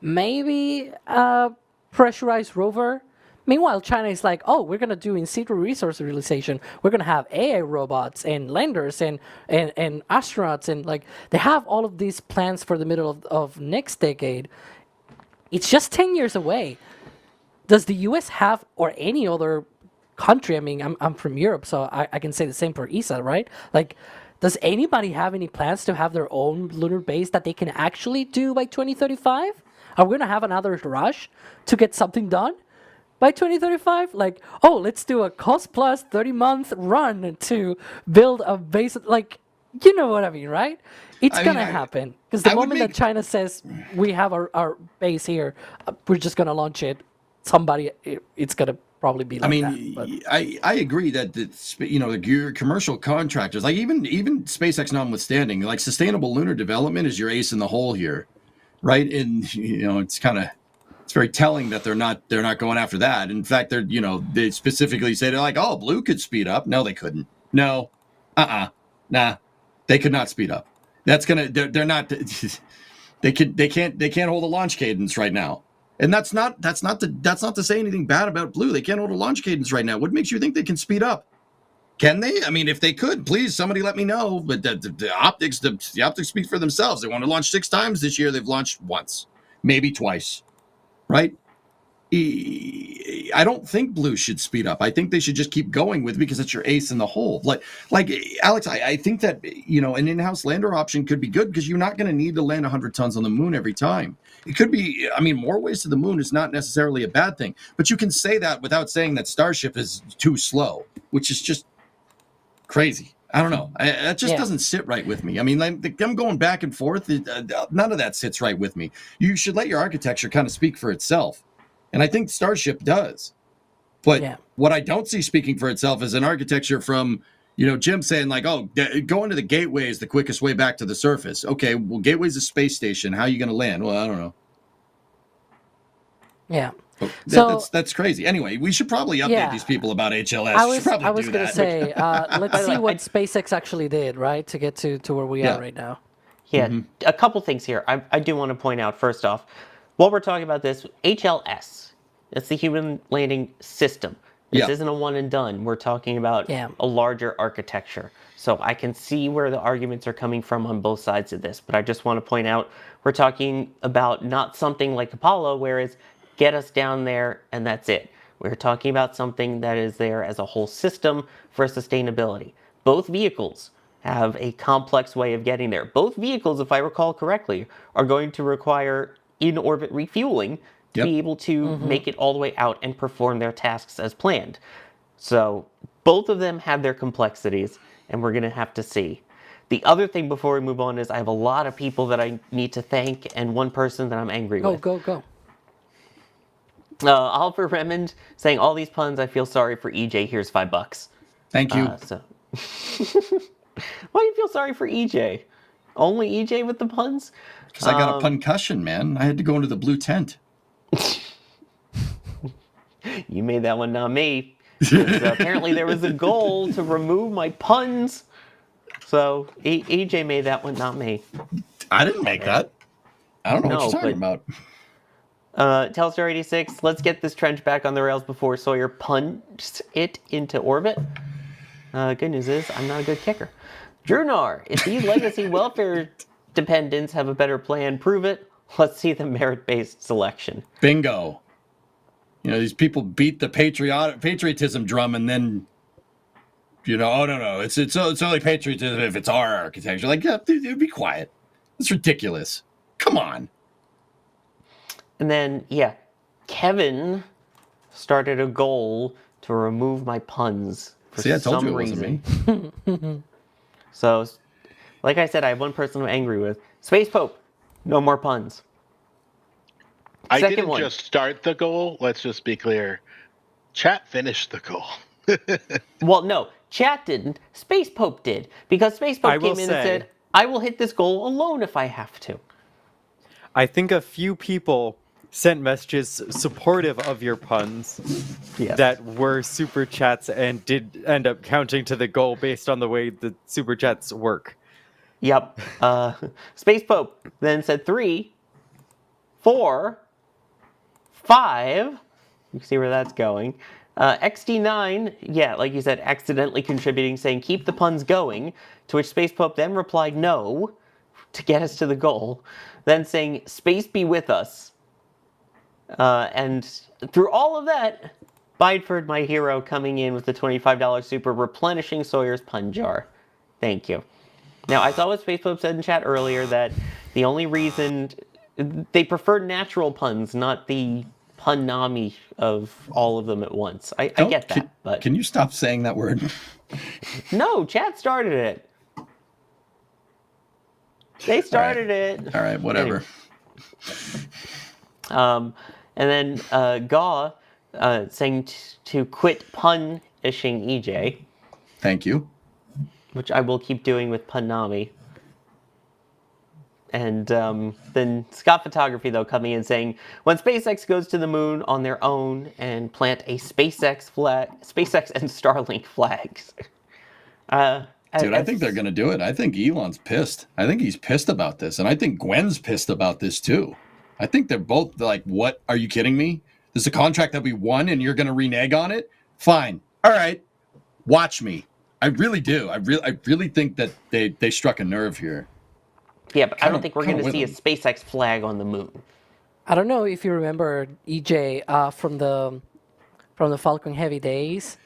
maybe a pressurized rover. Meanwhile, China is like, oh, we're going to do in situ resource utilization. We're going to have AI robots and landers and astronauts. And like, they have all of these plans for the middle of next decade. It's just 10 years away. Does the US have, or any other country, I mean, I'm from Europe, so I can say the same for ESA, right? Like, does anybody have any plans to have their own lunar base that they can actually do by 2035? Are we going to have another rush to get something done by 2035? Like, oh, let's do a cost-plus 30-month run to build a base. Like, you know what I mean, right? It's going to happen. Because the moment that China says, we have our base here, we're just going to launch it, it's going to probably be like that. I agree that your commercial contractors, like even SpaceX notwithstanding, like sustainable lunar development is your ace in the hole here. right? And it's very telling that they're not going after that. In fact, they specifically say they're like, oh, blue could speed up. No, they couldn't. No, nah, they could not speed up. That's they're not. They can't hold a launch cadence right now. And that's not to say anything bad about blue. They can't hold a launch cadence right now. What makes you think they can speed up? Can they? I mean, if they could, please, somebody let me know. But the optics speak for themselves. They want to launch 6 times this year. They've launched once, maybe twice, right? I don't think blue should speed up. I think they should just keep going with, because it's your ace in the hole. Like Alex, I think that an in-house lander option could be good, because you're not going to need to land 100 tons on the moon every time. It could be. I mean, more ways to the moon is not necessarily a bad thing, but you can say that without saying that Starship is too slow, which is just crazy. I don't know. That just doesn't sit right with me. I mean, them going back and forth, none of that sits right with me. You should let your architecture kind of speak for itself. And I think Starship does. But what I don't see speaking for itself is an architecture from, Jim saying like, oh, going to the gateway is the quickest way back to the surface. Okay, well, gateway's a space station. How are you going to land? Well, I don't know. Yeah. That's crazy. Anyway, we should probably update these people about HLS. I was going to say, let's see what SpaceX actually did, right, to get to where we are right now. Yeah, a couple things here. I do want to point out, first off, while we're talking about this, HLS, that's the Human Landing System. This isn't a one and done. We're talking about a larger architecture. So I can see where the arguments are coming from on both sides of this. But I just want to point out, we're talking about not something like Apollo, where it's get us down there and that's it. We're talking about something that is there as a whole system for sustainability. Both vehicles have a complex way of getting there. Both vehicles, if I recall correctly, are going to require in-orbit refueling to be able to make it all the way out and perform their tasks as planned. So both of them have their complexities, and we're going to have to see. The other thing before we move on is I have a lot of people that I need to thank, and one person that I'm angry with. Go. Oliver Remond saying, all these puns, I feel sorry for EJ, here's $5. Thank you. Why do you feel sorry for EJ? Only EJ with the puns? Because I got a concussion, man. I had to go into the blue tent. You made that one, not me. Apparently there was a goal to remove my puns. So EJ made that one, not me. I didn't make that. I don't know what you're talking about. Telstar 86, let's get this trench back on the rails before Sawyer punts it into orbit. Good news is, I'm not a good kicker. Drunar, if these legacy welfare dependents have a better plan, prove it. Let's see the merit-based selection. Bingo. These people beat the patriotism drum, and then, oh, no, it's only patriotism if it's our architecture. Like, dude, be quiet. It's ridiculous. Come on. And then, Kevin started a goal to remove my puns for I told some you it reason. Wasn't me. So, like I said, I have one person I'm angry with. Space Pope, no more puns. I Second didn't one. just start the goal. Let's just be clear. Chat finished the goal. Well, no, chat didn't. Space Pope did. Because Space Pope came in and said, I will hit this goal alone if I have to. I think a few people sent messages supportive of your puns that were super chats and did end up counting to the goal based on the way the super chats work. Yep. Space Pope then said 3, 4, 5. You can see where that's going. XD9, like you said, accidentally contributing, saying, keep the puns going, to which Space Pope then replied no, to get us to the goal, then saying, space be with us. And through all of that, Bideford, my hero, coming in with the $25 super, replenishing Sawyer's pun jar. Thank you. Now, I saw what Space Pope said in chat earlier, that the only reason they prefer natural puns, not the punami of all of them at once. I get that, but can you stop saying that word? No, chat started it. They started it. All right, whatever. Anyway. And then Gaw saying to quit punishing EJ. Thank you. Which I will keep doing with Punami. And then Scott Photography, though, coming in saying, when SpaceX goes to the moon on their own and plant a SpaceX and Starlink flags. Dude, I think they're going to do it. I think Elon's pissed. I think he's pissed about this. And I think Gwen's pissed about this, too. I think they're both like, what? Are you kidding me? This is a contract that we won and you're going to renege on it? Fine. All right. Watch me. I really do. I really think that they struck a nerve here. Yeah, but I don't think we're going to see a SpaceX flag on the moon. I don't know if you remember, EJ, from the Falcon Heavy days,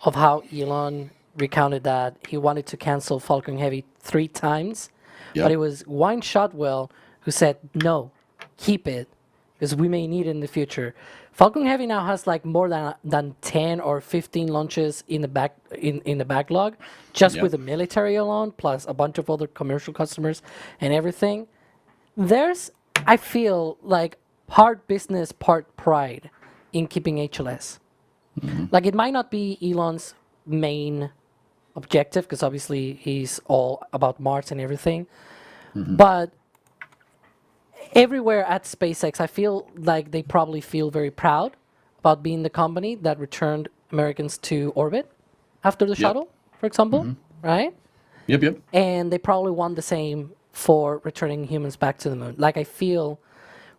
of how Elon recounted that he wanted to cancel Falcon Heavy 3 times, but it was Wayne Shotwell who said, no, keep it, because we may need it in the future. Falcon Heavy now has like more than 10 or 15 launches in the backlog, just with the military alone, plus a bunch of other commercial customers and everything. There's, I feel like, part business, part pride in keeping HLS. Like, it might not be Elon's main objective, because obviously he's all about Mars and everything, but everywhere at SpaceX, I feel like they probably feel very proud about being the company that returned Americans to orbit after the shuttle, for example, right? Yep. And they probably want the same for returning humans back to the moon. Like, I feel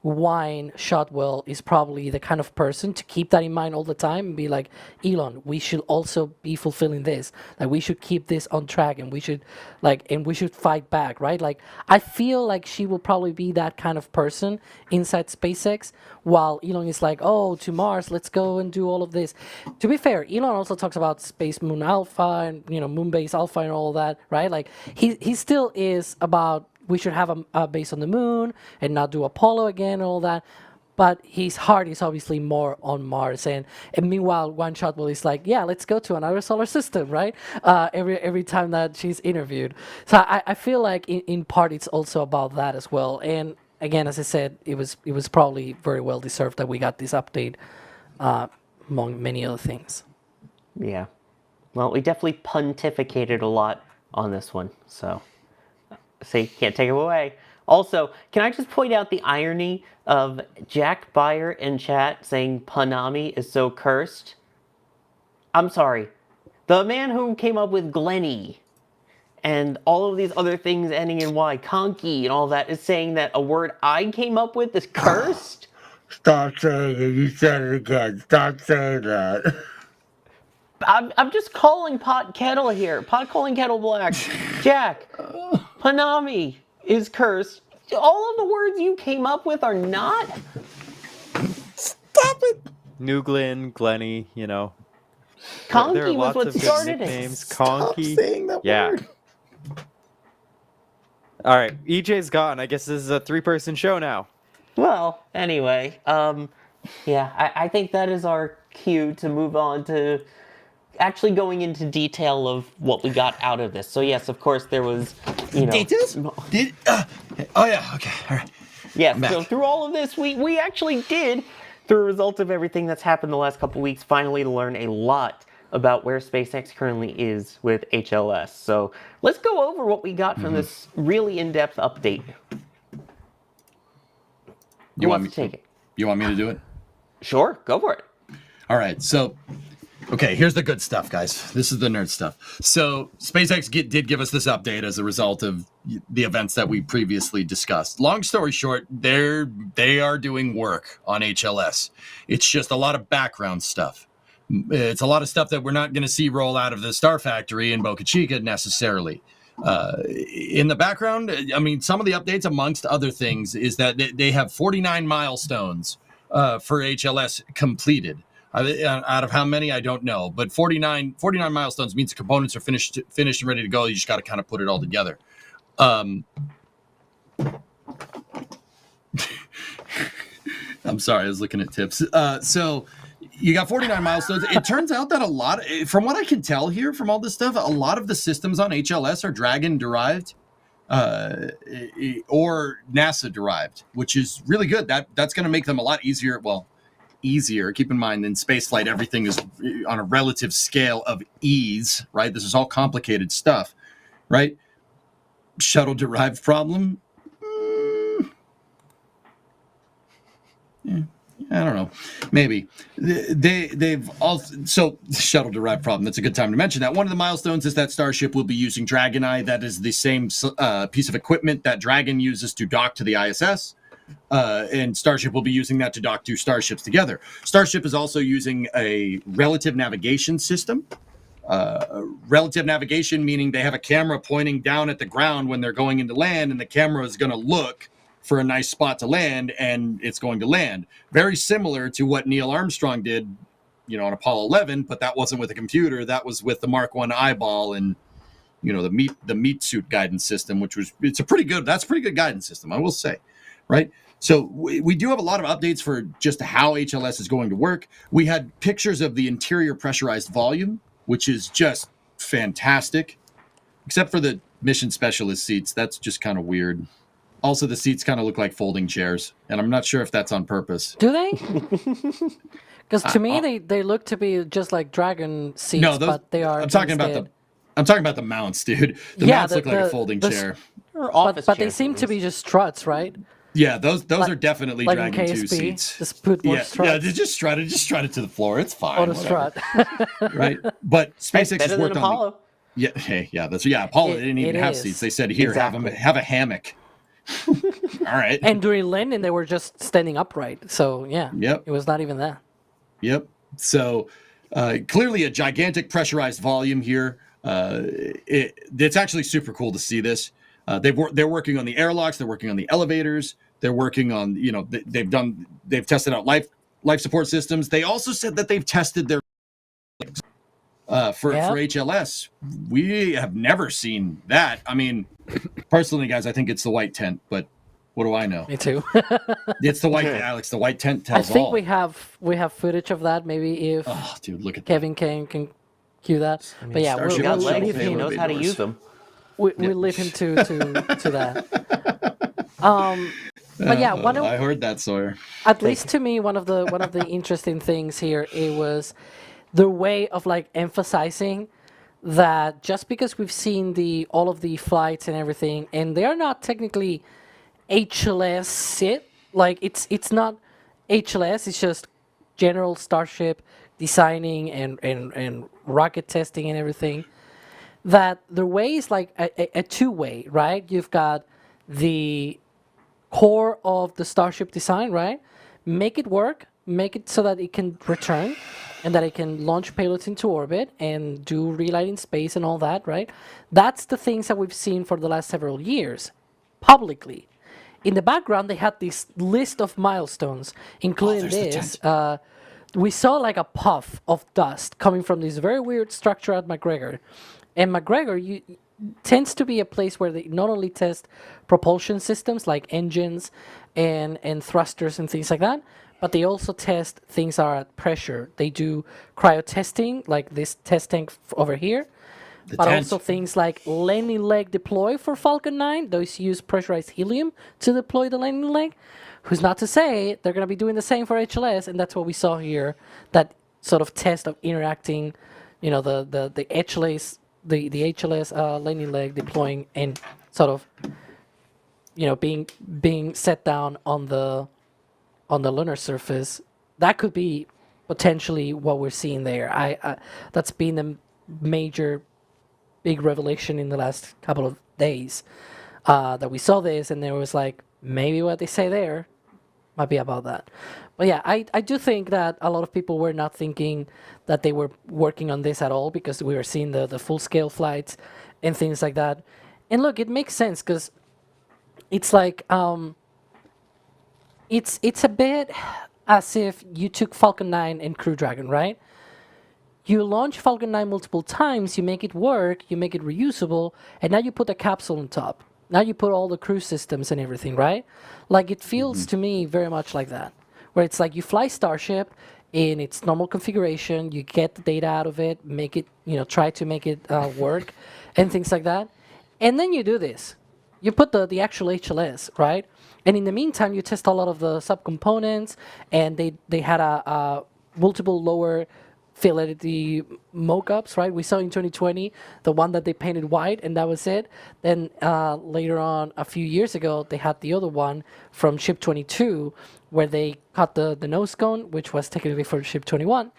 Wayne Shotwell is probably the kind of person to keep that in mind all the time and be like, Elon, we should also be fulfilling this. Like, we should keep this on track, and we should fight back, right? Like, I feel like she will probably be that kind of person inside SpaceX, while Elon is like, oh, to Mars, let's go and do all of this. To be fair, Elon also talks about Space Moon Alpha and, Moon Base Alpha and all of that, right? Like, he still is about, we should have a base on the moon and not do Apollo again and all that. But his heart is obviously more on Mars. And meanwhile, One Shotwell is like, yeah, let's go to another solar system, right? Every time that she's interviewed. So I feel like in part it's also about that as well. And again, as I said, it was probably very well deserved that we got this update, among many other things. Yeah. Well, we definitely pontificated a lot on this one, so... See, can't take it away. Also, can I just point out the irony of Jack Beyer in chat saying Panami is so cursed? I'm sorry. The man who came up with Glenny and all of these other things ending in Y, Conky and all that, is saying that a word I came up with is cursed? Stop saying it. You said it again. Stop saying that. I'm just calling pot kettle here. Pot calling kettle black. Jack, Panami is cursed. All of the words you came up with are not? Stop it. Nuglin, Glenny, there are Conky was lots what of good started it. nicknames. Stop Conky. saying that word. All right, EJ's gone. I guess this is a 3-person show now. Well, anyway, I think that is our cue to move on to actually going into detail of what we got out of this. So yes, of course, there was, Details? Oh yeah, okay, all right. Yes, so through all of this, we actually did, through a result of everything that's happened the last couple weeks, finally learn a lot about where SpaceX currently is with HLS. So let's go over what we got from this really in-depth update. Who wants to take it? You want me to do it? Sure, go for it. All right, so... Okay, here's the good stuff, guys. This is the nerd stuff. So SpaceX did give us this update as a result of the events that we previously discussed. Long story short, they are doing work on HLS. It's just a lot of background stuff. It's a lot of stuff that we're not going to see roll out of the Star Factory in Boca Chica necessarily. In the background, I mean, some of the updates, amongst other things, is that they have 49 milestones for HLS completed. Out of how many, I don't know. But 49 milestones means the components are finished and ready to go. You just got to kind of put it all together. I'm sorry, I was looking at tips. So you got 49 milestones. It turns out that from what I can tell here from all this stuff, a lot of the systems on HLS are Dragon-derived or NASA-derived, which is really good. That's going to make them a lot easier. Well, easier. Keep in mind, in spaceflight, everything is on a relative scale of ease, right? This is all complicated stuff, right? Shuttle-derived problem? I don't know. Maybe they've also shuttle-derived problem. That's a good time to mention that. One of the milestones is that Starship will be using Dragon Eye. That is the same piece of equipment that Dragon uses to dock to the ISS. And Starship will be using that to dock two starships together. Starship is also using a relative navigation system. Relative navigation meaning they have a camera pointing down at the ground when they're going into land, and the camera is going to look for a nice spot to land, and it's going to land. Very similar to what Neil Armstrong did, on Apollo 11, but that wasn't with a computer. That was with the Mark 1 eyeball and, the meat suit guidance system, that's a pretty good guidance system, I will say, right? So we do have a lot of updates for just how HLS is going to work. We had pictures of the interior pressurized volume, which is just fantastic, except for the mission specialist seats. That's just kind of weird. Also, the seats kind of look like folding chairs, and I'm not sure if that's on purpose. Do they? Because to me, they look to be just like Dragon seats, No, but they are. I'm talking about the mounts, dude. The mounts look like a folding chair. But they seem to be just struts, right? Yeah, those are definitely like Dragon 2 KSP, seats. Just put more struts. Yeah, just strut it to the floor. It's fine. On a strut. Right? But SpaceX has worked on Apollo. Apollo didn't even have seats. They said, "Here, have a hammock." All right. And during landing, they were just standing upright. So yeah, Yep. It was not even that. Yep. So clearly a gigantic pressurized volume here. It's actually super cool to see this. They're working on the airlocks. They're working on the elevators. They're working on, they've tested out life support systems. They also said that they've tested their for HLS. We have never seen that. I mean, personally, guys, I think it's the white tent, but what do I know? Me too. It's the white, Alex. The white tent tells I think all. we have footage of that. Maybe if dude, look at Kevin can cue that. But yeah, Starship got HLS legs, leave he him. knows how to use them. We leave him to that. But yeah, I heard that, Sawyer. At least to me, one of the interesting things here, it was the way of like emphasizing that just because we've seen all of the flights and everything, and they are not technically HLS sit, like it's not HLS, it's just general Starship designing and rocket testing and everything. That the way is like a two-way, right? You've got the core of the Starship design, right? Make it work, make it so that it can return and that it can launch payloads into orbit and do relight in space and all that, right? That's the things that we've seen for the last several years, publicly. In the background, they had this list of milestones, including this. We saw like a puff of dust coming from this very weird structure at McGregor. And McGregor tends to be a place where they not only test propulsion systems like engines and thrusters and things like that, but they also test things that are at pressure. They do cryo testing, like this test tank over here, but also things like landing leg deploy for Falcon 9. Those use pressurized helium to deploy the landing leg. Who's not to say they're going to be doing the same for HLS, and that's what we saw here, that sort of test of interacting, the HLS, the HLS landing leg deploying and sort of, being set down on the lunar surface. That could be potentially what we're seeing there. That's been the major big revelation in the last couple of days, that we saw this, and there was like, maybe what they say there might be about that. But yeah, I do think that a lot of people were not thinking that they were working on this at all, because we were seeing the full-scale flights and things like that. And look, it makes sense, because it's like, it's a bit as if you took Falcon 9 and Crew Dragon, right? You launch Falcon 9 multiple times, you make it work, you make it reusable, and now you put a capsule on top. Now you put all the crew systems and everything, right? Like, it feels to me very much like that, where it's like you fly Starship in its normal configuration, you get the data out of it, make it, try to make it work, and things like that. And then you do this. You put the actual HLS, right? And in the meantime, you test a lot of the subcomponents, and they had a multiple lower Fidelity mock-ups, right? We saw in 2020 the one that they painted white, and that was it. Then later on, a few years ago, they had the other one from Ship 22, where they cut the nose cone, which was technically for Ship 21,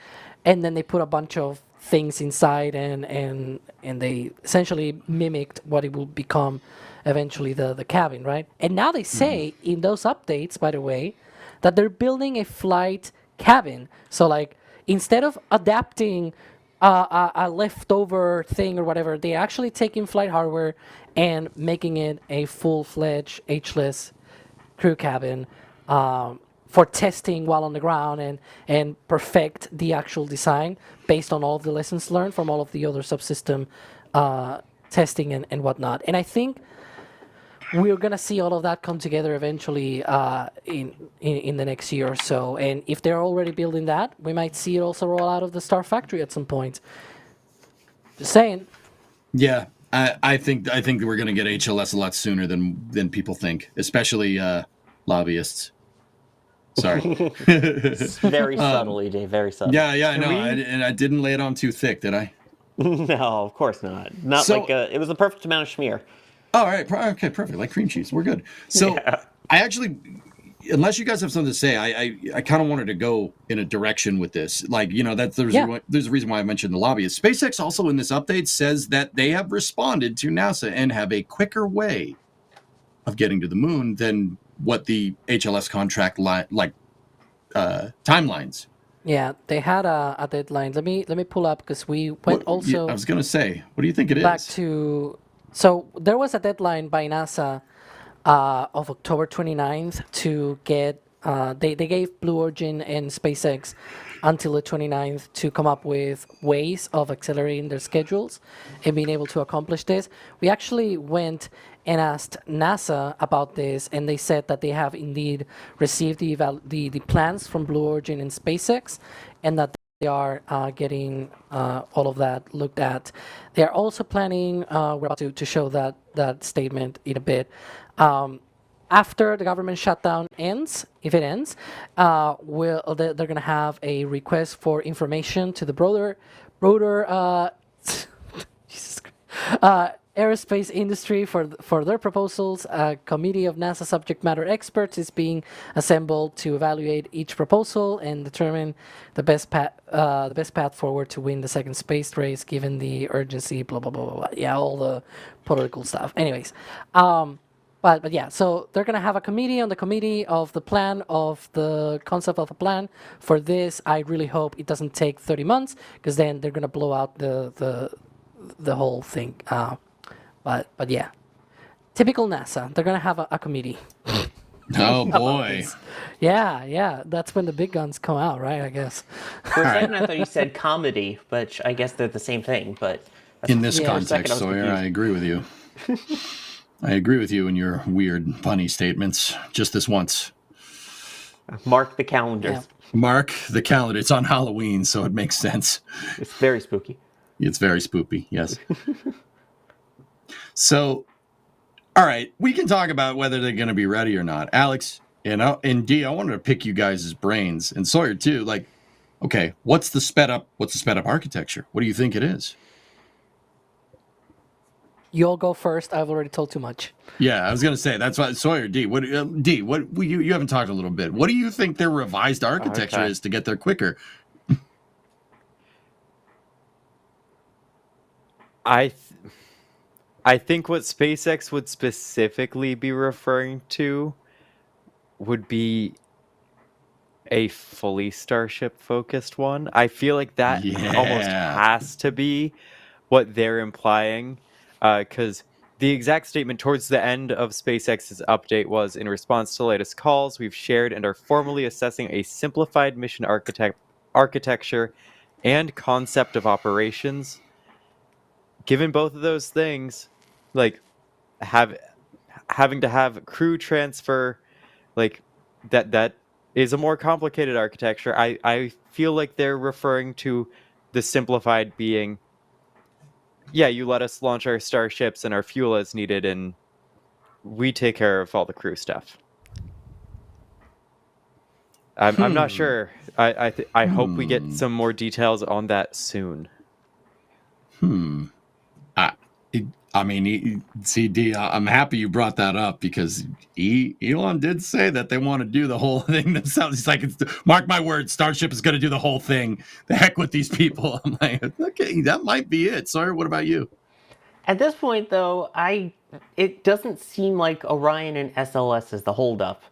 and then they put a bunch of things inside, and they essentially mimicked what it will become eventually the cabin, right? And now they say in those updates, by the way, that they're building a flight cabin. So like, instead of adapting a leftover thing or whatever, they're actually taking flight hardware and making it a full-fledged HLS crew cabin for testing while on the ground and perfect the actual design based on all of the lessons learned from all of the other subsystem testing and whatnot. And I think we're gonna see all of that come together eventually in the next year or so. And if they're already building that, we might see it also roll out of the Star Factory at some point. Just saying. Yeah, I think we're gonna get HLS a lot sooner than people think, especially lobbyists. Sorry. Very subtle, EJ. Very subtle. Yeah, I know. And I didn't lay it on too thick, did I? No, of course not. It was the perfect amount of schmear. All right. Okay, perfect. Like cream cheese. We're good. So I actually, unless you guys have something to say, I kind of wanted to go in a direction with this. Like, there's a reason why I mentioned the lobbyists. SpaceX also in this update says that they have responded to NASA and have a quicker way of getting to the moon than what the HLS contract timelines. Yeah, they had a deadline. Let me pull up because we went also. I was going to say, what do you think it back is? to. So there was a deadline by NASA of October 29th to get. They gave Blue Origin and SpaceX until the 29th to come up with ways of accelerating their schedules and being able to accomplish this. We actually went and asked NASA about this, and they said that they have indeed received the plans from Blue Origin and SpaceX, and that they are getting all of that looked at. They are also planning, we're about to show that statement in a bit, after the government shutdown ends, if it ends, they're going to have a request for information to the broader Jesus Christ, aerospace industry for their proposals. A committee of NASA subject matter experts is being assembled to evaluate each proposal and determine the best path forward to win the second space race, given the urgency. Blah blah blah blah blah. Yeah, all the political stuff. Anyways, but yeah, so they're gonna have a committee on the committee of the plan of the concept of a plan for this. I really hope it doesn't take 30 months because then they're gonna blow out the whole thing. But yeah, typical NASA. They're gonna have a committee. Oh boy. Yeah. That's when the big guns come out, right? I guess. For a second, I thought you said comedy, but I guess they're the same thing. But in this context, Sawyer, I agree with you. I agree with you in your weird, punny statements. Just this once. Mark the calendars. Yeah. Mark the calendar. It's on Halloween, so it makes sense. It's very spooky. It's very spoopy, yes. So, all right, we can talk about whether they're going to be ready or not. Alex and Dee, I wanted to pick you guys' brains, and Sawyer too. Like, okay, what's the sped up architecture? What do you think it is? You'll go first. I've already told too much. Yeah, I was going to say that's why Sawyer. Dee, what you haven't talked a little bit. What do you think their revised architecture is to get there quicker? I think what SpaceX would specifically be referring to would be a fully Starship-focused one. I feel like that almost has to be what they're implying, because the exact statement towards the end of SpaceX's update was, in response to the latest calls, we've shared and are formally assessing a simplified mission architecture and concept of operations. Given both of those things, like having to have crew transfer, like that is a more complicated architecture. I feel like they're referring to the simplified being, yeah, you let us launch our starships and our fuel as needed, and we take care of all the crew stuff. I'm not sure. I hope we get some more details on that soon. I mean, CD, I'm happy you brought that up because Elon did say that they want to do the whole thing themselves. He's like, mark my words, Starship is going to do the whole thing. The heck with these people. I'm like, okay, that might be it. Sawyer, what about you? At this point, though, it doesn't seem like Orion and SLS is the holdup.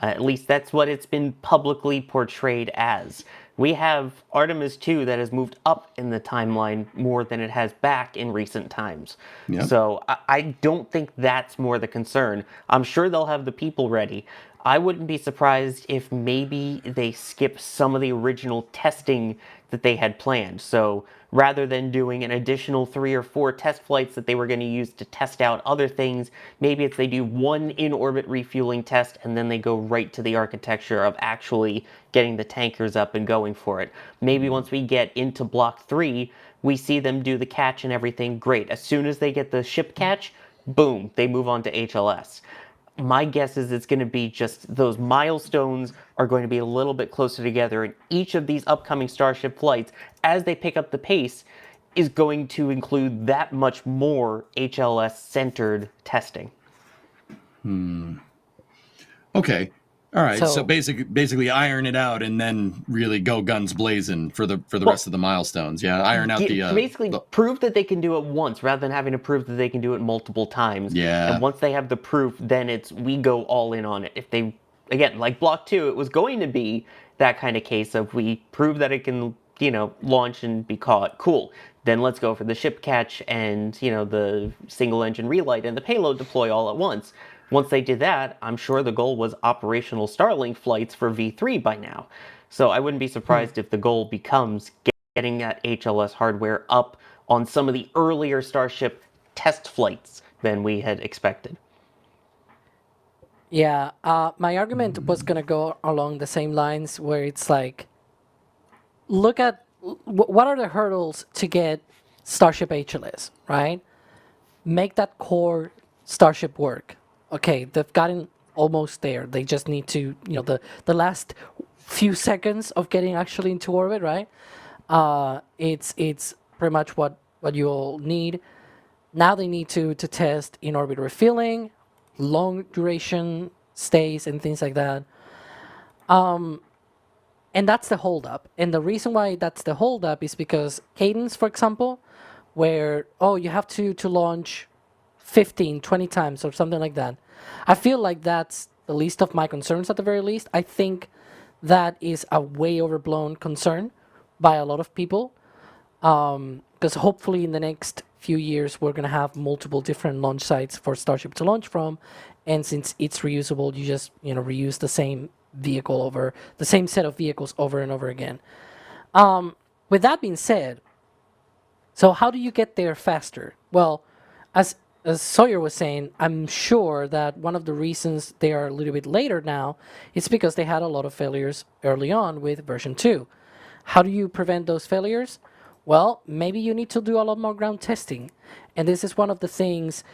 At least that's what it's been publicly portrayed as. We have Artemis 2 that has moved up in the timeline more than it has back in recent times. Yep. So I don't think that's more the concern. I'm sure they'll have the people ready. I wouldn't be surprised if maybe they skip some of the original testing that they had planned. So rather than doing an additional 3 or 4 test flights that they were going to use to test out other things, maybe it's they do one in-orbit refueling test and then they go right to the architecture of actually getting the tankers up and going for it. Maybe once we get into Block 3, we see them do the catch and everything great. As soon as they get the ship catch, boom, they move on to HLS. My guess is it's going to be just those milestones are going to be a little bit closer together, and each of these upcoming Starship flights, as they pick up the pace, is going to include that much more HLS-centered testing. Okay. All right. So So- basically iron it out and then really go guns blazing for the rest of the milestones. Yeah. Iron out Basically prove that they can do it once rather than having to prove that they can do it multiple times. Yeah. And once they have the proof, then it's we go all in on it. If they, again, like Block 2, it was going to be that kind of case of we prove that it can, launch and be caught. Cool. Then let's go for the ship catch and, the single engine relight and the payload deploy all at once. Once they did that, I'm sure the goal was operational Starlink flights for V3 by now. So I wouldn't be surprised if the goal becomes getting that HLS hardware up on some of the earlier Starship test flights than we had expected. Yeah, my argument was gonna go along the same lines where it's like, look at what are the hurdles to get Starship HLS, right? Make that core Starship work. Okay, they've gotten almost there. They just need to, the last few seconds of getting actually into orbit, right? It's pretty much what you all need. Now they need to test in orbit refueling, long duration stays, and things like that. And that's the holdup. And the reason why that's the holdup is because cadence, for example, where you have to launch 15, 20 times or something like that. I feel like that's the least of my concerns at the very least. I think that is a way overblown concern by a lot of people. Because hopefully in the next few years, we're going to have multiple different launch sites for Starship to launch from. And since it's reusable, you just, reuse the same vehicle over, the same set of vehicles over and over again. With that being said, so how do you get there faster? Well, as Sawyer was saying, I'm sure that one of the reasons they are a little bit later now is because they had a lot of failures early on with version 2. How do you prevent those failures? Well, maybe you need to do a lot more ground testing. And this is one of the things,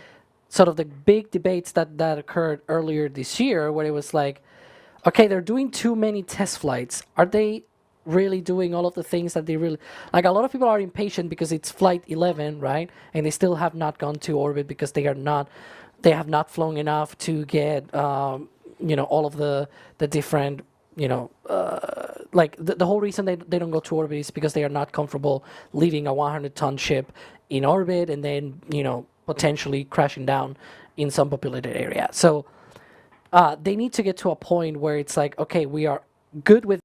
sort of the big debates that occurred earlier this year, where it was like, okay, they're doing too many test flights. Are they really doing all of the things that they really... Like, a lot of people are impatient because it's flight 11, right? And they still have not gone to orbit because they have not flown enough to get, all of the different, like, the whole reason they don't go to orbit is because they are not comfortable leaving a 100-ton ship in orbit and then, potentially crashing down in some populated area. So they need to get to a point where it's like, okay, we are good with,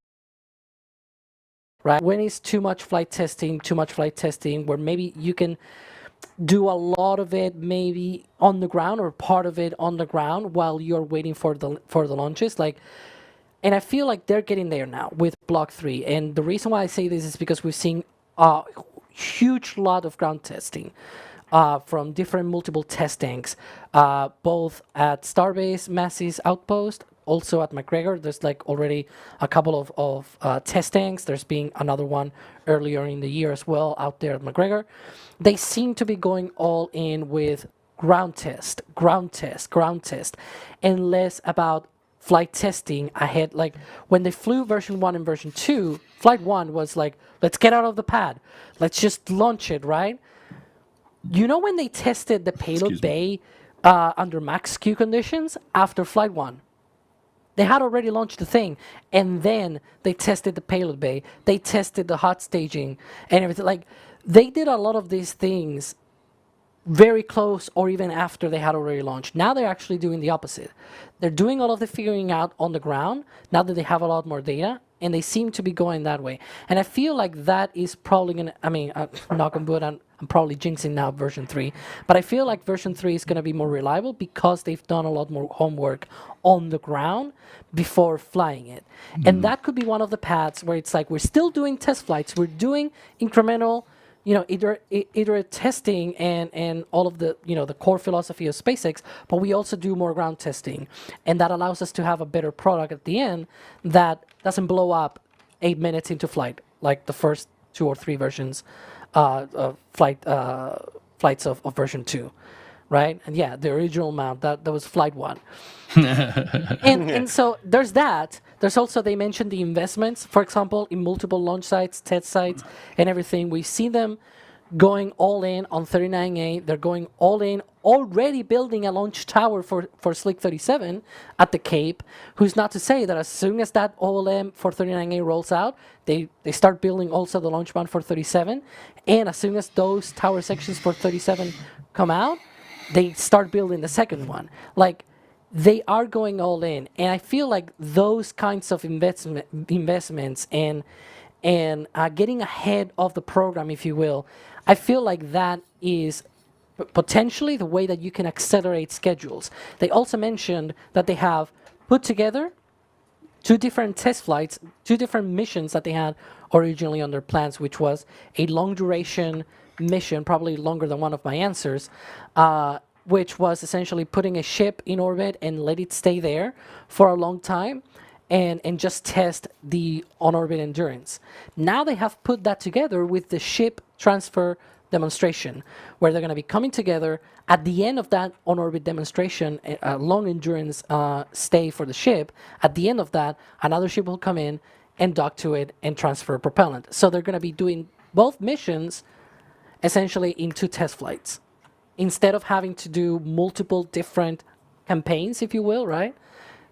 right? When is too much flight testing, where maybe you can do a lot of it maybe on the ground or part of it on the ground while you're waiting for the launches. Like, and I feel like they're getting there now with Block 3. And the reason why I say this is because we've seen a huge lot of ground testing from different multiple test tanks, both at Starbase, Massey's Outpost, also at McGregor. There's like already a couple of test tanks. There's been another one earlier in the year as well out there at McGregor. They seem to be going all in with ground test, and less about flight testing ahead. Like when they flew version 1 and version 2, flight 1 was like, let's get out of the pad. Let's just launch it, right? You know when they tested the payload bay under max Q conditions after flight 1? They had already launched the thing, and then they tested the payload bay. They tested the hot staging and everything. Like, they did a lot of these things very close or even after they had already launched. Now they're actually doing the opposite. They're doing all of the figuring out on the ground now that they have a lot more data, and they seem to be going that way. And I feel like that is probably going to, I mean, knock on wood, I'm probably jinxing now version 3, but I feel like version 3 is going to be more reliable because they've done a lot more homework on the ground before flying it. And that could be one of the paths where it's like, we're still doing test flights, we're doing incremental, iterative testing and all of the, the core philosophy of SpaceX, but we also do more ground testing. And that allows us to have a better product at the end that doesn't blow up 8 minutes into flight, like the first 2 or 3 versions of flights of version 2, right? And yeah, the original mount, that was flight 1. and so there's that. There's also, they mentioned the investments, for example, in multiple launch sites, test sites, and everything. We see them going all in on 39A. They're going all in, already building a launch tower for Slick 37 at the Cape. Who's not to say that as soon as that OLM for 39A rolls out, they start building also the launch mount for 37. And as soon as those tower sections for 37 come out, they start building the second one. Like, they are going all in, and I feel like those kinds of investments and getting ahead of the program, if you will, I feel like that is potentially the way that you can accelerate schedules. They also mentioned that they have put together 2 different test flights, 2 different missions that they had originally on their plans, which was a long duration mission, probably longer than one of my answers, which was essentially putting a ship in orbit and let it stay there for a long time and just test the on-orbit endurance. Now they have put that together with the ship transfer demonstration, where they're going to be coming together at the end of that on-orbit demonstration, a long endurance stay for the ship. At the end of that, another ship will come in and dock to it and transfer propellant. So they're going to be doing both missions essentially in 2 test flights, instead of having to do multiple different campaigns, if you will, right?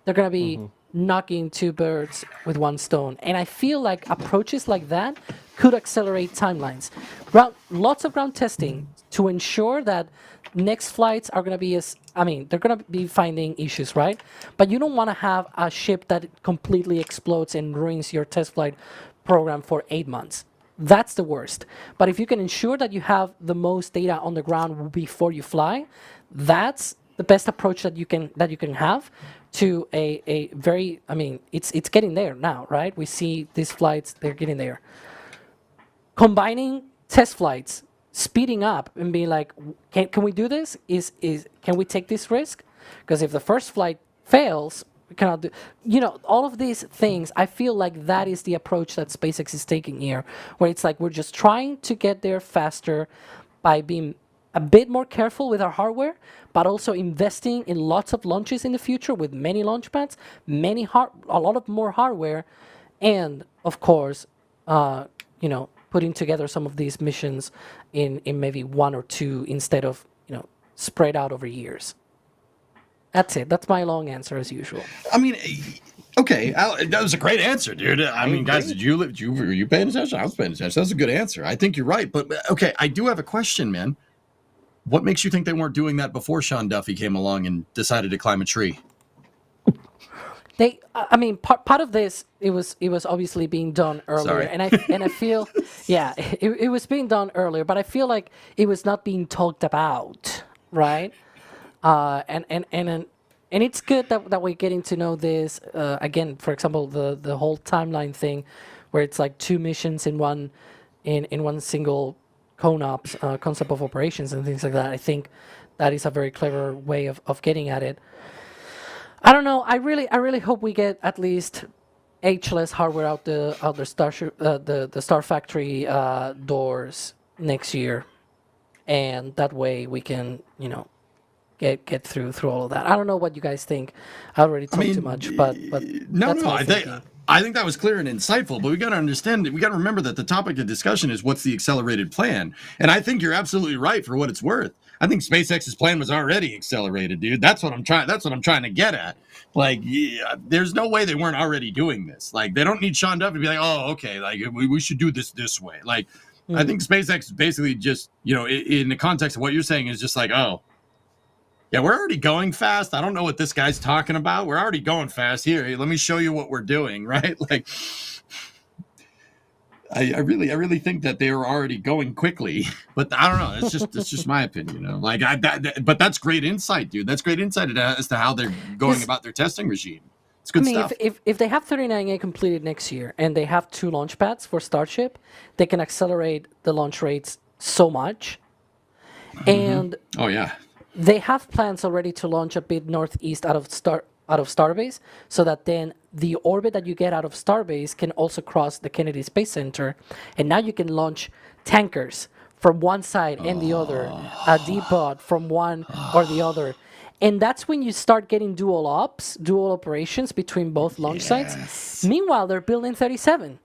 They're going to be knocking 2 birds with 1 stone. And I feel like approaches like that could accelerate timelines. Lots of ground testing to ensure that next flights are going to be they're going to be finding issues, right? But you don't want to have a ship that completely explodes and ruins your test flight program for 8 months. That's the worst. But if you can ensure that you have the most data on the ground before you fly, that's the best approach that you can have to a very, it's getting there now, right? We see these flights, they're getting there. Combining test flights, speeding up and being like, can we do this? Can we take this risk? Because if the first flight fails, we cannot do, all of these things. I feel like that is the approach that SpaceX is taking here, where it's like we're just trying to get there faster by being a bit more careful with our hardware, but also investing in lots of launches in the future with many launch pads, a lot of more hardware, and of course, putting together some of these missions in maybe 1 or 2 instead of spread out over years. That's it. That's my long answer as usual. Okay, that was a great answer, dude. Guys, were you paying attention? I was paying attention. That's a good answer. I think you're right. But okay, I do have a question, man. What makes you think they weren't doing that before Sean Duffy came along and decided to climb a tree? Part of this, it was obviously being done earlier. Sorry. And I feel, yeah, it was being done earlier, but I feel like it was not being talked about, right? And it's good that we're getting to know this. Again, for example, the whole timeline thing, where it's like 2 missions in one single CONOPS, concept of operations and things like that. I think that is a very clever way of getting at it. I don't know. I really hope we get at least HLS hardware out the Starship, the Star Factory doors next year, and that way we can get through all of that. I don't know what you guys think. I already talked too much, but no, that's no. my thinking. I think that was clear and insightful, but we got to understand that we got to remember that the topic of discussion is what's the accelerated plan. And I think you're absolutely right for what it's worth. I think SpaceX's plan was already accelerated, dude. That's what I'm trying to get at. Like, yeah, there's no way they weren't already doing this. Like, they don't need Sean Duffy to be like, oh, okay, like we should do this way. Like, I think SpaceX is basically just, in the context of what you're saying, is just like, oh, yeah, we're already going fast. I don't know what this guy's talking about. We're already going fast. Here, let me show you what we're doing, right? Like, I really think that they were already going quickly, but I don't know. It's just my opinion, Like, but that's great insight, dude. That's great insight as to how they're going about their testing regime. It's good stuff. If they have 39A completed next year and they have 2 launch pads for Starship, they can accelerate the launch rates so much. And oh yeah. They have plans already to launch a bit northeast out of Starbase, so that then the orbit that you get out of Starbase can also cross the Kennedy Space Center, and now you can launch tankers from one side and the other, a depot from one or the other, and that's when you start getting dual operations between both launch sites. Meanwhile, they're building 37.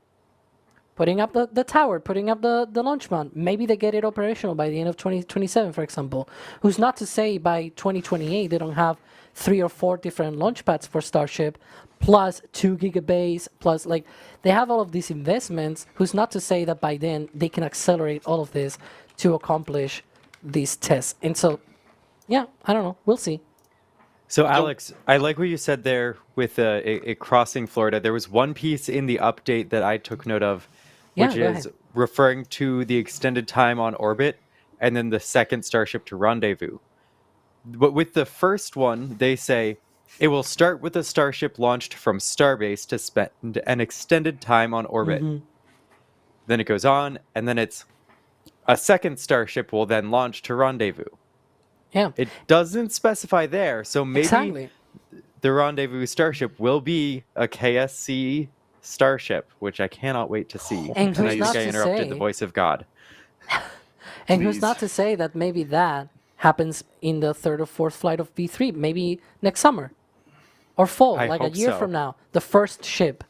Putting up the tower, putting up the launch mount. Maybe they get it operational by the end of 2027, for example. Who's not to say by 2028 they don't have 3 or 4 different launch pads for Starship, plus 2 gigabase, plus they have all of these investments. Who's not to say that by then they can accelerate all of this to accomplish these tests. And so, yeah, I don't know. We'll see. So, Alex, I like what you said there with it crossing Florida. There was one piece in the update that I took note of, which is referring to the extended time on orbit and then the second Starship to rendezvous. But with the first one, they say it will start with a Starship launched from Starbase to spend an extended time on orbit. Then it goes on, and then it's a second Starship will then launch to rendezvous. Yeah. It doesn't specify there, so maybe the rendezvous Starship will be a KSC Starship, which I cannot wait to see. And who's I not think I to interrupted say, the voice of God. And who's not to say that maybe that happens in the 3rd or 4th flight of V3, maybe next summer or fall, I like a hope year so. from now, the first ship.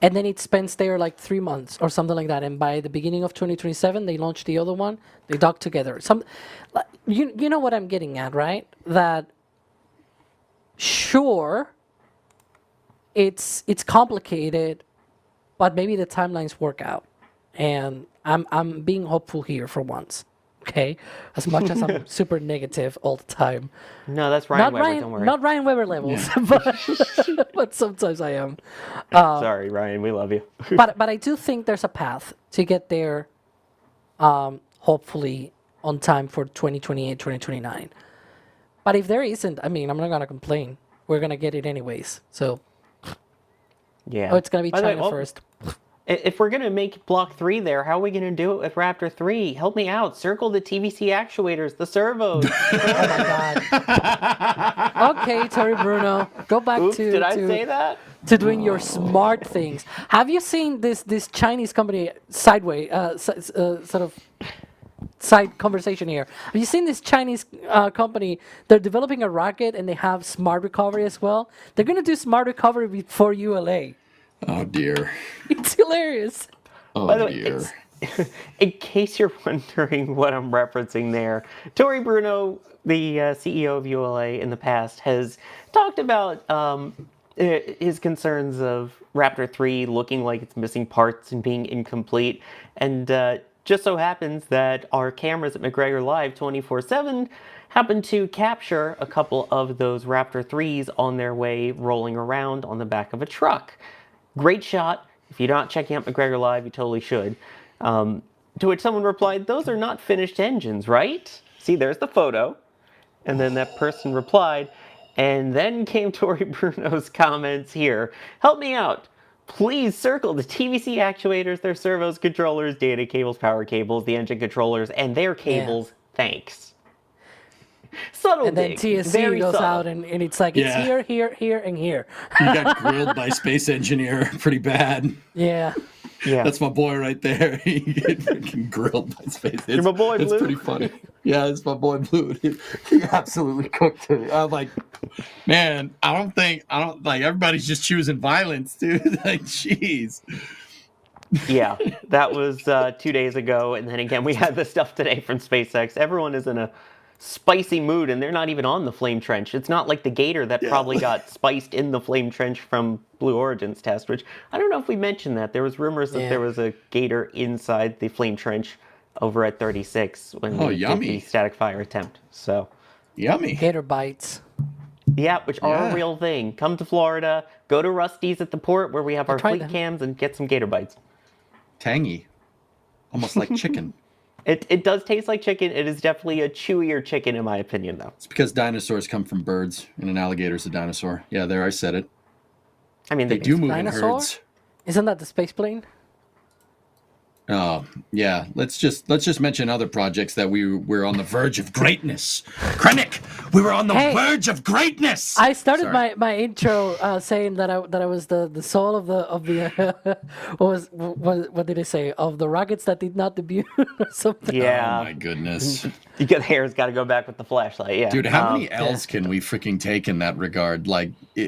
And then it spends there like 3 months or something like that. And by the beginning of 2027, they launch the other one. They dock together. You know what I'm getting at, right? That sure, it's complicated, but maybe the timelines work out. And I'm being hopeful here for once. Okay, as much as I'm super negative all the time. No, that's Ryan Weber. Don't worry. Not Ryan Weber levels, but sometimes I am. Sorry, Ryan. We love you. but I do think there's a path to get there, hopefully on time for 2028, 2029. But if there isn't, I mean, I'm not gonna complain. We're gonna get it anyways. So yeah, it's gonna be By the way, China first. If we're going to make Block 3 there, how are we going to do it with Raptor 3? Help me out. Circle the TVC actuators, the servos. Oh my god. Okay, Tori Bruno, go back Oops, to did I say that? to doing your smart things. Have you seen this Chinese company sideway sort of side conversation here? Have you seen this Chinese company? They're developing a rocket and they have smart recovery as well. They're gonna do smart recovery before ULA. Oh dear. It's hilarious. Oh By the way, dear. in case you're wondering what I'm referencing there, Tori Bruno, the CEO of ULA in the past, has talked about his concerns of Raptor 3 looking like it's missing parts and being incomplete. And just so happens that our cameras at McGregor Live 24/7 happened to capture a couple of those Raptor 3s on their way rolling around on the back of a truck. Great shot. If you're not checking out McGregor Live, you totally should. To which someone replied, those are not finished engines, right? See, there's the photo. And then that person replied, and then came Tori Bruno's comments here. Help me out. Please circle the TVC actuators, their servos, controllers, data cables, power cables, the engine controllers, and their cables. Thanks. Subtle and then dig, TSC very goes subtle. out and it's like Yeah. it's here, and here. He got grilled by space engineer pretty bad. Yeah. Yeah. That's my boy right there. He get freaking grilled by space. You're my boy, It's Blue. pretty funny. Yeah, it's my boy Blue. He absolutely cooked it. I'm like, man, I don't like everybody's just choosing violence, dude. Like, jeez. Yeah, that was 2 days ago, and then again we had the stuff today from SpaceX. Everyone is in a spicy mood, and they're not even on the flame trench. It's not like the Gator that probably got spiced in the flame trench from Blue Origin's test, which I don't know if we mentioned that. There was rumors that there was a Gator inside the flame trench over at 36 when they did the static fire attempt. So yummy. Gator bites. Yeah, which are a real thing. Come to Florida, go to Rusty's at the port where we have our fleet cams and get some Gator bites. Tangy. Almost like chicken. It does taste like chicken. It is definitely a chewier chicken, in my opinion, though. It's because dinosaurs come from birds, and an alligator's a dinosaur. Yeah, there, I said it. I mean, they do move in dinosaur? herds. Isn't that the space plane? Oh, yeah. Let's just mention other projects that we're on the verge of greatness. Krennic, we were on the verge of greatness. I started my intro saying that I was the soul of the what did I say, of the rockets that did not debut or something. Yeah. Oh my goodness. You got hair's got to go back with the flashlight. Yeah. Dude, how many L's can we freaking take in that regard? Like, like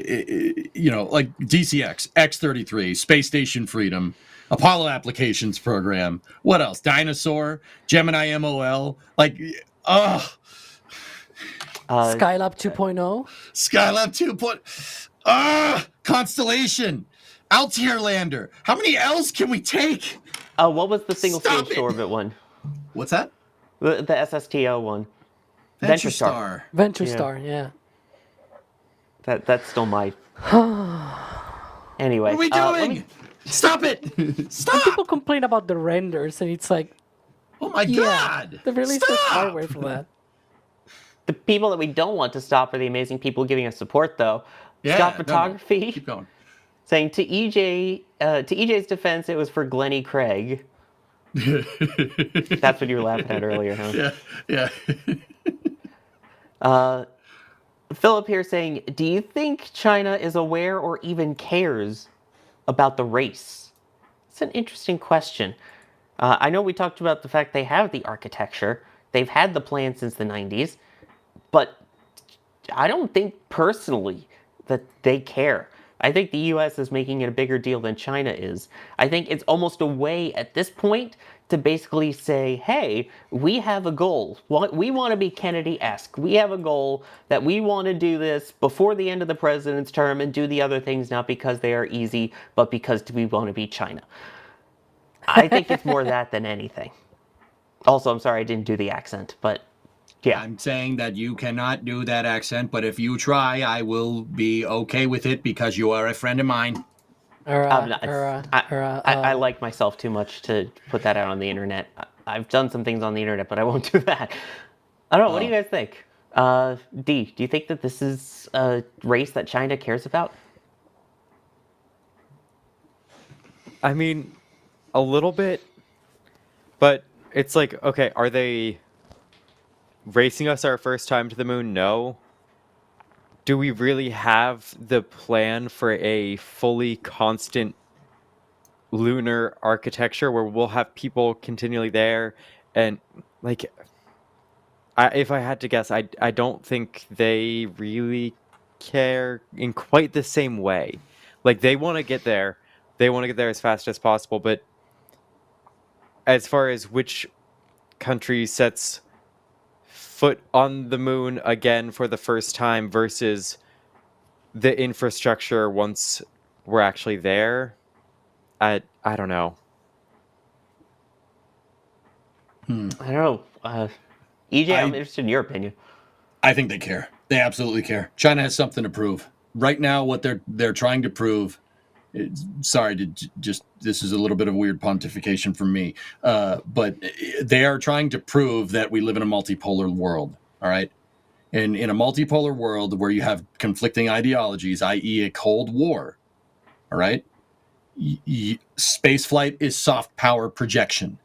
DCX, X-33, Space Station Freedom, Apollo Applications Program. What else? Dinosaur, Gemini MOL. Like, Skylab 2.0. Skylab 2.0. Constellation. Altair Lander. How many L's can we take? What was the single stage orbit one? What's that? The SSTO one. Venture Star. Venture Star, yeah. That's still my. Anyway. What are we doing? Stop it! Stop! And people complain about the renders, and it's like, oh my god! The release is far away from that. The people that we don't want to stop are the amazing people giving us support, though. Yeah, Scott Photography. Keep going. Saying to EJ's defense, it was for Glennie Craig. That's what you were laughing at earlier, huh? Yeah. Philip here saying, do you think China is aware or even cares about the race? It's an interesting question. I know we talked about the fact they have the architecture. They've had the plan since the 90s. But I don't think personally that they care. I think the U.S. is making it a bigger deal than China is. I think it's almost a way at this point to basically say, hey, we have a goal. We want to be Kennedy-esque. We have a goal that we want to do this before the end of the president's term and do the other things not because they are easy, but because we want to be China. I think it's more that than anything. Also, I'm sorry I didn't do the accent, but yeah. I'm saying that you cannot do that accent, but if you try, I will be okay with it because you are a friend of mine. I like myself too much to put that out on the internet. I've done some things on the internet, but I won't do that. I don't know. What do you guys think? D, do you think that this is a race that China cares about? I mean, a little bit, but it's like, okay, are they racing us our first time to the moon? No. Do we really have the plan for a fully constant lunar architecture where we'll have people continually there? And like, if I had to guess, I don't think they really care in quite the same way. Like, they want to get there. They want to get there as fast as possible. But as far as which country sets foot on the moon again for the first time versus the infrastructure once we're actually there, I don't know. I don't know. EJ, I'm interested in your opinion. I think they care. They absolutely care. China has something to prove. Right now, what they're trying to prove. Sorry to just, this is a little bit of weird pontification from me, but they are trying to prove that we live in a multipolar world. All right. And in a multipolar world where you have conflicting ideologies, i.e. a Cold War. All right. Spaceflight is soft power projection,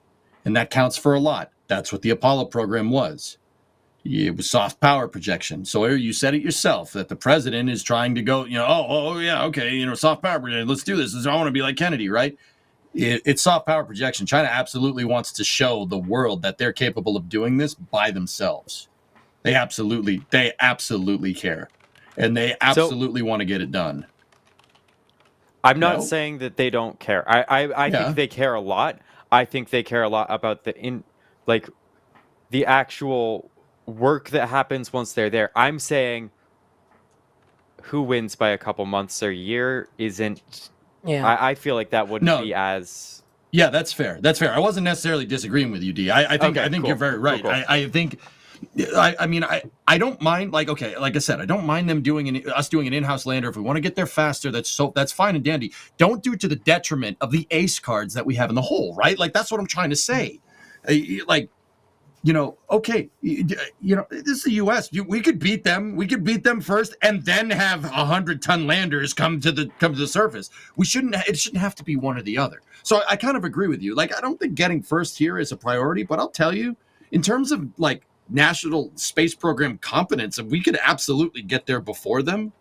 and that counts for a lot. That's what the Apollo program was. It was soft power projection. So you said it yourself that the president is trying to go, oh yeah, okay, soft power projection. Let's do this. I want to be like Kennedy, right? It's soft power projection. China absolutely wants to show the world that they're capable of doing this by themselves. They absolutely care, and they absolutely want to get it done. I'm not saying that they don't care. I think they care a lot. I think they care a lot about the actual work that happens once they're there. I'm saying who wins by a couple months or a year isn't. Yeah. I feel like that wouldn't be as. Yeah, that's fair. That's fair. I wasn't necessarily disagreeing with you, D. I think cool. You're very right. Cool. I think. I don't mind. Like I said, I don't mind them doing us doing an in-house lander if we want to get there faster. That's fine and dandy. Don't do it to the detriment of the ace cards that we have in the hole, right? Like that's what I'm trying to say. Okay, this is the U.S. We could beat them. We could beat them first, and then have 100-ton landers come to the surface. It shouldn't have to be one or the other. So I kind of agree with you. Like I don't think getting first here is a priority, but I'll tell you, in terms of like national space program competence, and we could absolutely get there before them,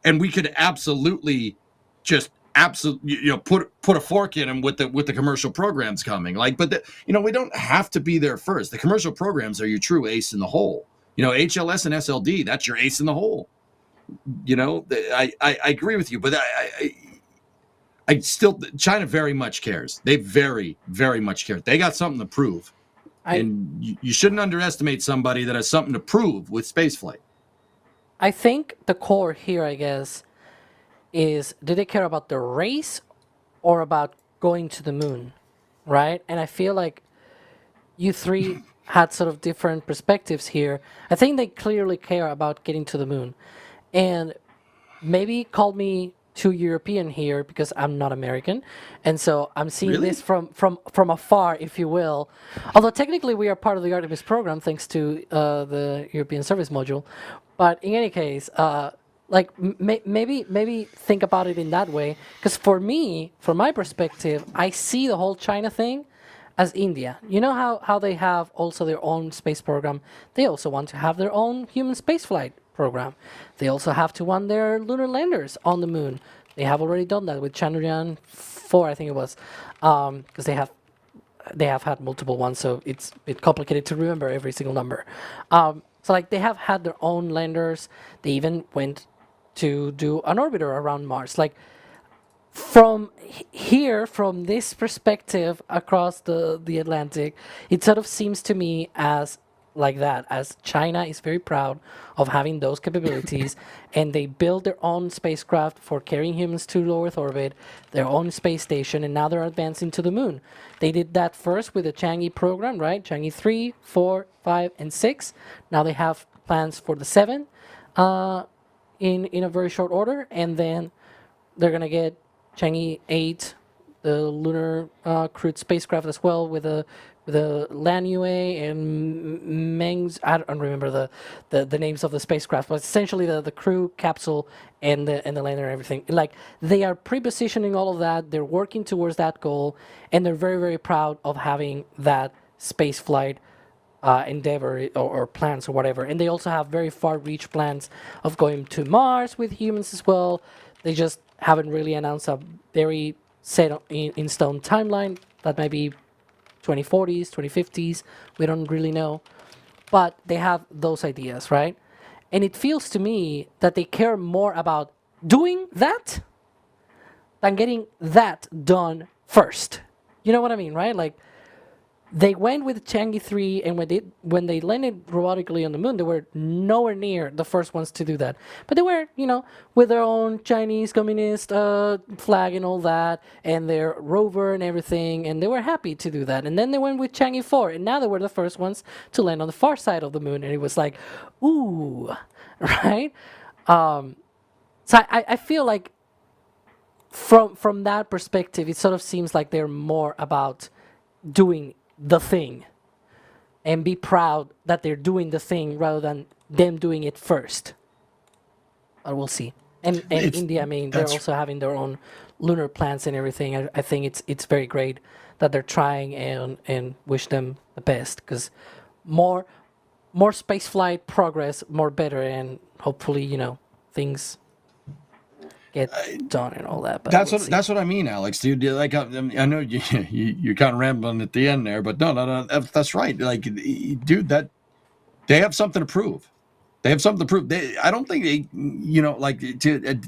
and we could absolutely just put a fork in them with the commercial programs coming. We don't have to be there first. The commercial programs are your true ace in the hole. HLS and SLD, that's your ace in the hole. I agree with you, but I still, China very much cares. They very, very much care. They got something to prove. And you shouldn't underestimate somebody that has something to prove with spaceflight. I think the core here, I guess, is do they care about the race or about going to the moon, right? And I feel like you three had sort of different perspectives here. I think they clearly care about getting to the moon. And maybe call me too European here because I'm not American, and so I'm seeing this from afar, if you will. Although technically we are part of the Artemis program thanks to the European Service Module, but in any case, maybe think about it in that way. Because for me, from my perspective, I see the whole China thing as India. You know how they have also their own space program. They also want to have their own human spaceflight program. They also have to run their lunar landers on the moon. They have already done that with Chandrayaan 4, I think it was, because they have had multiple ones, so it's a bit complicated to remember every single number. So they have had their own landers. They even went to do an orbiter around Mars. From here, from this perspective across the Atlantic, it sort of seems to me as China is very proud of having those capabilities, and they build their own spacecraft for carrying humans to low Earth orbit, their own space station, and now they're advancing to the moon. They did that first with the Chang'e program, right? Chang'e 3, 4, 5, and 6. Now they have plans for the 7 in a very short order, and then they're going to get Chang'e 8, the lunar crewed spacecraft as well, with the Lanyue and Mengs. I don't remember the names of the spacecraft, but essentially the crew capsule and the lander and everything. They are pre-positioning all of that. They're working towards that goal, and they're very, very proud of having that space flight endeavor or plans or whatever. And they also have very far-reach plans of going to Mars with humans as well. They just haven't really announced a very set in stone timeline. That might be 2040s, 2050s, we don't really know. But they have those ideas, right? And it feels to me that they care more about doing that than getting that done first. You know what I mean, right? They went with Chang'e 3, and when they landed robotically on the moon, they were nowhere near the first ones to do that. But they were, with their own Chinese communist flag and all that, and their rover and everything, and they were happy to do that. And then they went with Chang'e 4, and now they were the first ones to land on the far side of the moon, and it was like, ooh, right? So I feel like from that perspective, it sort of seems like they're more about doing the thing and be proud that they're doing the thing rather than them doing it first. But we'll see. And India, they're also having their own lunar plans and everything. I think it's very great that they're trying, and wish them the best, because more more spaceflight progress, more better, and hopefully, things get done and all that. But That's what I mean, Alex, dude. Like, I know you're kind of rambling at the end there, but no, that's right. Like, dude, that they have something to prove. They have something to prove. I don't think they, like to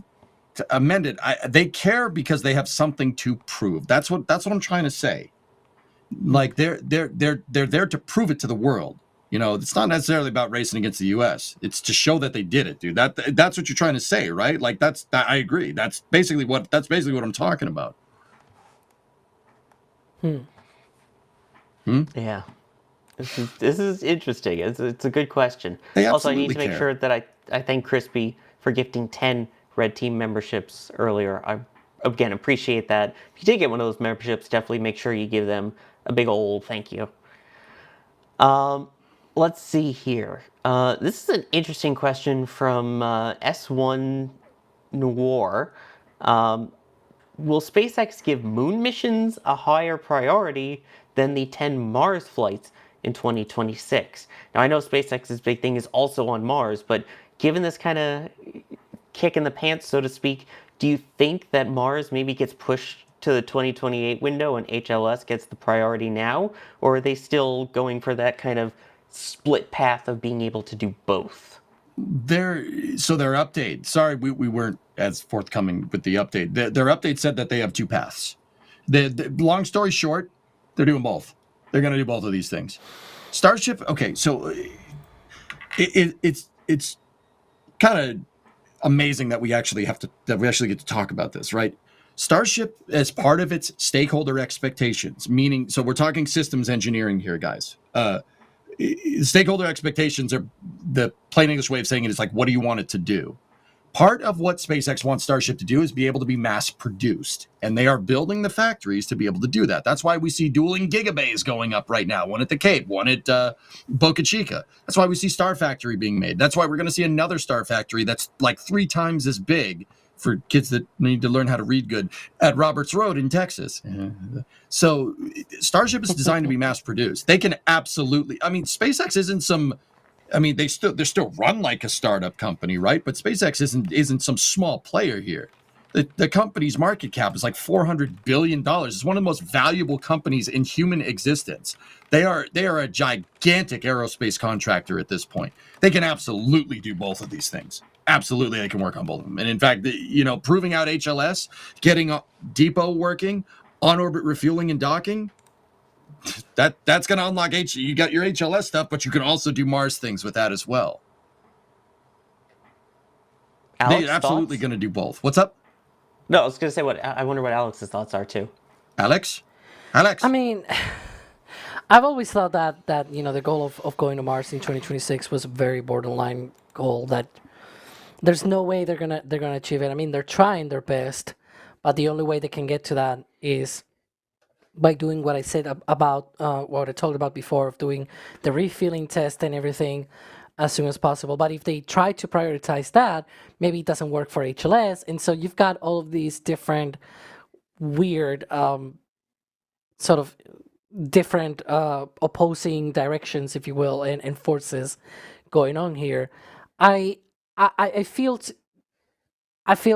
amend it. They care because they have something to prove. That's what I'm trying to say. Like, they're there to prove it to the world. It's not necessarily about racing against the U.S. It's to show that they did it, dude. That's what you're trying to say, right? Like, I agree. That's basically what I'm talking about. Yeah. This is interesting. It's a good question. They Also, I need absolutely to make care. sure that I thank Crispy for gifting 10 Red Team memberships earlier. I, again, appreciate that. If you did get one of those memberships, definitely make sure you give them a big old thank you. Let's see here. This is an interesting question from S1 Noir. Will SpaceX give moon missions a higher priority than the 10 Mars flights in 2026? Now, I know SpaceX's big thing is also on Mars, but given this kind of kick in the pants, so to speak, do you think that Mars maybe gets pushed to the 2028 window and HLS gets the priority now? Or are they still going for that kind of split path of being able to do both? Their update. Sorry, we weren't as forthcoming with the update. Their update said that they have two paths. The long story short, they're doing both. They're going to do both of these things. Starship. Okay, so it's kind of amazing that we actually get to talk about this, right? Starship, as part of its stakeholder expectations, meaning, so we're talking systems engineering here, guys. Stakeholder expectations are the plain English way of saying it is like, what do you want it to do? Part of what SpaceX wants Starship to do is be able to be mass produced, and they are building the factories to be able to do that. That's why we see dueling gigabays going up right now, one at the Cape, one at Boca Chica. That's why we see Star Factory being made. That's why we're going to see another Star Factory that's like 3 times as big for kids that need to learn how to read good at Roberts Road in Texas. So Starship is designed to be mass produced. They can absolutely, SpaceX isn't some, they're still run like a startup company, right? But SpaceX isn't some small player here. The company's market cap is like $400 billion. It's one of the most valuable companies in human existence. They are a gigantic aerospace contractor at this point. They can absolutely do both of these things. Absolutely, they can work on both of them. And in fact, proving out HLS, getting a depot working, on-orbit refueling and docking, that's going to unlock you got your HLS stuff, but you can also do Mars things with that as well. Alex, they're absolutely going to do both. What's up? No, I was going to say I wonder what Alex's thoughts are too. Alex? I've always thought that the goal of going to Mars in 2026 was a very borderline goal that there's no way they're gonna achieve it. They're trying their best, but the only way they can get to that is by doing what I said about what I talked about before, of doing the refueling test and everything as soon as possible. But if they try to prioritize that, maybe it doesn't work for HLS, and so you've got all of these different weird sort of different opposing directions, if you will, and forces going on here. I feel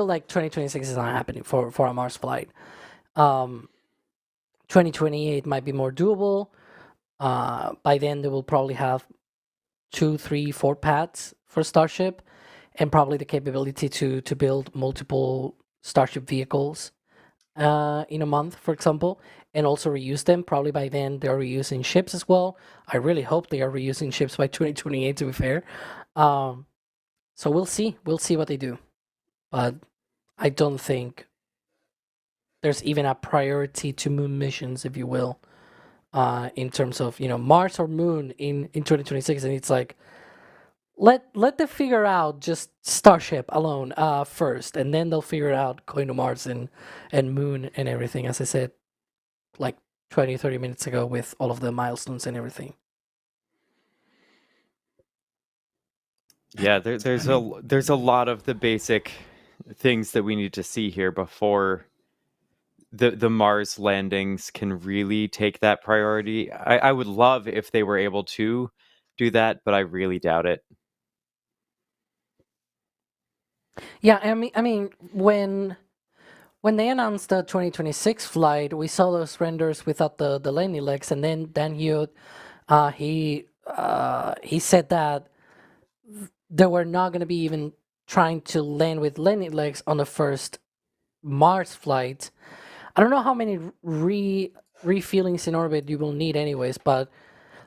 like 2026 is not happening for a Mars flight. 2028 might be more doable. By then, they will probably have 2, 3, 4 pads for Starship, and probably the capability to build multiple Starship vehicles in a month, for example, and also reuse them. Probably by then, they're reusing ships as well. I really hope they are reusing ships by 2028, to be fair. So we'll see. We'll see what they do. But I don't think there's even a priority to moon missions, if you will, in terms of, Mars or moon in 2026. And it's like, let them figure out just Starship alone first, and then they'll figure out going to Mars and moon and everything, as I said, like 20, 30 minutes ago, with all of the milestones and everything. Yeah, there's a lot of the basic things that we need to see here before the Mars landings can really take that priority. I would love if they were able to do that, but I really doubt it. Yeah, I mean, when they announced the 2026 flight, we saw those renders without the landing legs, and then Dan Hewitt, he said that they were not going to be even trying to land with landing legs on the first Mars flight. I don't know how many refuelings in orbit you will need anyways, but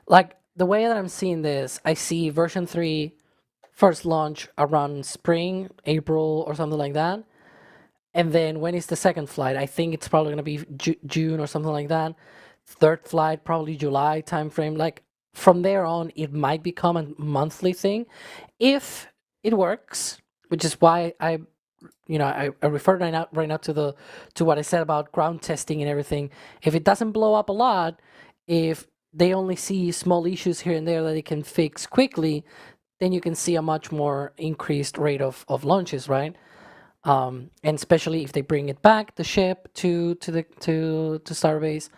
like the way that I'm seeing this, I see version 3 first launch around spring, April or something like that. And then when is the second flight? I think it's probably going to be June or something like that. Third flight, probably July timeframe. Like from there on, it might become a monthly thing. If it works, which is why I refer right now to what I said about ground testing and everything. If it doesn't blow up a lot, if they only see small issues here and there that they can fix quickly, then you can see a much more increased rate of launches, right? And especially if they bring it back, the ship to Starbase,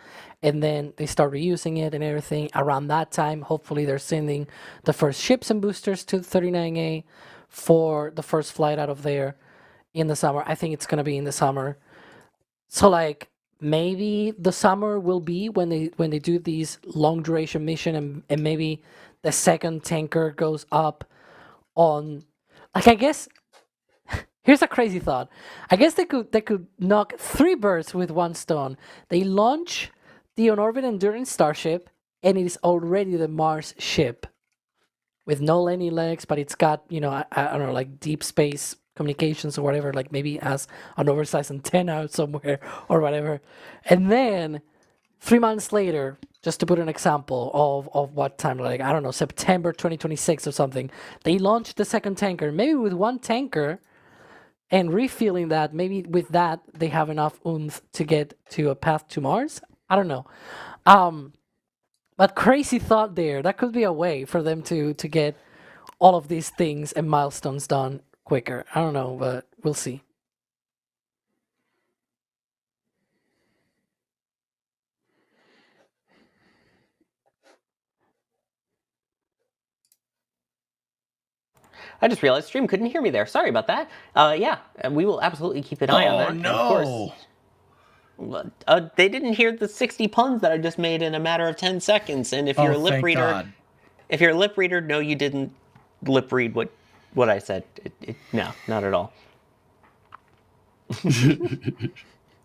and then they start reusing it and everything. Around that time, hopefully they're sending the first ships and boosters to 39A for the first flight out of there in the summer. I think it's gonna be in the summer. So like maybe the summer will be when they do these long duration mission, and maybe the second tanker goes up on, like, I guess. Here's a crazy thought. I guess they could knock 3 birds with one stone. They launch the on-orbit Endurance Starship, and it is already the Mars ship with no landing legs, but it's got, I don't know, like deep space communications or whatever, like maybe it has an oversized antenna somewhere or whatever. And then 3 months later, just to put an example of what time, like, I don't know, September 2026 or something, they launch the second tanker, maybe with one tanker, and refueling that, maybe with that, they have enough oomph to get to a path to Mars. I don't know. But crazy thought there. That could be a way for them to get all of these things and milestones done quicker. I don't know, but we'll see. I just realized stream couldn't hear me there. Sorry about that. Yeah, we will absolutely keep an eye on that. No. Of course, they didn't hear the 60 puns that I just made in a matter of 10 seconds. And if you're a lip reader, no, you didn't lip read what I said. No, not at all.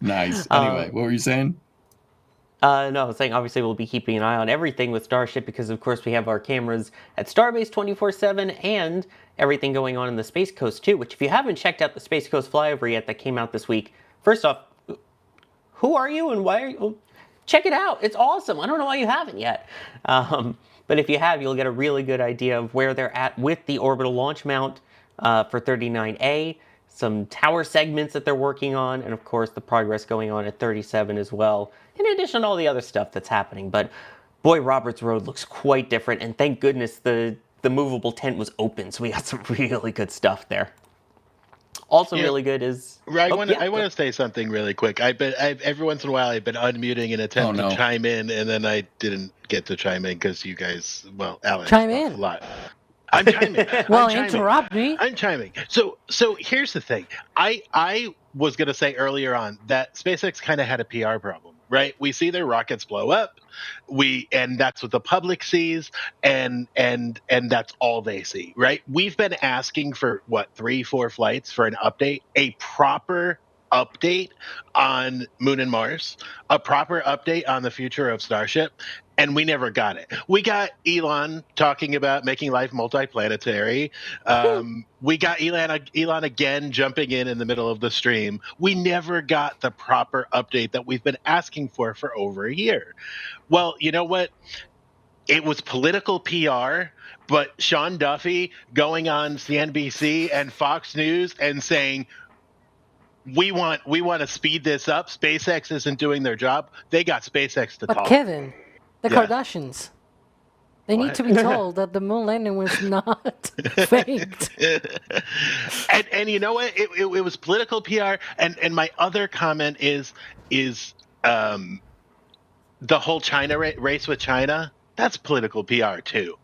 Nice. Anyway, what were you saying? No, I was saying obviously we'll be keeping an eye on everything with Starship because, of course, we have our cameras at Starbase 24/7 and everything going on in the Space Coast too, which if you haven't checked out the Space Coast flyover yet that came out this week, first off, who are you and why are you? Check it out. It's awesome. I don't know why you haven't yet. But if you have, you'll get a really good idea of where they're at with the orbital launch mount for 39A, some tower segments that they're working on, and of course the progress going on at 37 as well, in addition to all the other stuff that's happening. But boy, Roberts Road looks quite different, and thank goodness the movable tent was open, so we got some really good stuff there. Also really good is... I want to say something really quick. Every once in a while I've been unmuting and attempting to chime in, and then I didn't get to chime in because you guys, well, Alex, chime in a lot. I'm chiming. Well, interrupt me. I'm chiming. So here's the thing. I was going to say earlier on that SpaceX kind of had a PR problem, right? We see their rockets blow up, and that's what the public sees, and that's all they see, right? We've been asking for 3-4 flights for an update, a proper update on Moon and Mars, a proper update on the future of Starship, and we never got it. We got Elon talking about making life multiplanetary. We got Elon again jumping in the middle of the stream. We never got the proper update that we've been asking for over a year. Well, you know what? It was political PR, but Sean Duffy going on CNBC and Fox News and saying, we want to speed this up. SpaceX isn't doing their job. They got SpaceX to talk. But Kevin, the Kardashians, they need to be told that the moon landing was not faked. And you know what? It was political PR. And my other comment is the whole China race with China. That's political PR too.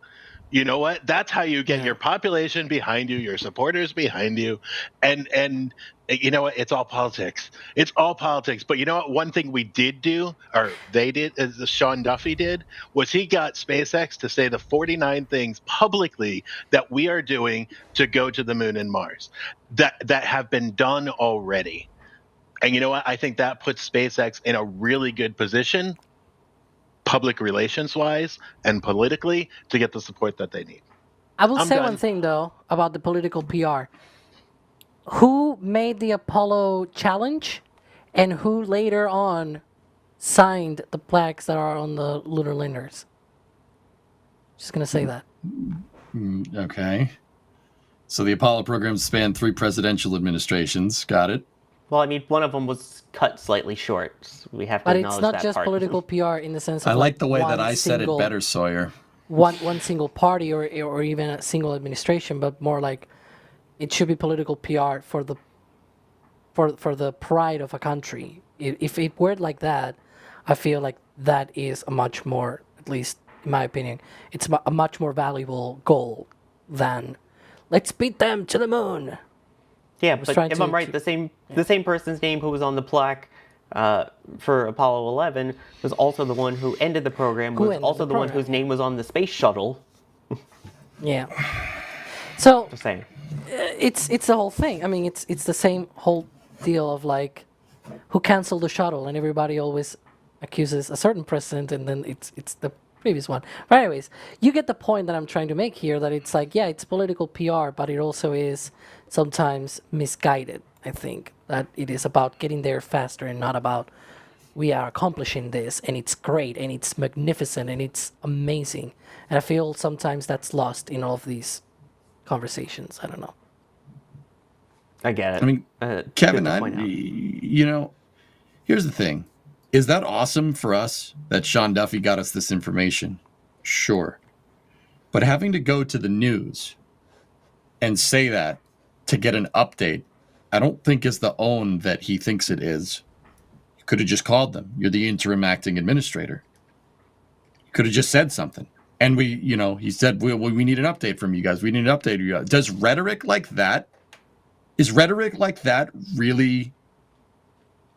You know what? That's how you get your population behind you, your supporters behind you, and you know what? It's all politics. It's all politics. But you know what? One thing we did do, or they did, as Sean Duffy did, was he got SpaceX to say the 49 things publicly that we are doing to go to the moon and Mars that have been done already. And you know what? I think that puts SpaceX in a really good position, public relations wise and politically, to get the support that they need. I will I'm say done. one thing though about the political PR. Who made the Apollo challenge, and who later on signed the plaques that are on the lunar landers? Just gonna say that. Okay. So the Apollo program spanned 3 presidential administrations. Got it. Well, I mean, one of them was cut slightly short. So we have to But acknowledge it's not that just part. political PR in the sense of I like the way one that I said it single- better, Sawyer. One single party or even a single administration, but more like it should be political PR for the pride of a country. If it were like that, I feel like that is a much more, at least in my opinion, it's a much more valuable goal than let's beat them to the moon. Yeah, was but trying if to- I'm right, the same person's name who was on the plaque for Apollo 11 was also the one who ended the program, Who was ended also the the one program. whose name was on the space shuttle. Yeah. So Just saying. it's the whole thing. I mean, it's the same whole deal of like who canceled the shuttle, and everybody always accuses a certain president, and then it's the previous one. But anyways, you get the point that I'm trying to make here. That it's like, yeah, it's political PR, but it also is sometimes misguided. I think that it is about getting there faster and not about we are accomplishing this and it's great and it's magnificent and it's amazing. And I feel sometimes that's lost in all of these conversations. I don't know. I get it. I mean, Good Kevin, to point out. here's the thing. Is that awesome for us that Sean Duffy got us this information? Sure. But having to go to the news and say that to get an update, I don't think is the own that he thinks it is. You could have just called them. You're the interim acting administrator. You could have just said something. And he said, we need an update from you guys. We need an update from you guys. Is rhetoric like that really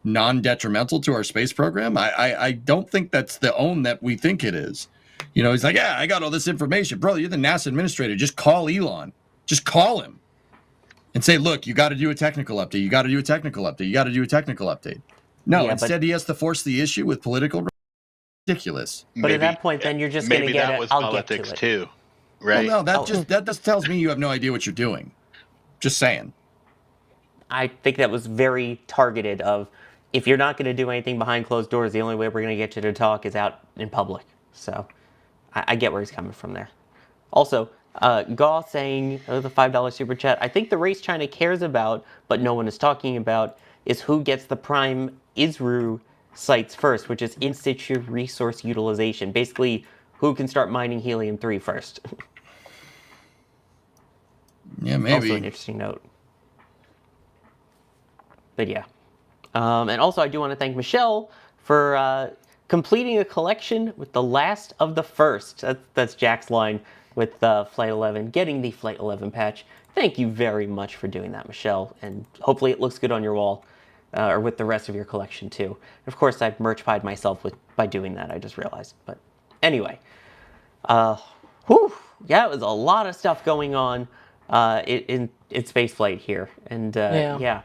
non-detrimental to our space program? I don't think that's the own that we think it is. He's like, yeah, I got all this information. Bro, you're the NASA administrator. Just call Elon. Just call him and say, look, you got to do a technical update. You got to do a technical update. You got to do a technical update. No, Yeah, instead he has to force the issue with political. Ridiculous. But at that point, then you're just going to maybe get that it. was I'll get to politics it. too, right? Well, no, that just tells me you have no idea what you're doing. Just saying. I think that was very targeted of, if you're not going to do anything behind closed doors, the only way we're going to get you to talk is out in public. So I get where he's coming from there. Also, Gaw saying, the $5 super chat, I think the race China cares about, but no one is talking about, is who gets the prime ISRU sites first, which is in situ resource utilization. Basically, who can start mining helium-3 first. Yeah, maybe. Also an interesting note. But yeah. And also I do want to thank Michelle for completing a collection with the last of the first. That's Jack's line with Flight 11, getting the Flight 11 patch. Thank you very much for doing that, Michelle. And hopefully it looks good on your wall, or with the rest of your collection too. And of course, I've merch pied myself by doing that, I just realized. But anyway. Yeah, it was a lot of stuff going on in Spaceflight here. And yeah.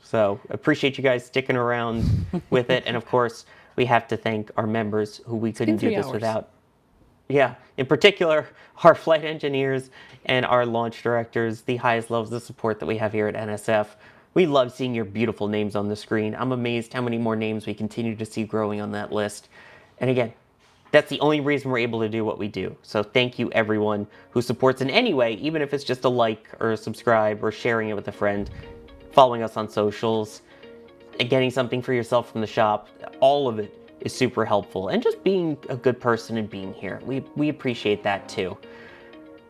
So appreciate you guys sticking around with it. And of course, we have to thank our members who we couldn't do this without. Yeah, in particular, our flight engineers and our launch directors, the highest levels of support that we have here at NSF. We love seeing your beautiful names on the screen. I'm amazed how many more names we continue to see growing on that list. And again, that's the only reason we're able to do what we do. So thank you everyone who supports in any way, even if it's just a like or a subscribe or sharing it with a friend, following us on socials, and getting something for yourself from the shop. All of it is super helpful. And just being a good person and being here. We appreciate that too.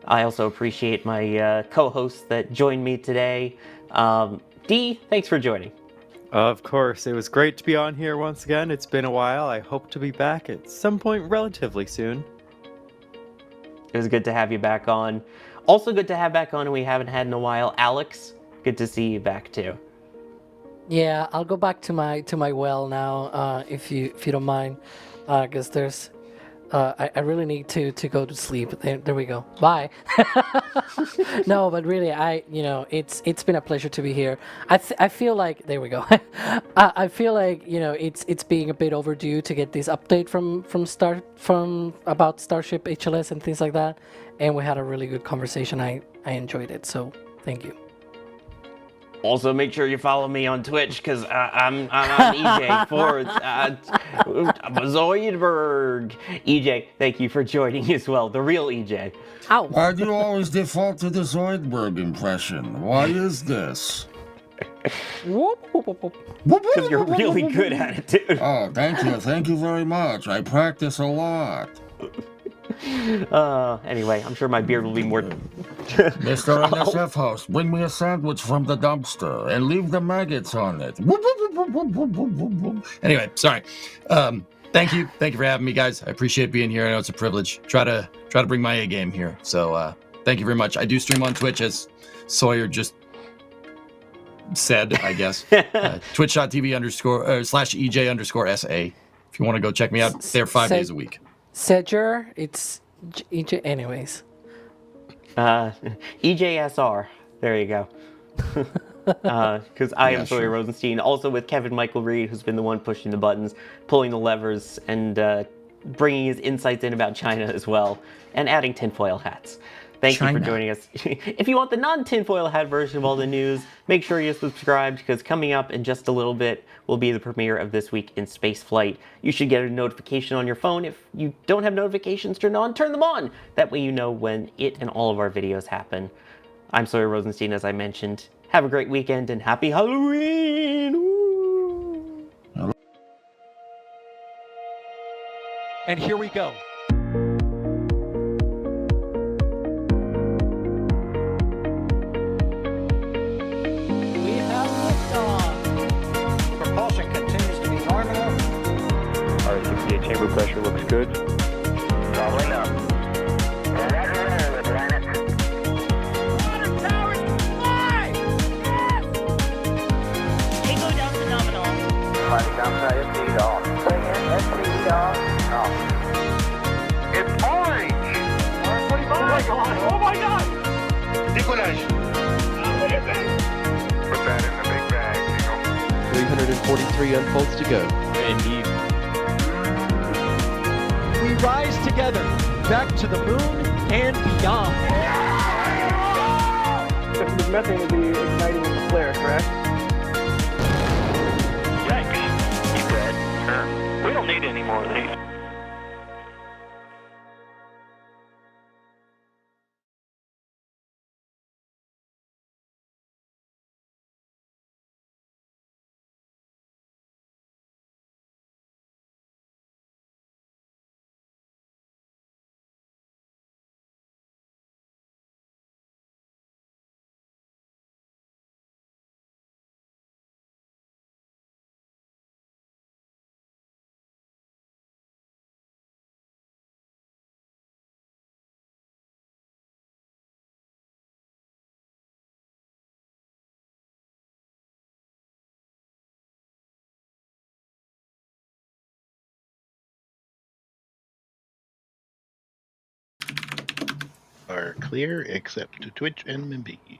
I also appreciate my co-hosts that joined me today. Dee, thanks for joining. Of course, it was great to be on here once again. It's been a while. I hope to be back at some point relatively soon. It was good to have you back on. Also good to have back on, and we haven't had in a while. Alex, good to see you back too. Yeah, I'll go back to my well now, if you don't mind, because there's I really need to go to sleep. There we go. Bye. No, but really, it's been a pleasure to be here. I feel like there we go. I feel like it's being a bit overdue to get this update from about Starship HLS and things like that. And we had a really good conversation. I enjoyed it. So thank you. Also, make sure you follow me on Twitch, because I'm on EJ for Zoidberg. EJ, thank you for joining as well, the real EJ. Ow. Why do you always default to the Zoidberg impression? Why is this? Because you're really good at it, dude. Oh, thank you very much. I practice a lot. Anyway, I'm sure my beard will be more... Mr. NSF host, bring me a sandwich from the dumpster and leave the maggots on it. Anyway, sorry. Thank you for having me, guys. I appreciate being here. I know it's a privilege. Try to bring my A game here. So thank you very much. I do stream on Twitch, as Sawyer just said, I guess. Twitch.tv/EJ_SA. If you want to go check me out, there 5 days a week. Sedger, it's EJ. Anyways. EJSR. There you go. Because I am Sawyer Rosenstein, also with Kevin Michael Reed, who's been the one pushing the buttons, pulling the levers, and bringing his insights in about China as well, and adding tinfoil hats. Thank you for joining us. If you want the non-tinfoil hat version of all the news, make sure you're subscribed, because coming up in just a little bit will be the premiere of This Week in Spaceflight. You should get a notification on your phone. If you don't have notifications turned on, turn them on. That way you know when it and all of our videos happen. I'm Sawyer Rosenstein, as I mentioned. Have a great weekend and happy Halloween! Woo! And here we go. We have liftoff. Propulsion continues to be normal. R68 chamber pressure looks good. Rolling up. Roger, Atlantis. Water towers, fly! Yes! Tango down to nominal. Flight down to FTV off. Bring in FTV off. Off. It's orange! 145! Oh my god! Oh my god! Decollage. What is it? Put that in the big bag, Eagle. 343 unfolds to go. Indeed. We rise together, back to the moon and beyond. The methane will be igniting in the flare, correct? Thanks. You bet. We don't need any more of these. Are clear except to Twitch and Membies.